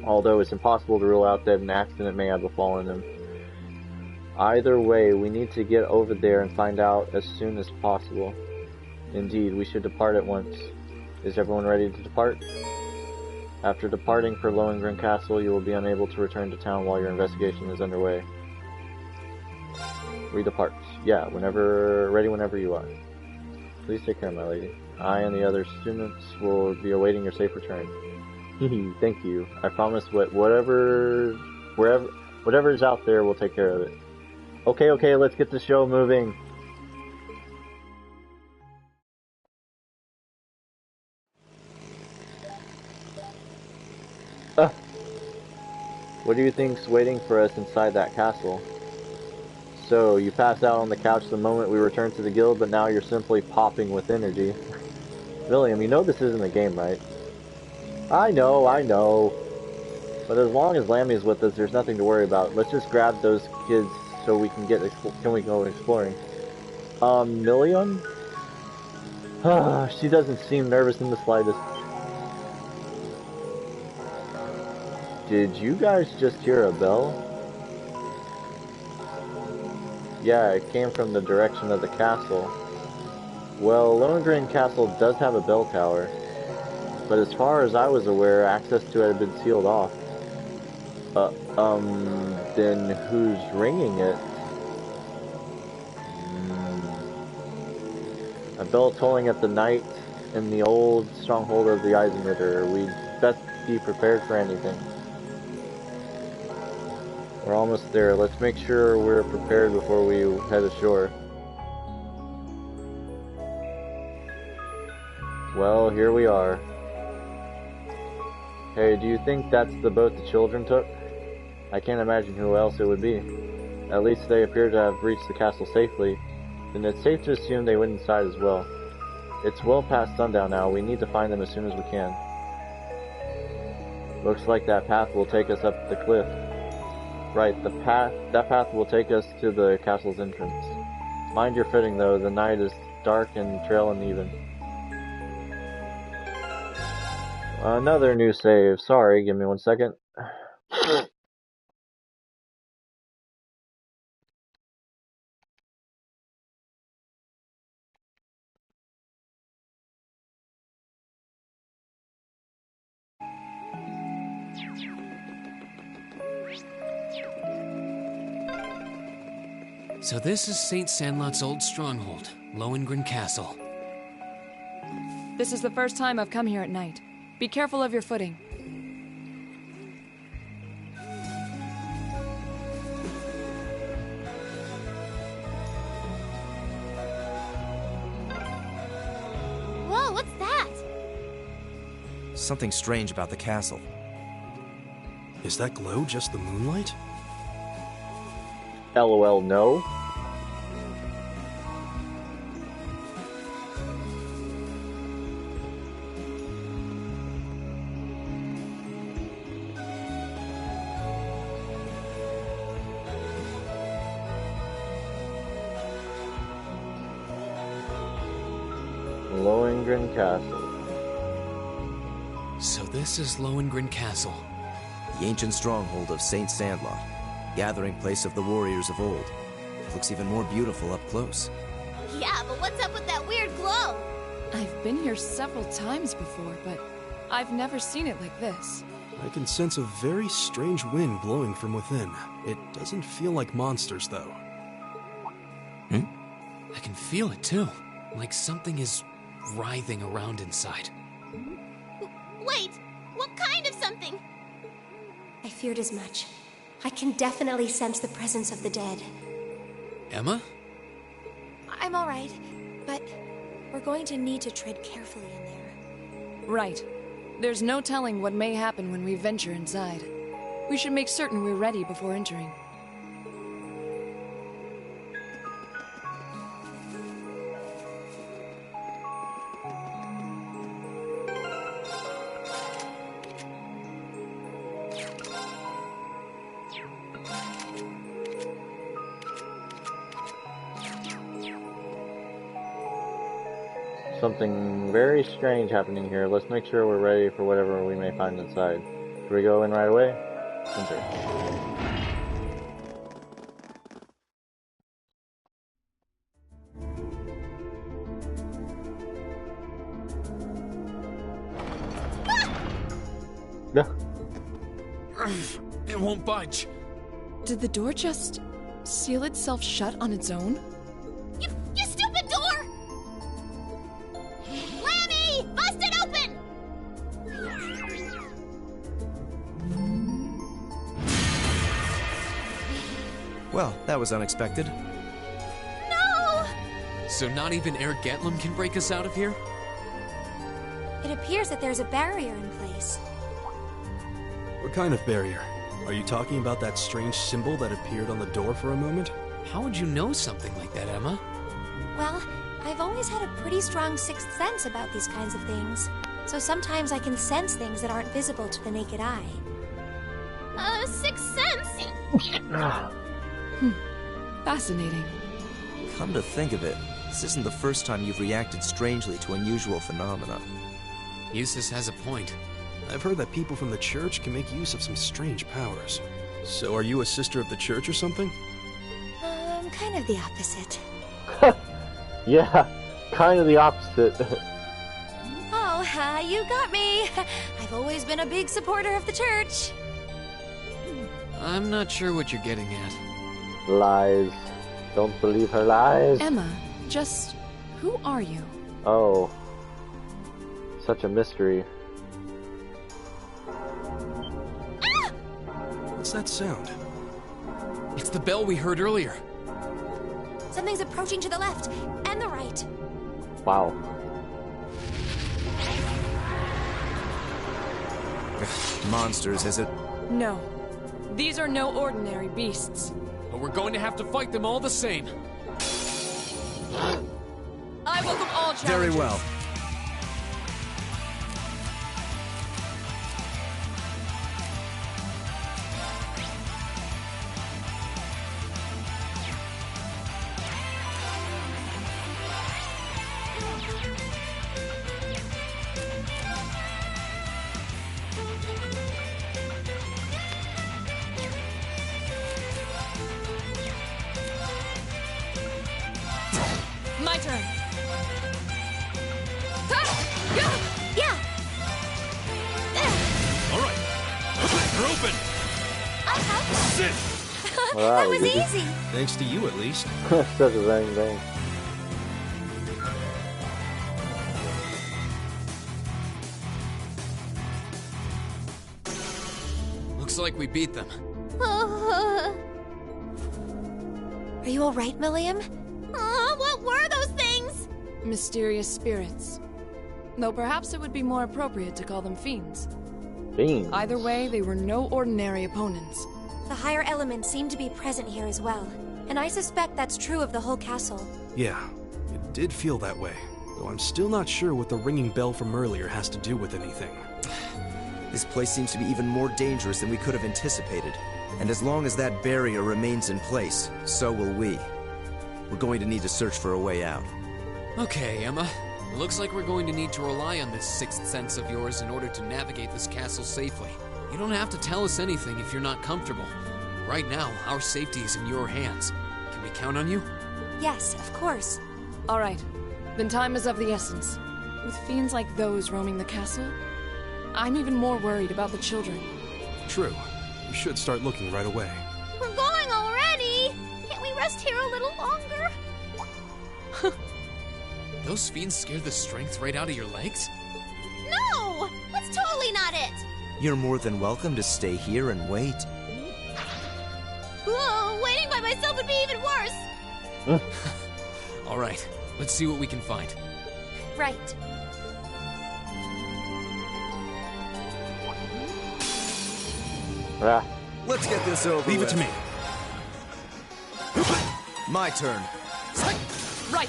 Although it's impossible to rule out that an accident may have befallen them. Either way, we need to get over there and find out as soon as possible. Indeed, we should depart at once. Is everyone ready to depart? After departing for Lohengrin Castle, you will be unable to return to town while your investigation is underway. We depart. Yeah, ready whenever you are. Please take care, my lady. I and the other students will be awaiting your safe return. Thank you. I promise whatever is out there, we'll take care of it. Okay, let's get the show moving. What do you think's waiting for us inside that castle? So, you passed out on the couch the moment we returned to the guild, but now you're simply popping with energy. William, you know this isn't a game, right? I know. But as long as Lammy's with us, there's nothing to worry about. Let's just grab those kids so we can go exploring. Million? She doesn't seem nervous in the slightest. Did you guys just hear a bell? Yeah, it came from the direction of the castle. Well, Lohengrin Castle does have a bell tower, but as far as I was aware, access to it had been sealed off. Then who's ringing it? A bell tolling at the night in the old stronghold of the Eisenritter. We'd best be prepared for anything. We're almost there. Let's make sure we're prepared before we head ashore. Well, here we are. Hey, do you think that's the boat the children took? I can't imagine who else it would be. At least they appear to have reached the castle safely, then it's safe to assume they went inside as well. It's well past sundown now, we need to find them as soon as we can. Looks like that path will take us up the cliff. Right, that path will take us to the castle's entrance. Mind your footing though, the night is dark and trail uneven. Another new save, sorry, give me 1 second. So this is St. Sandlot's old stronghold, Lohengrin Castle. This is the first time I've come here at night. Be careful of your footing. Whoa, what's that? Something strange about the castle. Is that glow just the moonlight? LOL, no. Lohengrin Castle. So this is Lohengrin Castle. The ancient stronghold of St. Sandlot, gathering place of the warriors of old. It looks even more beautiful up close. Yeah, but what's up with that weird glow? I've been here several times before, but I've never seen it like this. I can sense a very strange wind blowing from within. It doesn't feel like monsters, though. I can feel it too, like something is writhing around inside. Wait, what kind of something? I feared as much. I can definitely sense the presence of the dead. Emma? I'm all right, but we're going to need to tread carefully in there. Right. There's no telling what may happen when we venture inside. We should make certain we're ready before entering. Something very strange happening here. Let's make sure we're ready for whatever we may find inside. Should we go in right away? Enter. It won't budge. Did the door just seal itself shut on its own? You stupid door! Lammy! Bust it open! Well, that was unexpected. No! So not even Air Getlum can break us out of here? It appears that there's a barrier in place. What kind of barrier? Are you talking about that strange symbol that appeared on the door for a moment? How would you know something like that, Emma? Well, I've always had a pretty strong sixth sense about these kinds of things. So sometimes I can sense things that aren't visible to the naked eye. Sixth sense? Fascinating. Come to think of it, this isn't the first time you've reacted strangely to unusual phenomena. Eustace has a point. I've heard that people from the church can make use of some strange powers. So are you a sister of the church or something? Kind of the opposite. Yeah, kind of the opposite. Oh, you got me. I've always been a big supporter of the church. I'm not sure what you're getting at. Lies. Don't believe her lies. Emma, just who are you? Oh. Such a mystery. What's that sound? It's the bell we heard earlier. Something's approaching to the left and the right. Wow. monsters, is it? No. These are no ordinary beasts. But we're going to have to fight them all the same. I welcome all challenges. Very well. My turn. Yeah. All right. You're open. I have. Sit. Well, That was easy. easy. Thanks to you, at least. Such a dang thing. Looks like we beat them. Are you all right, Milliam? What were those things? Mysterious spirits. Though perhaps it would be more appropriate to call them fiends. Fiends. Either way, they were no ordinary opponents. The higher elements seem to be present here as well. And I suspect that's true of the whole castle. Yeah, it did feel that way. Though I'm still not sure what the ringing bell from earlier has to do with anything. This place seems to be even more dangerous than we could have anticipated. And as long as that barrier remains in place, so will we. We're going to need to search for a way out. Okay, Emma. It looks like we're going to need to rely on this sixth sense of yours in order to navigate this castle safely. You don't have to tell us anything if you're not comfortable. Right now, our safety is in your hands. Can we count on you? Yes, of course. All right. Then time is of the essence. With fiends like those roaming the castle, I'm even more worried about the children. True. We should start looking right away. We're going already. Can't we rest here a little longer? Those fiends scared the strength right out of your legs? No! That's totally not it! You're more than welcome to stay here and wait. Whoa, waiting by myself would be even worse! All right, let's see what we can find. Right. Ah, Let's get this over Leave it with. to me. My turn. Right!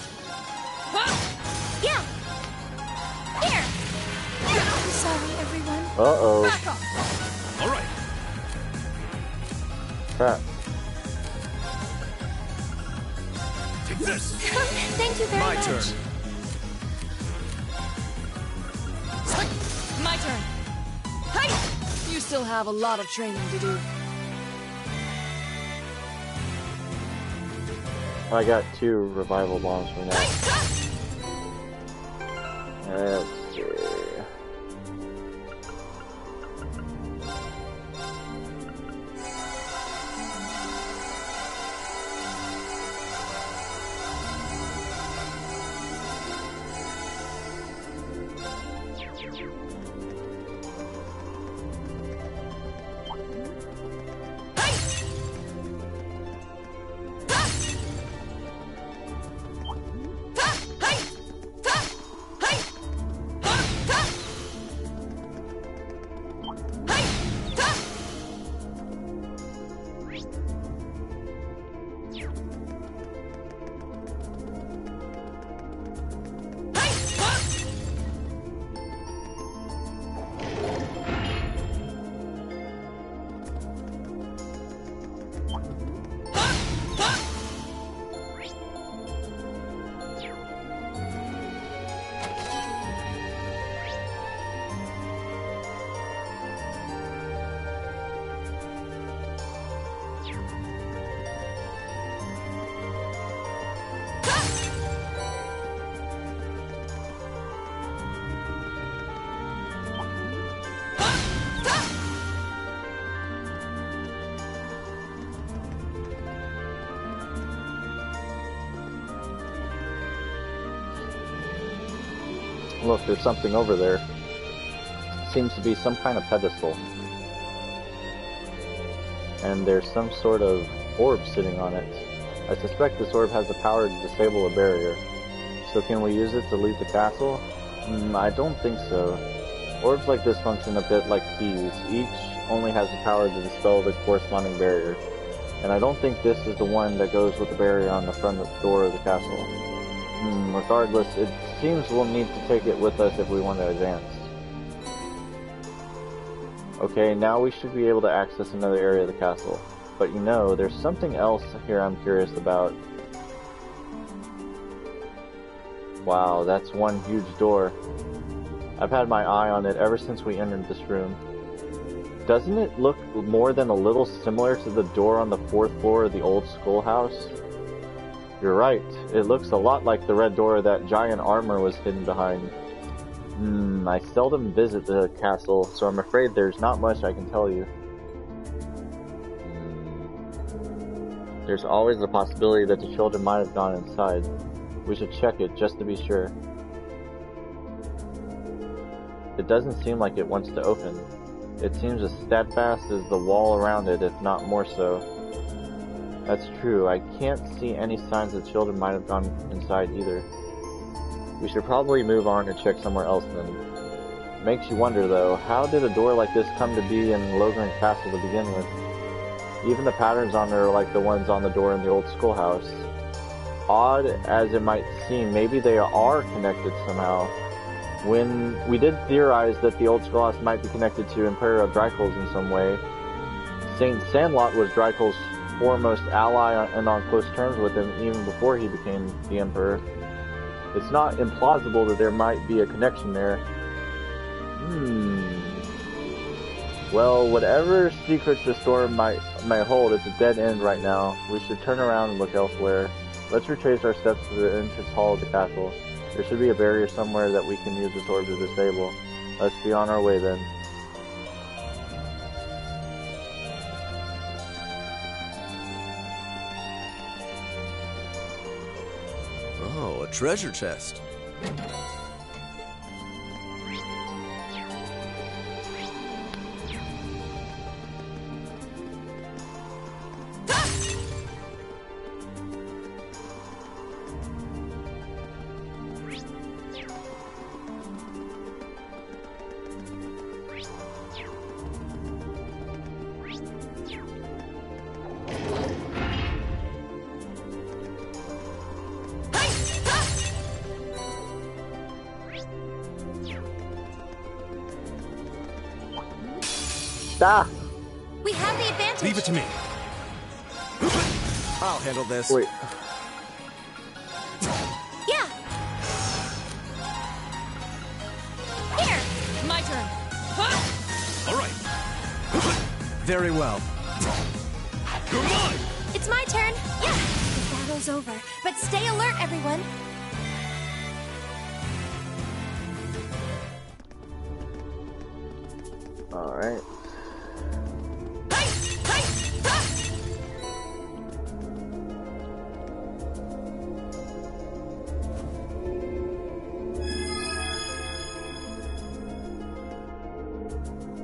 Yeah. Here. I'm sorry, everyone. uh-oh. Back off! All right. Crap. Take this. Thank you very My much. turn. My turn. Hi! You still have a lot of training to do. I got 2 revival bombs from that. Let's see. Look, there's something over there. Seems to be some kind of pedestal. And there's some sort of orb sitting on it. I suspect this orb has the power to disable a barrier. So can we use it to leave the castle? I don't think so. Orbs like this function a bit like keys. Each only has the power to dispel the corresponding barrier. And I don't think this is the one that goes with the barrier on the front door of the castle. Regardless, it seems we'll need to take it with us if we want to advance. Okay, now we should be able to access another area of the castle. But you know, there's something else here I'm curious about. Wow, that's one huge door. I've had my eye on it ever since we entered this room. Doesn't it look more than a little similar to the door on the 4th floor of the old schoolhouse? You're right, it looks a lot like the red door that giant armor was hidden behind. I seldom visit the castle, so I'm afraid there's not much I can tell you. There's always the possibility that the children might have gone inside. We should check it just to be sure. It doesn't seem like it wants to open. It seems as steadfast as the wall around it, if not more so. That's true, I can't see any signs that children might have gone inside either. We should probably move on and check somewhere else then. Makes you wonder though, how did a door like this come to be in Lohengrin Castle to begin with? Even the patterns on it are like the ones on the door in the old schoolhouse. Odd as it might seem, maybe they are connected somehow. When we did theorize that the old schoolhouse might be connected to Emperor Dreikel's in some way, Saint Sandlot was Dreikel's foremost ally and on close terms with him even before he became the Emperor. It's not implausible that there might be a connection there. Well, whatever secrets the store might hold, it's a dead end right now. We should turn around and look elsewhere. Let's retrace our steps to the entrance hall of the castle. There should be a barrier somewhere that we can use this orb to disable. Let's be on our way then. Oh, a treasure chest. Ah! We have the advantage. Leave it to me. I'll handle this. Wait. Yeah. Here. My turn. All right. Very well. You're mine. It's my turn. Yeah. The battle's over, but stay alert, everyone. All right.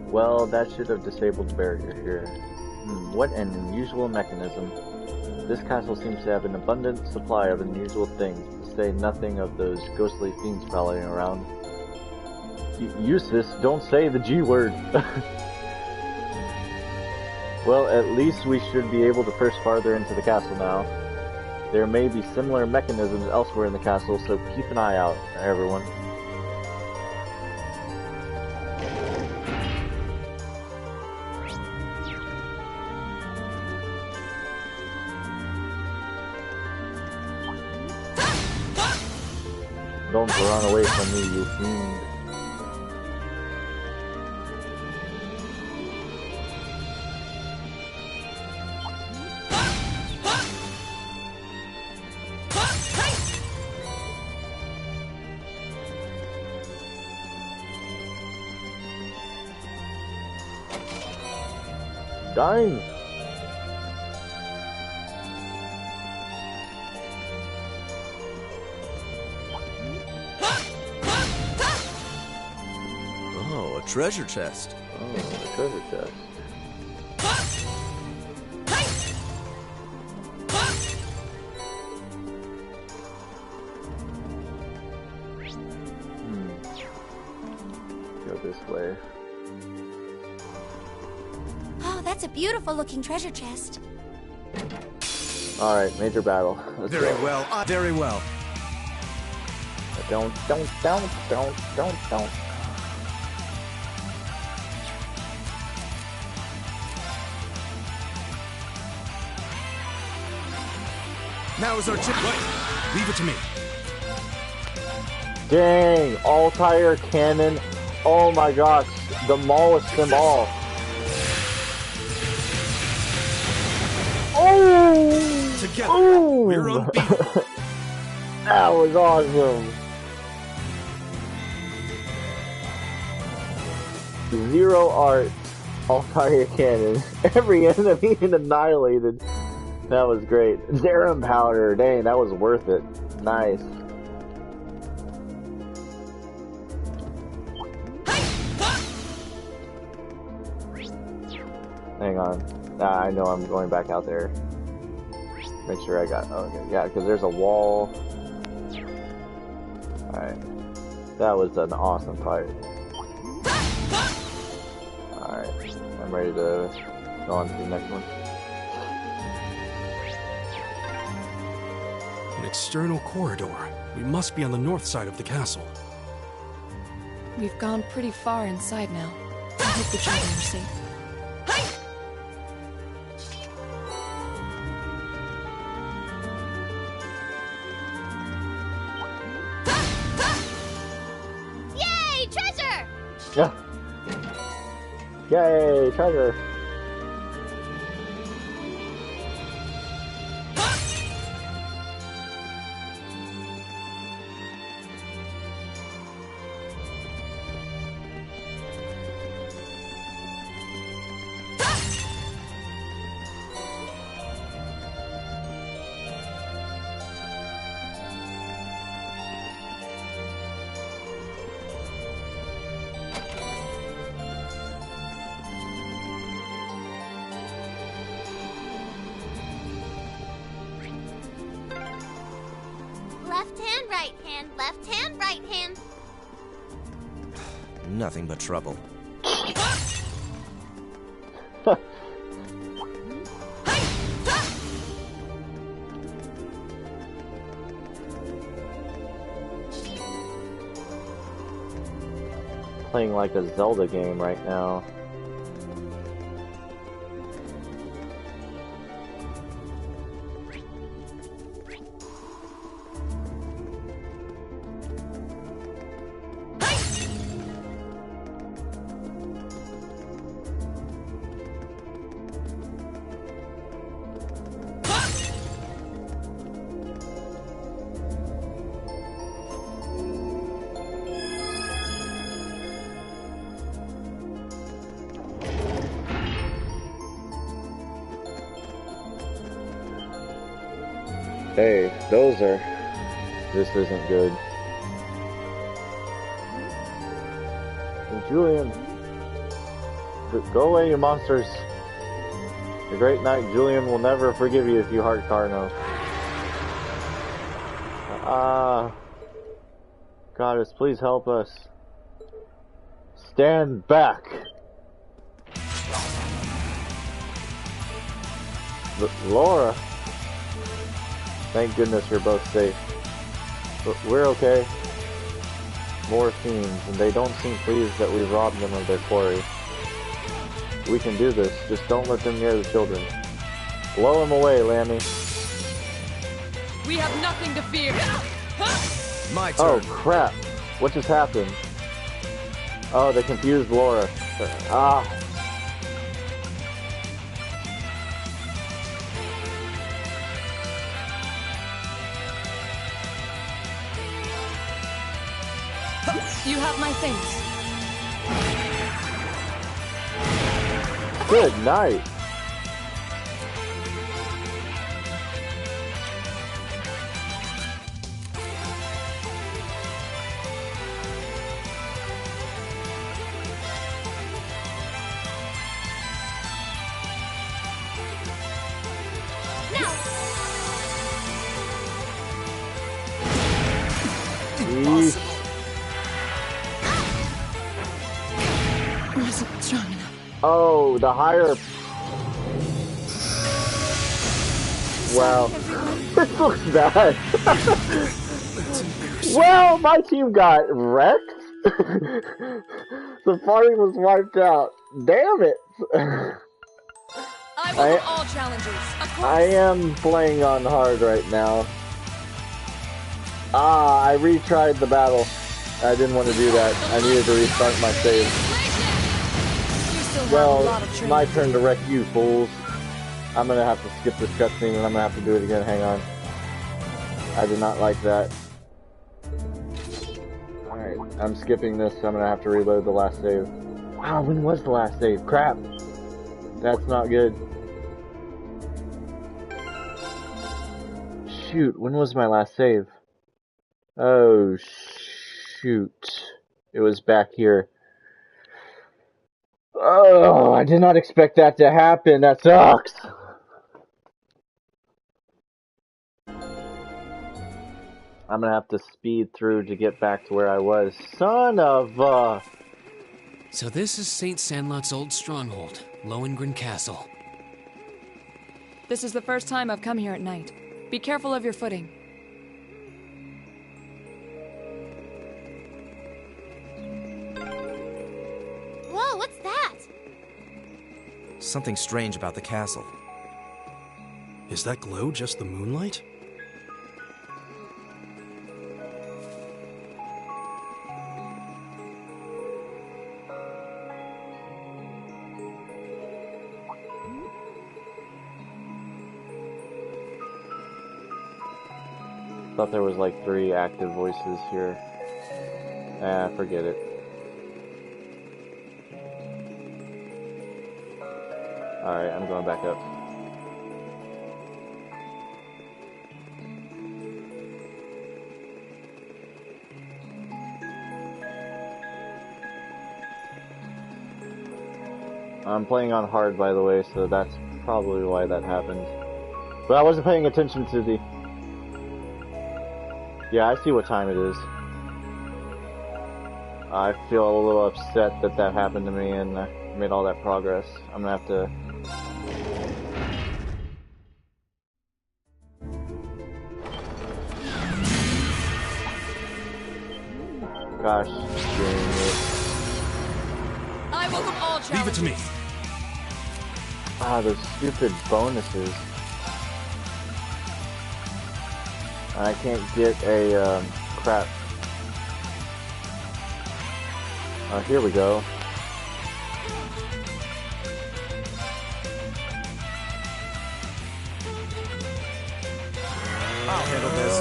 Well, that should have disabled the barrier here. What an unusual mechanism. This castle seems to have an abundant supply of unusual things, to say nothing of those ghostly fiends prowling around. Eustace, don't say the G word! Well, at least we should be able to push farther into the castle now. There may be similar mechanisms elsewhere in the castle, so keep an eye out, everyone. Don't run away from me, you fiend. Dying. Oh, a treasure chest. Oh, a treasure chest. go this way. Oh, that's a beautiful looking treasure chest. Alright, major battle. Let's Very go. well, very well. Don't. Now is our chip. Leave it to me. Dang, Altair cannon. Oh my gosh, demolished them all. Oh! Together, Ooh. we're unbeatable. That was awesome. Zero art, Altair cannon. Every enemy annihilated. That was great. Zerum powder, dang, that was worth it. Nice. Hang on. I know I'm going back out there. Make sure I got... Okay, yeah, because there's a wall. Alright. That was an awesome fight. Alright. I'm ready to go on to the next one. An external corridor. We must be on the north side of the castle. We've gone pretty far inside now. I hope the children are safe. Yay, treasure! Yeah. Yay, treasure. Left hand, right hand, left hand, right hand. Nothing but trouble. Playing like a Zelda game right now. Hey, those are... This isn't good. And Julian! Go away, you monsters! The Great Knight Julian will never forgive you if you hurt Carno. Goddess, please help us. Stand back! Laura! Thank goodness you're both safe. But we're okay. More fiends, and they don't seem pleased that we've robbed them of their quarry. We can do this, just don't let them near the children. Blow them away, Lammy. We have nothing to fear. My turn. Oh crap! What just happened? Oh, they confused Laura. Ah. You have my things. Good night. Yeesh. Oh, the higher... Wow. This looks bad. Well, my team got wrecked. The party was wiped out. Damn it. I welcome all challengers, of course. I am playing on hard right now. Ah, I retried the battle. I didn't want to do that. I needed to restart my save. Well, my turn to wreck you, fools. I'm gonna have to skip this cutscene and I'm gonna have to do it again. Hang on. I did not like that. Alright, I'm skipping this. I'm gonna have to reload the last save. Wow, when was the last save? Crap. That's not good. Shoot, when was my last save? Oh, shoot. It was back here. Oh, I did not expect that to happen. That sucks. I'm gonna have to speed through to get back to where I was. Son of a... So this is Saint Sandlot's old stronghold, Lohengrin Castle. This is the first time I've come here at night. Be careful of your footing. Whoa, what's that? Something strange about the castle. Is that glow just the moonlight? Thought there was like 3 active voices here. Ah, forget it. Alright, I'm going back up. I'm playing on hard, by the way, so that's probably why that happened. But I wasn't paying attention to the... Yeah, I see what time it is. I feel a little upset that that happened to me and I made all that progress. I'm gonna have to... Gosh, dang it. I welcome all challengers. Leave it to me. Ah, those stupid bonuses. I can't get a, crap. Here we go. I'll handle this.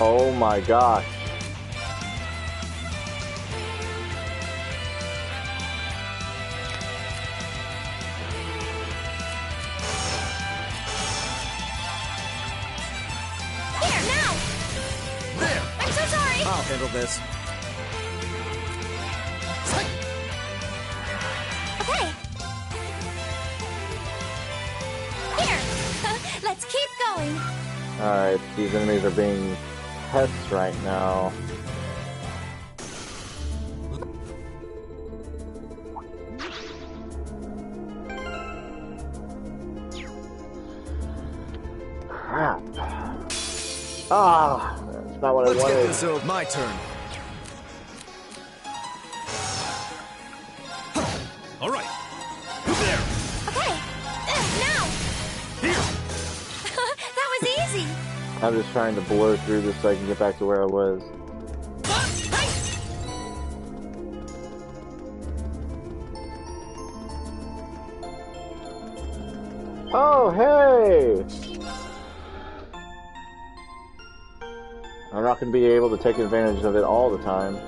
Oh my gosh. I'll handle this. Okay. Here. Let's keep going. Alright, these enemies are being pests right now. Crap. Ah, that's not what I wanted. Let's get this over. My turn. All right. There. Okay. Now. Here. That was easy. I'm just trying to blow through this so I can get back to where I was. Oh, hey! I'm not going to be able to take advantage of it all the time.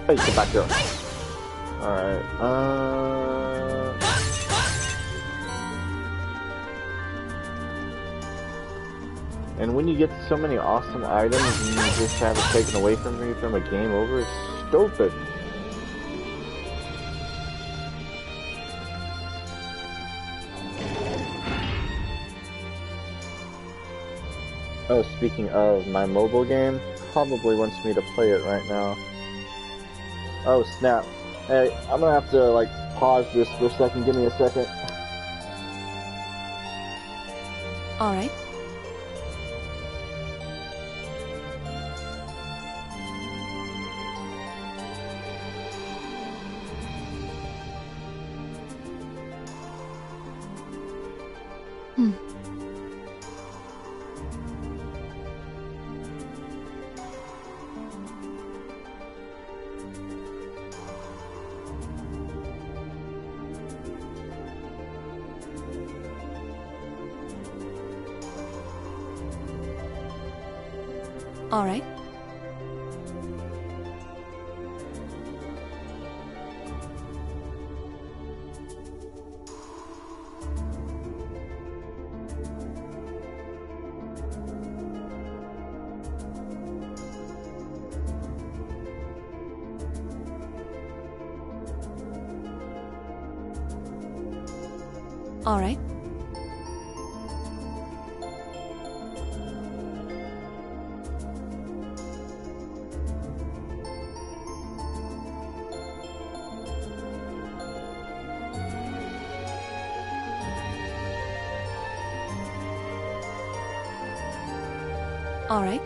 Hey, get back there. Alright, And when you get so many awesome items and you just have it taken away from you from a game over, it's stupid. Oh, speaking of, my mobile game probably wants me to play it right now. Oh snap. Hey, I'm gonna have to like pause this for a second, give me a second. Alright. Alright. Alright. Alright.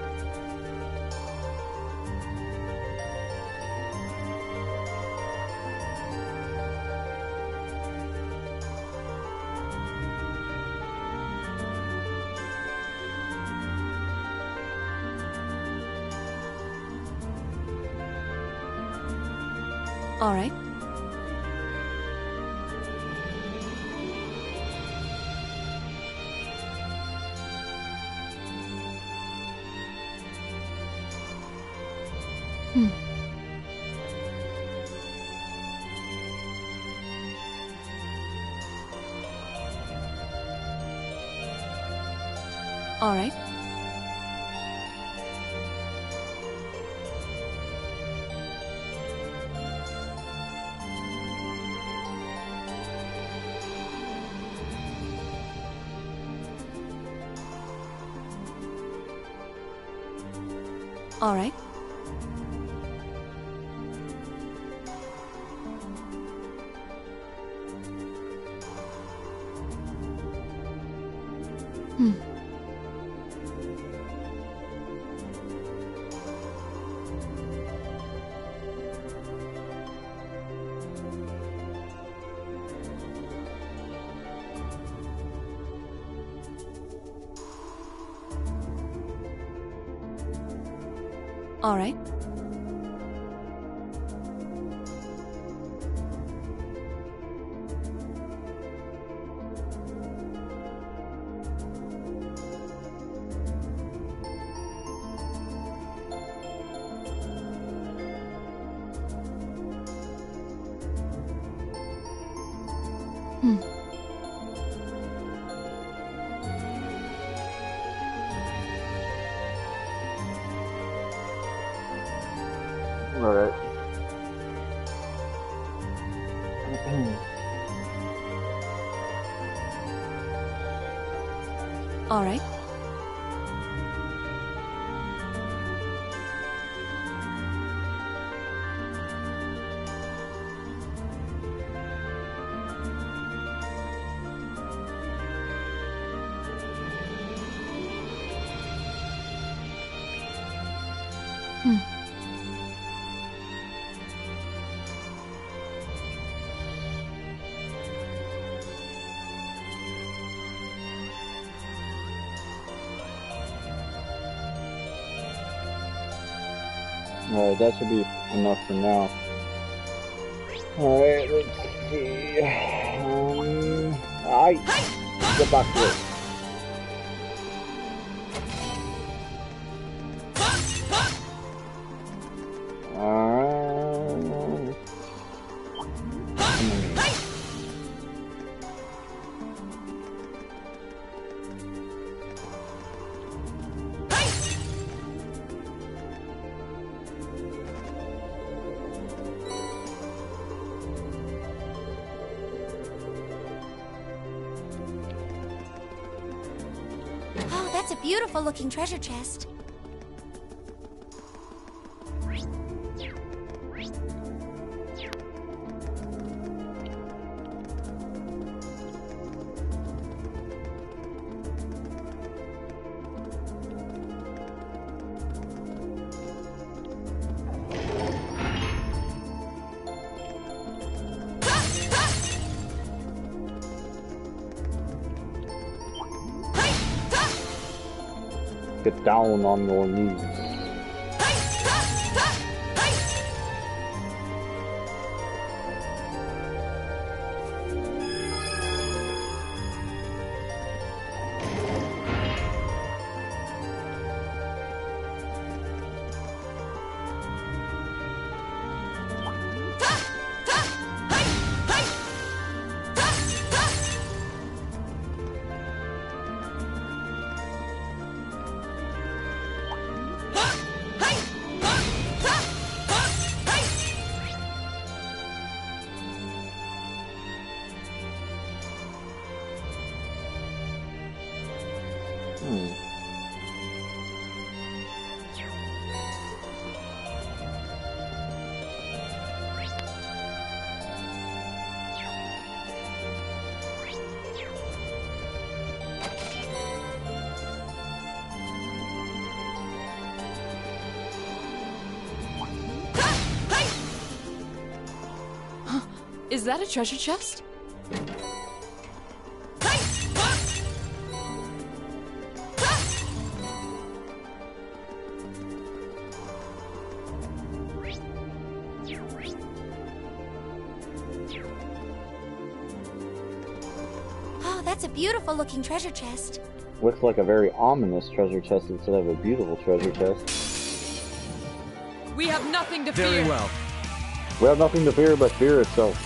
Alright. Alright. Alright. Alright. Alright. Alright. Alright, that should be enough for now. Alright, let's see. Get back to it. that's a beautiful looking treasure chest. Get down on your knees. Is that a treasure chest? Oh, that's a beautiful looking treasure chest. Looks like a very ominous treasure chest instead of a beautiful treasure chest. We have nothing to fear. Very well. We have nothing to fear but fear itself.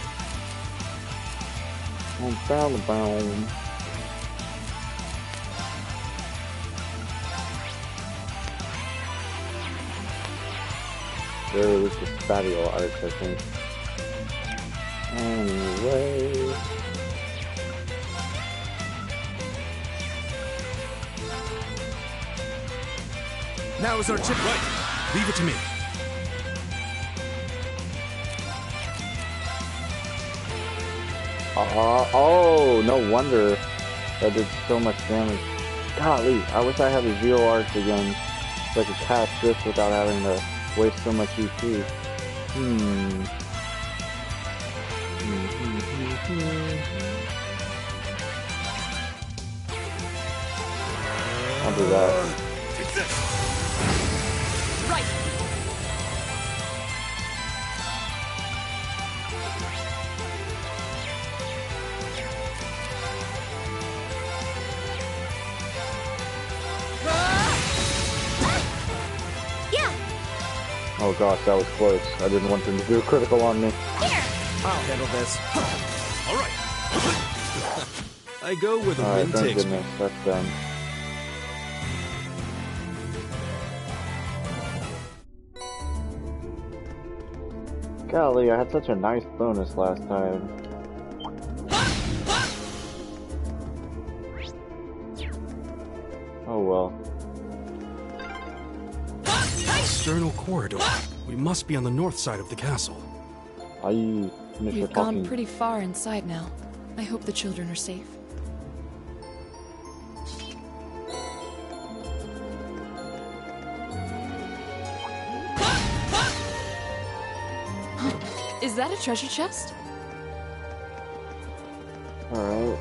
I'm bound. There was the spatial arts, I think. Anyway. Now is our chip right. Leave it to me. Oh, no wonder that did so much damage. Golly, I wish I had the zero arcs again, so I could cast this without having to waste so much EP. I'll do that. Right. Oh gosh, that was close. I didn't want them to do a critical on me. Here! I'll handle this. All right. I go where the wind thank takes me. goodness, that's done. Golly, I had such a nice bonus last time. Oh well. External corridor. We must be on the north side of the castle. We've gone pretty far inside now. I hope the children are safe. Is that a treasure chest? Alright.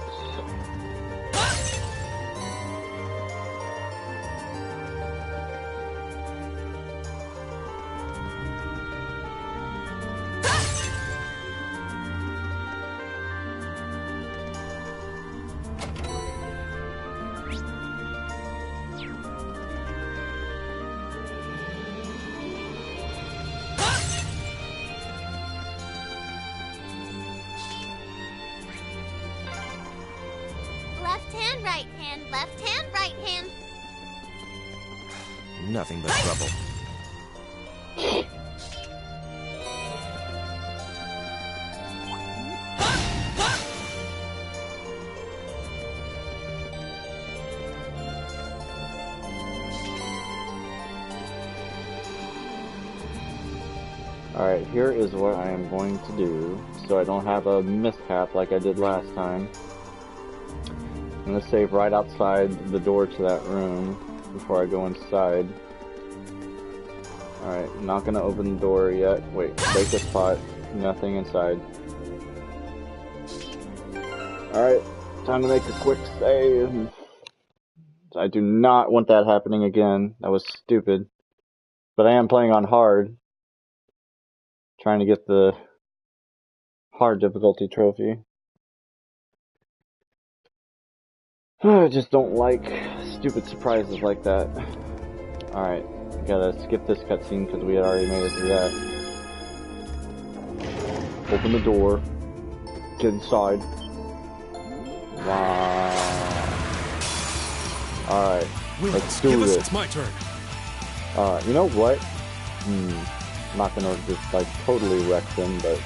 Left hand, right hand, left hand, right hand. Nothing but trouble. Alright, here is what I am going to do, so I don't have a mishap like I did last time. I'm gonna save right outside the door to that room before I go inside. Alright, not gonna open the door yet. Wait, break the spot. Nothing inside. Alright, time to make a quick save. I do not want that happening again. That was stupid. But I am playing on hard. Trying to get the hard difficulty trophy. I just don't like stupid surprises like that. Alright, gotta skip this cutscene because we had already made it through that. Open the door. Get inside. Wow. Alright, let's do this. It's my turn. You know what? I'm not gonna just like totally wreck them, but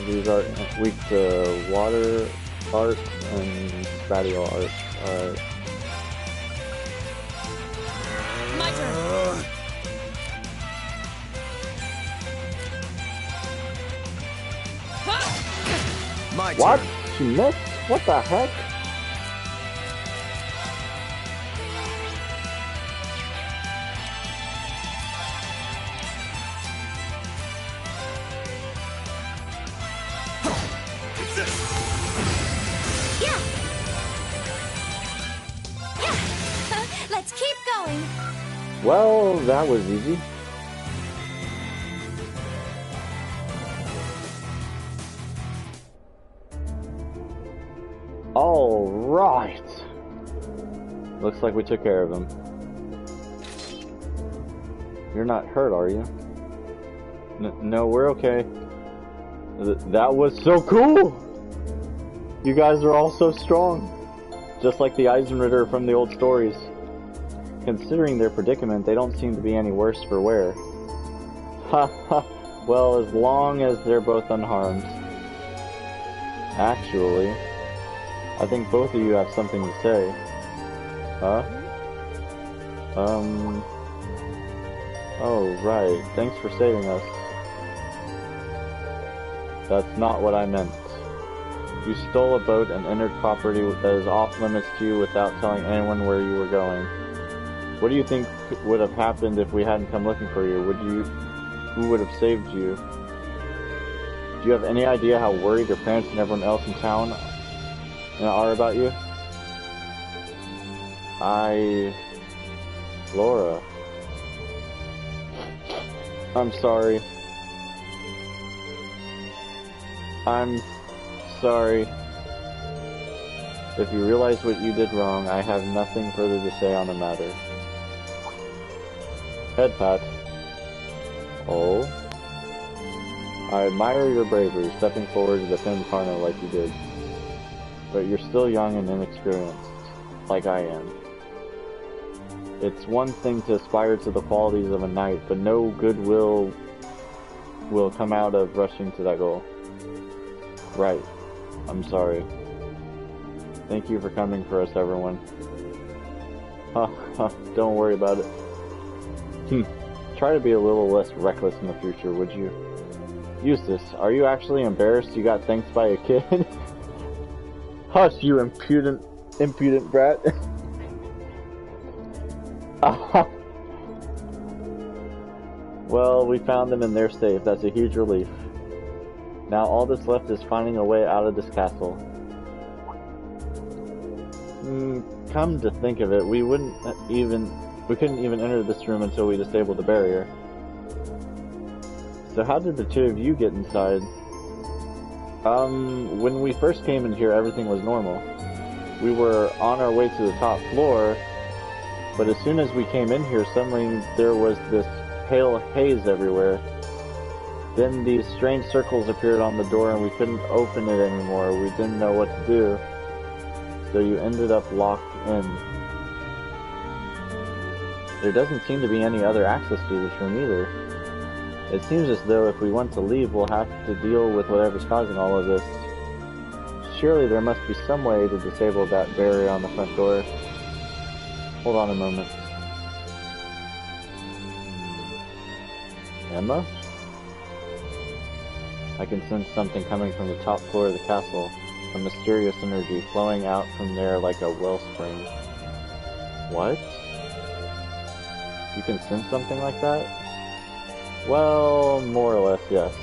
these are weak to water art and spatial art. Alright. My turn. My turn. What? She missed? What the heck? Let's keep going. Well, that was easy. Alright. Looks like we took care of him. You're not hurt, are you? No, we're okay. That was so cool! You guys are all so strong. Just like the Eisenritter from the old stories. Considering their predicament, they don't seem to be any worse for wear. Ha ha. Well, as long as they're both unharmed. Actually, I think both of you have something to say. Huh? Oh, right. Thanks for saving us. That's not what I meant. You stole a boat and entered property that is off limits to you without telling anyone where you were going. What do you think would have happened if we hadn't come looking for you? Who would have saved you? Do you have any idea how worried your parents and everyone else in town are about you? Laura. I'm sorry. I'm sorry. If you realize what you did wrong, I have nothing further to say on the matter. Head pat. Oh. I admire your bravery, stepping forward to defend Karna like you did. But you're still young and inexperienced, like I am. It's one thing to aspire to the qualities of a knight, but no goodwill will come out of rushing to that goal. Right. I'm sorry. Thank you for coming for us, everyone. Don't worry about it. Try to be a little less reckless in the future, would you? Eustace, are you actually embarrassed you got thanked by a kid? Hush, you impudent brat. Well, we found them and they're safe. That's a huge relief. Now all that's left is finding a way out of this castle. Come to think of it, we couldn't even enter this room until we disabled the barrier. So how did the two of you get inside? When we first came in here, everything was normal. We were on our way to the top floor, but as soon as we came in here, suddenly there was this pale haze everywhere. Then these strange circles appeared on the door and we couldn't open it anymore. We didn't know what to do. So you ended up locked in. There doesn't seem to be any other access to this room either. It seems as though if we want to leave, we'll have to deal with whatever's causing all of this. Surely there must be some way to disable that barrier on the front door. Hold on a moment. Emma? I can sense something coming from the top floor of the castle. A mysterious energy flowing out from there like a wellspring. What? You can sense something like that? Well, more or less, yes.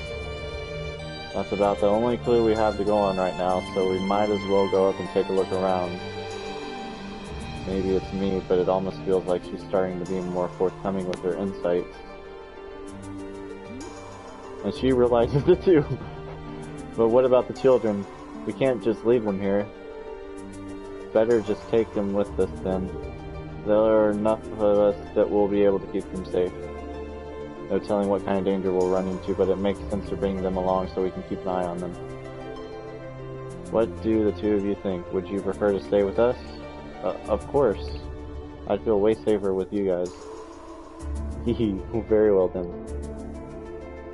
That's about the only clue we have to go on right now, so we might as well go up and take a look around. Maybe it's me, but it almost feels like she's starting to be more forthcoming with her insights. And she realizes it too. But what about the children? We can't just leave them here. Better just take them with us then. There are enough of us that will be able to keep them safe. No telling what kind of danger we'll run into, but it makes sense to bring them along so we can keep an eye on them. What do the two of you think? Would you prefer to stay with us? Of course. I'd feel way safer with you guys. Hehe, very well then.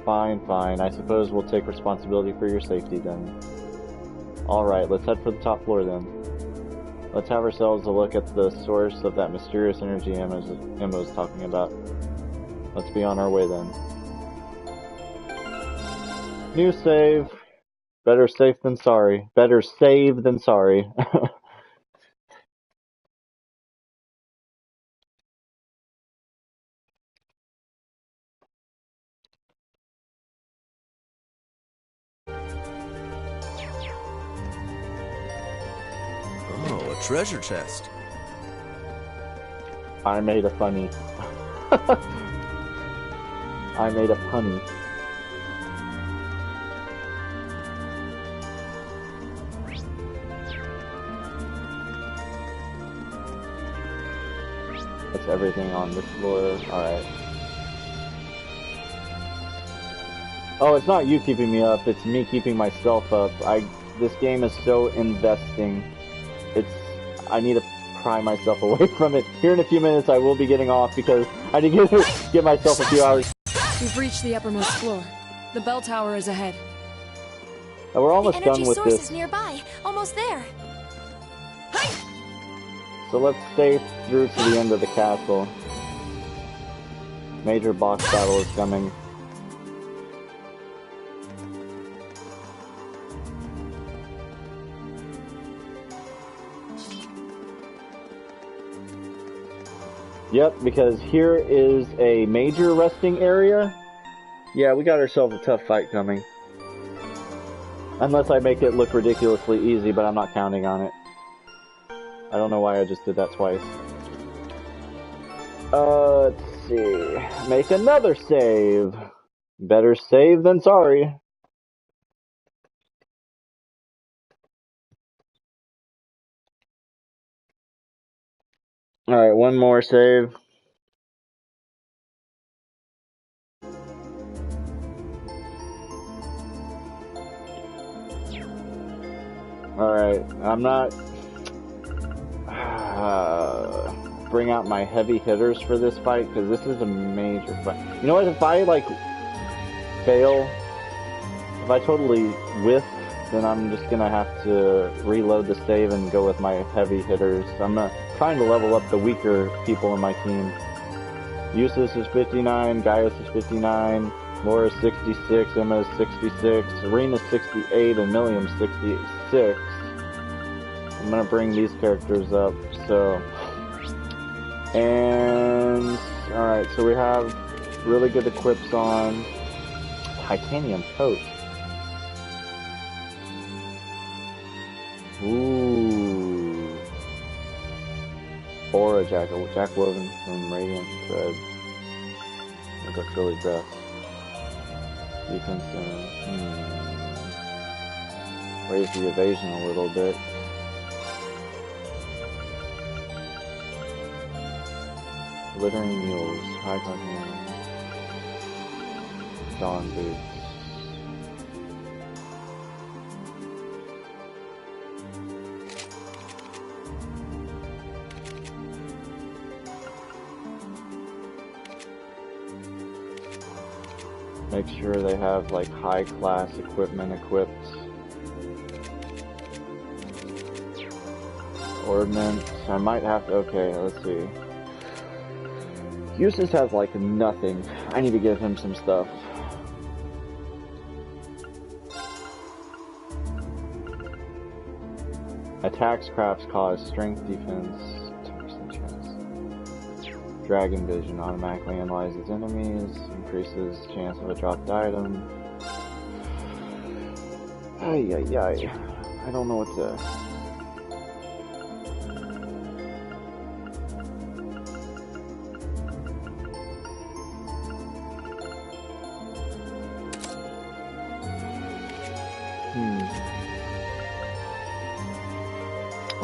Fine, fine. I suppose we'll take responsibility for your safety then. Alright, let's head for the top floor then. Let's have ourselves a look at the source of that mysterious energy Emma was talking about. Let's be on our way then. New save. Better safe than sorry. Better save than sorry. Oh, a treasure chest. I made a funny. I made a punny. That's everything on this floor. Alright. Oh, it's not you keeping me up, it's me keeping myself up. This game is so investing. I need to pry myself away from it. Here in a few minutes I will be getting off because I need to get myself a few hours. We've reached the uppermost floor. The bell tower is ahead. And we're almost done with The energy source this. is nearby. Almost there. So let's stay through to the end of the castle. Major boss battle is coming. Yep, because here is a major resting area. Yeah, we got ourselves a tough fight coming. Unless I make it look ridiculously easy, but I'm not counting on it. I don't know why I just did that twice. Let's see. Make another save. Better save than sorry. Alright, one more save. Alright, I'm not... bring out my heavy hitters for this fight, because this is a major fight. You know what, if I, like, fail, if I totally whiff, then I'm just gonna have to reload the save and go with my heavy hitters. I'm trying to level up the weaker people in my team. Eustace is 59, Gaius is 59, Laura's 66, Emma's 66, Serena's 68, and Milliam's 66. I'm gonna bring these characters up, so... And... Alright, so we have really good equips on... Titanium coat. Ooh. Aura jacket, Jack Woven from Radiant Thread. With a frilly dress. Defense, raise the evasion a little bit. Glittering mules, high content, dawn boots. Make sure they have like high class equipment equipped. Ordnance. I might have to. Okay, let's see. Eustace has like nothing. I need to give him some stuff. Attacks, crafts, cause, strength, defense, 10% chance. Dragon vision automatically analyzes enemies, increases chance of a dropped item. Ay. I don't know what to.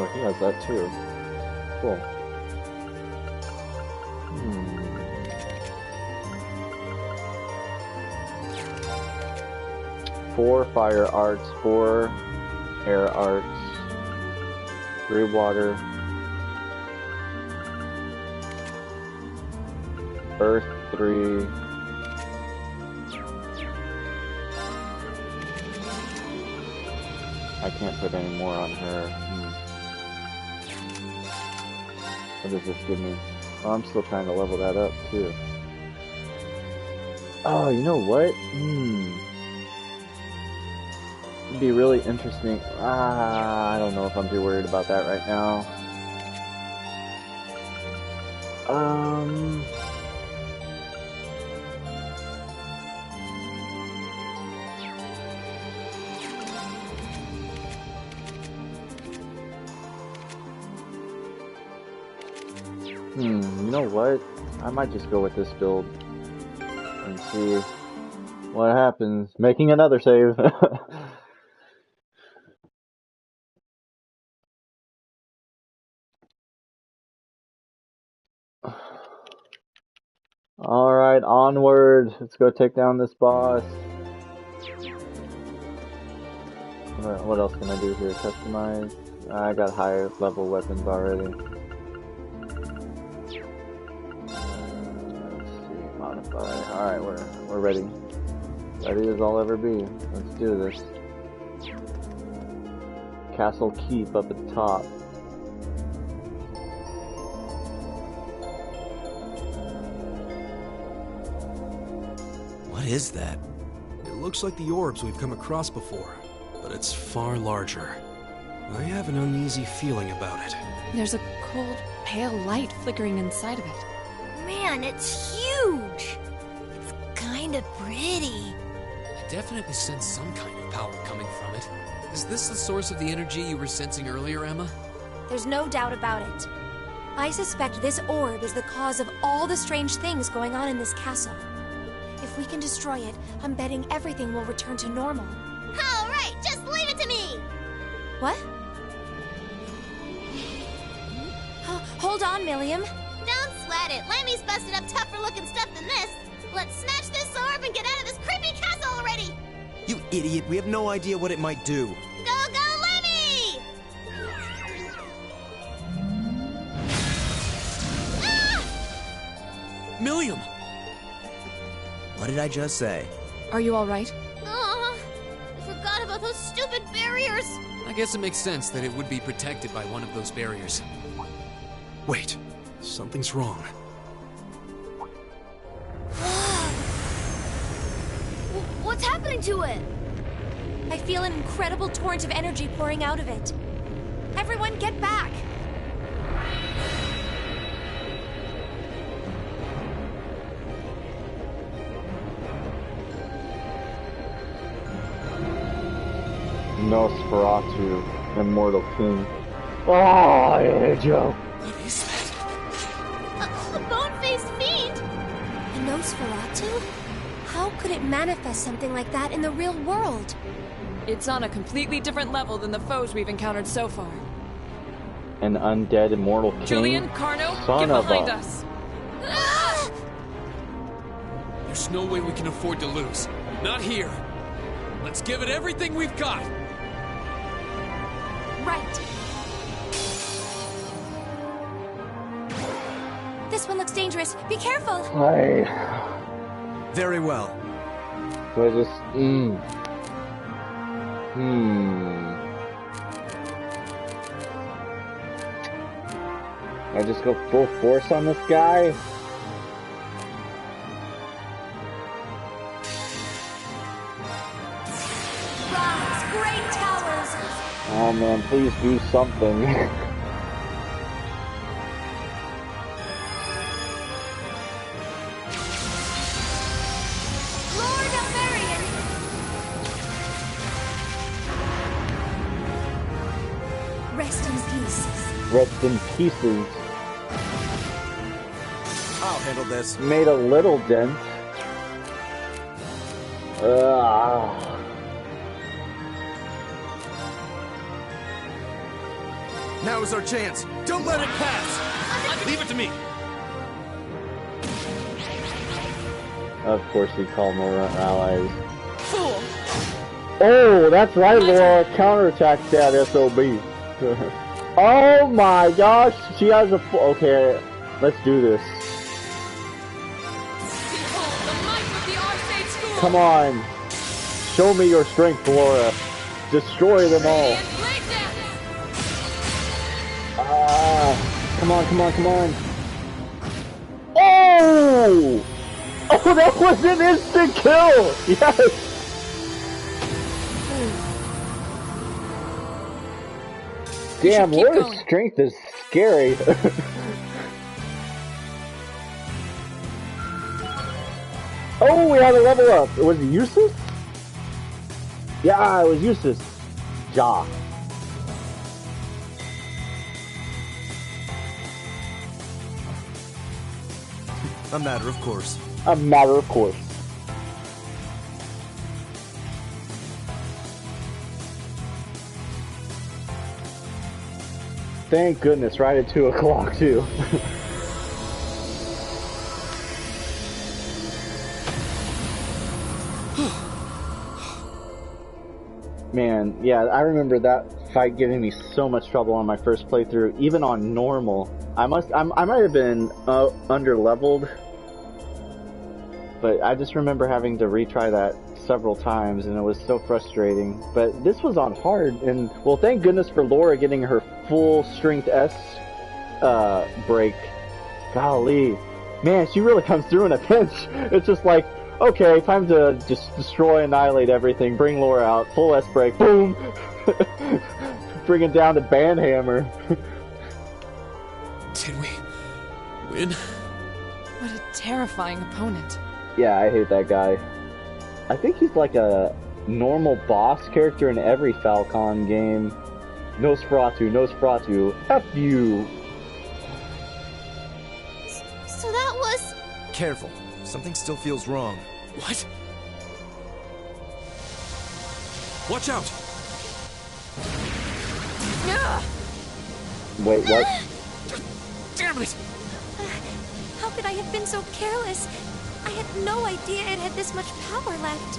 Oh, he has that too. Cool. 4 fire arts, 4 air arts, 3 water, earth 3, I can't put any more on her. What does this give me? Oh, I'm still trying to level that up too. Oh, you know what? It'd be really interesting. I don't know if I'm too worried about that right now. You know what? I might just go with this build and see what happens. Making another save. Alright, onward. Let's go take down this boss. What else can I do here? Customize. I got higher level weapons already. Let's see, modify. Alright, we're ready. Ready as I'll ever be. Let's do this. Castle Keep up at the top. What is that? It looks like the orbs we've come across before, but it's far larger. I have an uneasy feeling about it. There's a cold, pale light flickering inside of it. Man, it's huge! It's kinda pretty. I definitely sense some kind of power coming from it. Is this the source of the energy you were sensing earlier, Emma? There's no doubt about it. I suspect this orb is the cause of all the strange things going on in this castle. If we can destroy it, I'm betting everything will return to normal. Alright, just leave it to me! What? Hold on, Milliam. Don't sweat it. Lemmy's busted up tougher looking stuff than this. Let's snatch this orb and get out of this creepy castle already! You idiot, we have no idea what it might do. Go, go, Lemmy! Ah! Milliam! What did I just say? Are you alright? I forgot about those stupid barriers. I guess it makes sense that it would be protected by one of those barriers. Wait, something's wrong. What's happening to it? I feel an incredible torrent of energy pouring out of it. Everyone get back! Nosferatu, Immortal King. Oh, I hate you. What is that? A bone-faced fiend? A Nosferatu? How could it manifest something like that in the real world? It's on a completely different level than the foes we've encountered so far. An undead Immortal King? Julian, Carno, Son get of behind a... us! There's no way we can afford to lose. Not here. Let's give it everything we've got. Right. This one looks dangerous. Be careful. Very well. So I just... I just go full force on this guy? Rise, great towers! Oh man, please do something. Lord of Marion! Rest in peace. Rest in pieces. I'll handle this. Made a little dent. Now is our chance. Don't let it pass. Leave it to me. Of course we call more allies. Fool! Oh, that's right, Laura. Counterattack that SOB. Oh my gosh, she has a... Okay, let's do this. Behold the might of the Arcade School! Come on. Show me your strength, Laura. Destroy them all. Come on, come on, come on. Oh! Oh, that was an instant kill! Yes! Damn, Laura's strength is scary. Oh, we had a level up. Was it useless? Yeah, it was useless. Ja. A matter of course. A matter of course. Thank goodness, right at 2 o'clock too. Man, yeah, I remember that fight giving me so much trouble on my first playthrough, even on normal. I might have been under-leveled, but I just remember having to retry that several times, and it was so frustrating. But this was on hard, and well, thank goodness for Laura getting her full strength S break. Golly, man, she really comes through in a pinch. It's just like, okay, time to just destroy, annihilate everything. Bring Laura out, full S break, boom, bring it down to Banhammer. Did we win? What a terrifying opponent. Yeah, I hate that guy. I think he's like a normal boss character in every Falcon game. Nosferatu, Nosferatu, F you! So that was... Careful. Something still feels wrong. What? Watch out! Wait, what? Damn it! How could I have been so careless? I had no idea it had this much power left.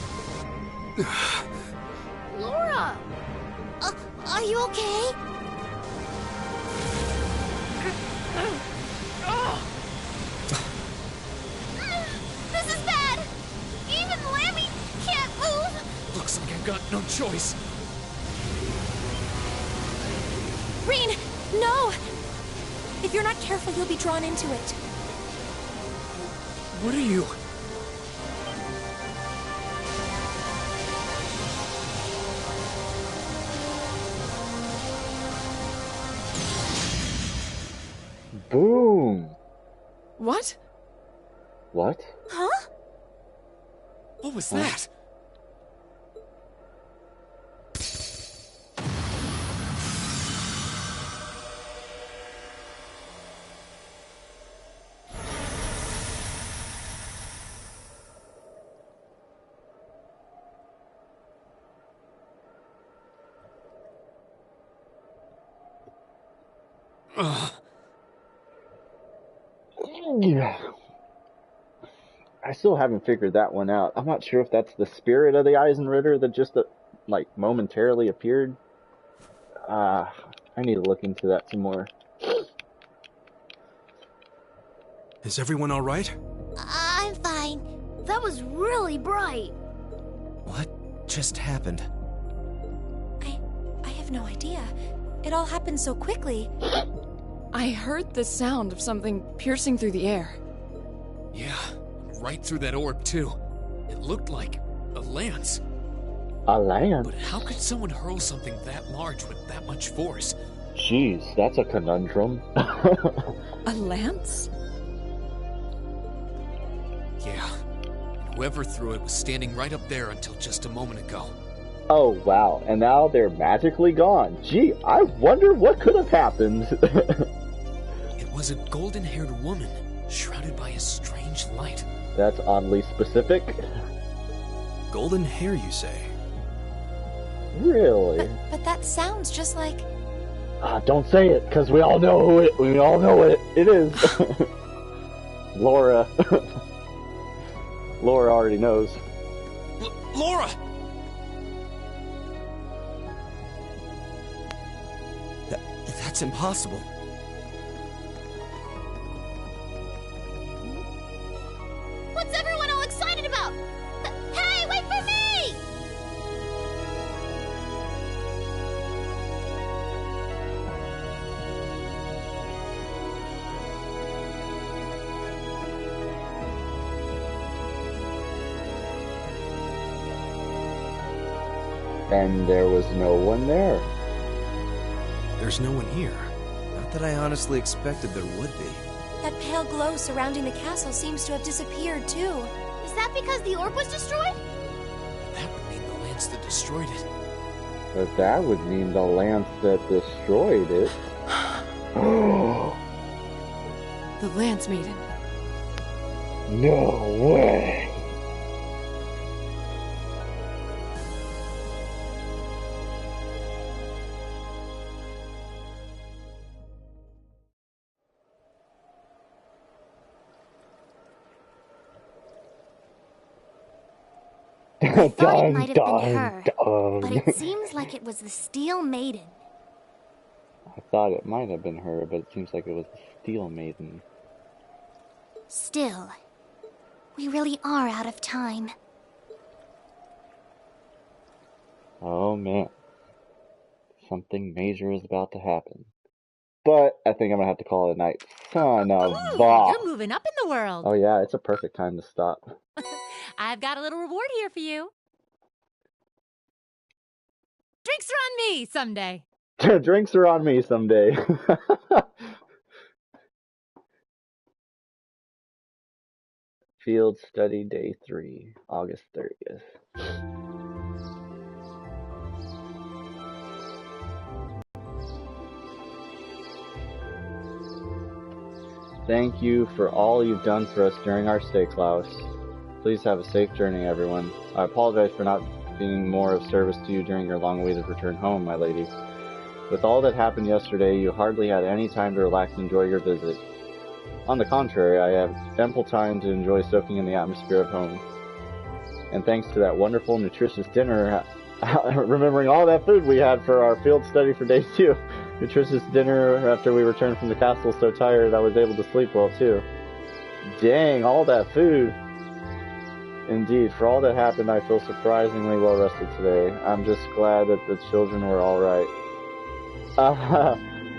Laura! Are you okay? This is bad! Even Lammy can't move! Looks like I've got no choice. Reen, no! If you're not careful, you'll be drawn into it. What are you? Boom! What? What? Huh? What was that? Yeah. I still haven't figured that one out. I'm not sure if that's the spirit of the Eisenritter that just, like, momentarily appeared. I need to look into that some more. Is everyone all right? I'm fine. That was really bright. What just happened? I have no idea. It all happened so quickly. I heard the sound of something piercing through the air. Yeah, right through that orb, too. It looked like a lance. A lance? But how could someone hurl something that large with that much force? Jeez, that's a conundrum. A lance? Yeah. And whoever threw it was standing right up there until just a moment ago. Oh, wow. And now they're magically gone. Gee, I wonder what could have happened. It was a golden-haired woman, shrouded by a strange light. That's oddly specific. Golden hair, you say? Really? But that sounds just like... Don't say it, because we all know who we all know what it is. Laura. Laura already knows. Laura! That's impossible. What's everyone all excited about? Hey, wait for me! And there was no one there. There's no one here. Not that I honestly expected there would be. That pale glow surrounding the castle seems to have disappeared, too. Is that because the orb was destroyed? That would mean the lance that destroyed it. But that would mean the lance that destroyed it. The Lance Maiden. No way! I thought it might have been her, but it seems like it was the Steel Maiden. I thought it might have been her, but it seems like it was the Steel Maiden. Still, we really are out of time. Oh man. Something major is about to happen. But I think I'm gonna have to call it a night. Son of a... You're moving up in the world. Oh yeah, it's a perfect time to stop. I've got a little reward here for you. Drinks are on me someday. Drinks are on me someday. Field Study Day 3, August 30th. Thank you for all you've done for us during our stay, Klaus. Please have a safe journey, everyone. I apologize for not being more of service to you during your long-awaited return home, my lady. With all that happened yesterday, you hardly had any time to relax and enjoy your visit. On the contrary, I have ample time to enjoy soaking in the atmosphere of home. And thanks to that wonderful, nutritious dinner, remembering all that food we had for our field study for day 2, nutritious dinner after we returned from the castle so tired I was able to sleep well too. Dang, all that food! Indeed, for all that happened, I feel surprisingly well rested today. I'm just glad that the children were alright.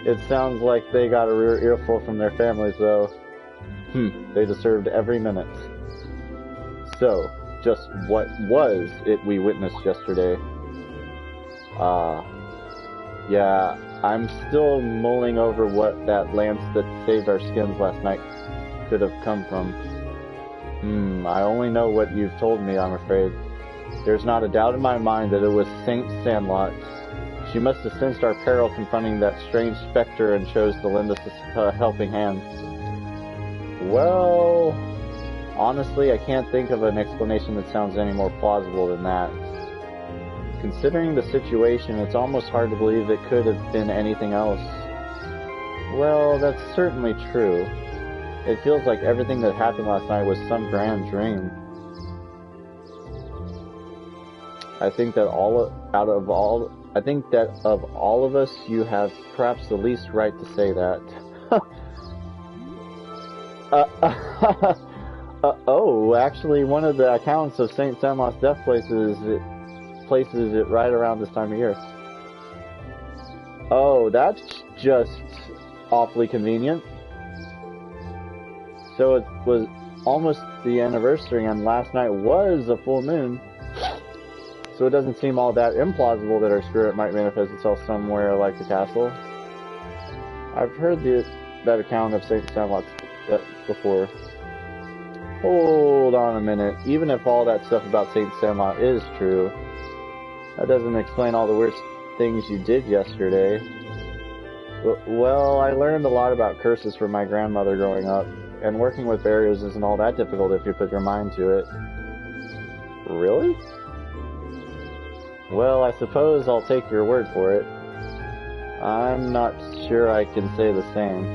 It sounds like they got a real earful from their families, though. They deserved every minute. So, just what was it we witnessed yesterday? Yeah, I'm still mulling over what that lance that saved our skins last night could have come from. I only know what you've told me, I'm afraid. There's not a doubt in my mind that it was Saint Sandlot. She must have sensed our peril confronting that strange specter and chose to lend us a helping hand. Well, honestly, I can't think of an explanation that sounds any more plausible than that. Considering the situation, it's almost hard to believe it could have been anything else. Well, that's certainly true. It feels like everything that happened last night was some grand dream. I think that of all of us, you have perhaps the least right to say that. Oh, actually, one of the accounts of St. Sandlot's death places it right around this time of year. Oh, that's just awfully convenient. So it was almost the anniversary, and last night was a full moon. So it doesn't seem all that implausible that our spirit might manifest itself somewhere like the castle. I've heard that account of St. Sandlot before. Hold on a minute. Even if all that stuff about St. Sandlot is true, that doesn't explain all the worst things you did yesterday. Well, I learned a lot about curses from my grandmother growing up, and working with barriers isn't all that difficult if you put your mind to it. Really? Well, I suppose I'll take your word for it. I'm not sure I can say the same.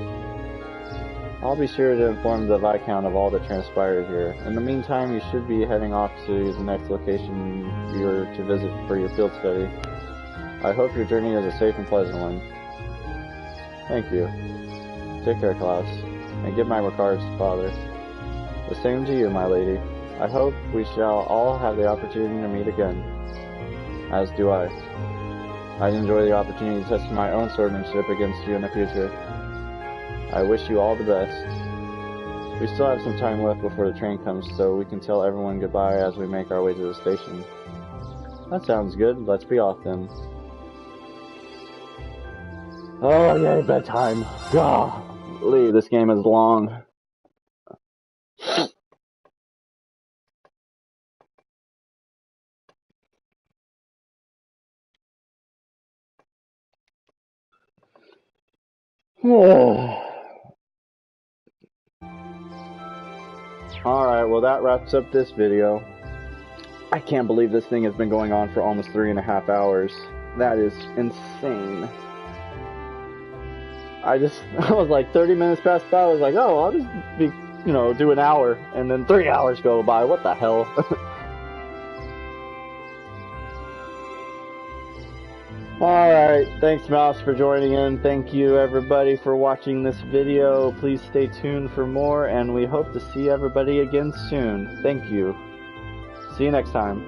I'll be sure to inform the Viscount of all that transpired here. In the meantime, you should be heading off to the next location you're to visit for your field study. I hope your journey is a safe and pleasant one. Thank you. Take care, Klaus, and give my regards to Father. The same to you, my lady. I hope we shall all have the opportunity to meet again. As do I. I'd enjoy the opportunity to test my own swordsmanship against you in the future. I wish you all the best. We still have some time left before the train comes, so we can tell everyone goodbye as we make our way to the station. That sounds good. Let's be off then. Oh, yay, bedtime. Golly, this game is long. Alright, well that wraps up this video. I can't believe this thing has been going on for almost 3.5 hours. That is insane. I was like 30 minutes past 5, I was like, oh, I'll just be, do an hour, and then 3 hours go by, what the hell? Alright, thanks Mouse for joining in. Thank you everybody for watching this video. Please stay tuned for more, and we hope to see everybody again soon. Thank you. See you next time.